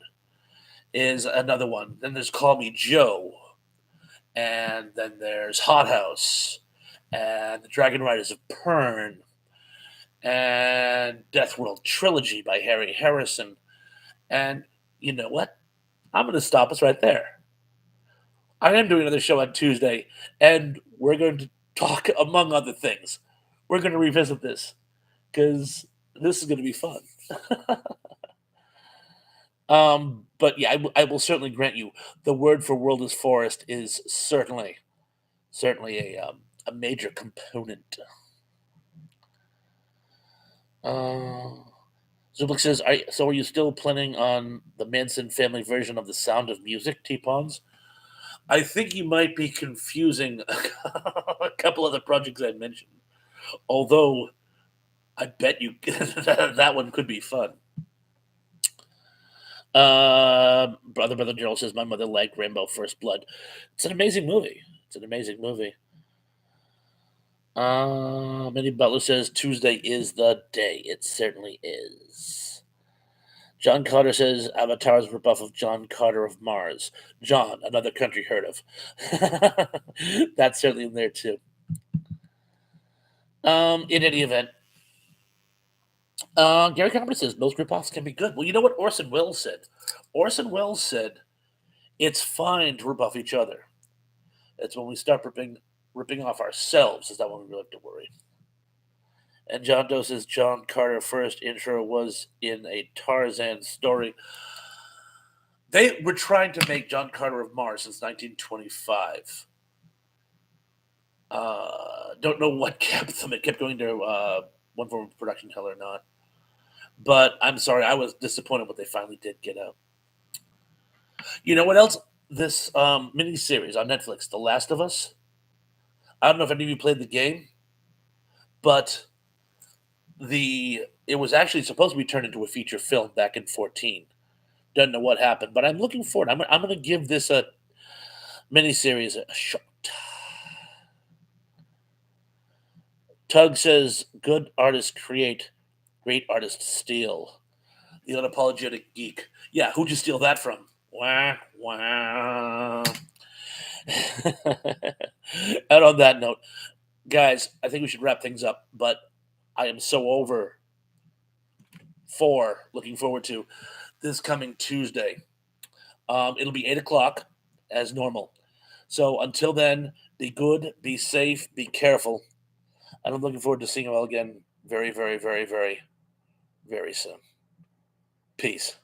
Is another one. Then there's Call Me Joe, and then there's Hot House, and the Dragon Riders of Pern, and Death World Trilogy by Harry Harrison. And you know what? I'm going to stop us right there. I am doing another show on Tuesday, and we're going to talk, among other things. We're going to revisit this because this is going to be fun. But yeah, I will certainly grant you the word for world is forest is certainly a major component. Uh, Zublik says, so are you still planning on the Manson family version of The Sound of Music, T-Pawns? I think you might be confusing a couple of the projects I mentioned. Although, I bet you that one could be fun. Brother Gerald says, my mother liked Rainbow First Blood. It's an amazing movie. It's an amazing movie. Minnie Butler says, Tuesday is the day. It certainly is. John Carter says Avatar's rebuff of John Carter of Mars. John, another country heard of. That's certainly in there too. In any event, Gary Carter says most ripoffs can be good. Well, you know what Orson Welles said? Orson Welles said it's fine to rip off each other. It's when we start ripping off ourselves is that when we really have to worry. And John Doe says John Carter first intro was in a Tarzan story. They were trying to make John Carter of Mars since 1925. Don't know what kept them. It kept going to one form of production hell or not. But I'm sorry, I was disappointed what they finally did get out. You know what else? This mini series on Netflix, The Last of Us. I don't know if any of you played the game, but it was actually supposed to be turned into a feature film back in 14. Don't know what happened, but I'm looking forward. I'm going to give this a miniseries a shot. Tug says, "Good artists create, great artists steal." The unapologetic geek. Yeah, who'd you steal that from? Wah wah. And on that note, guys, I think we should wrap things up. But I am so looking forward to this coming Tuesday. It'll be 8 o'clock as normal. So until then, be good, be safe, be careful. And I'm looking forward to seeing you all again very, very, very, very, very soon. Peace.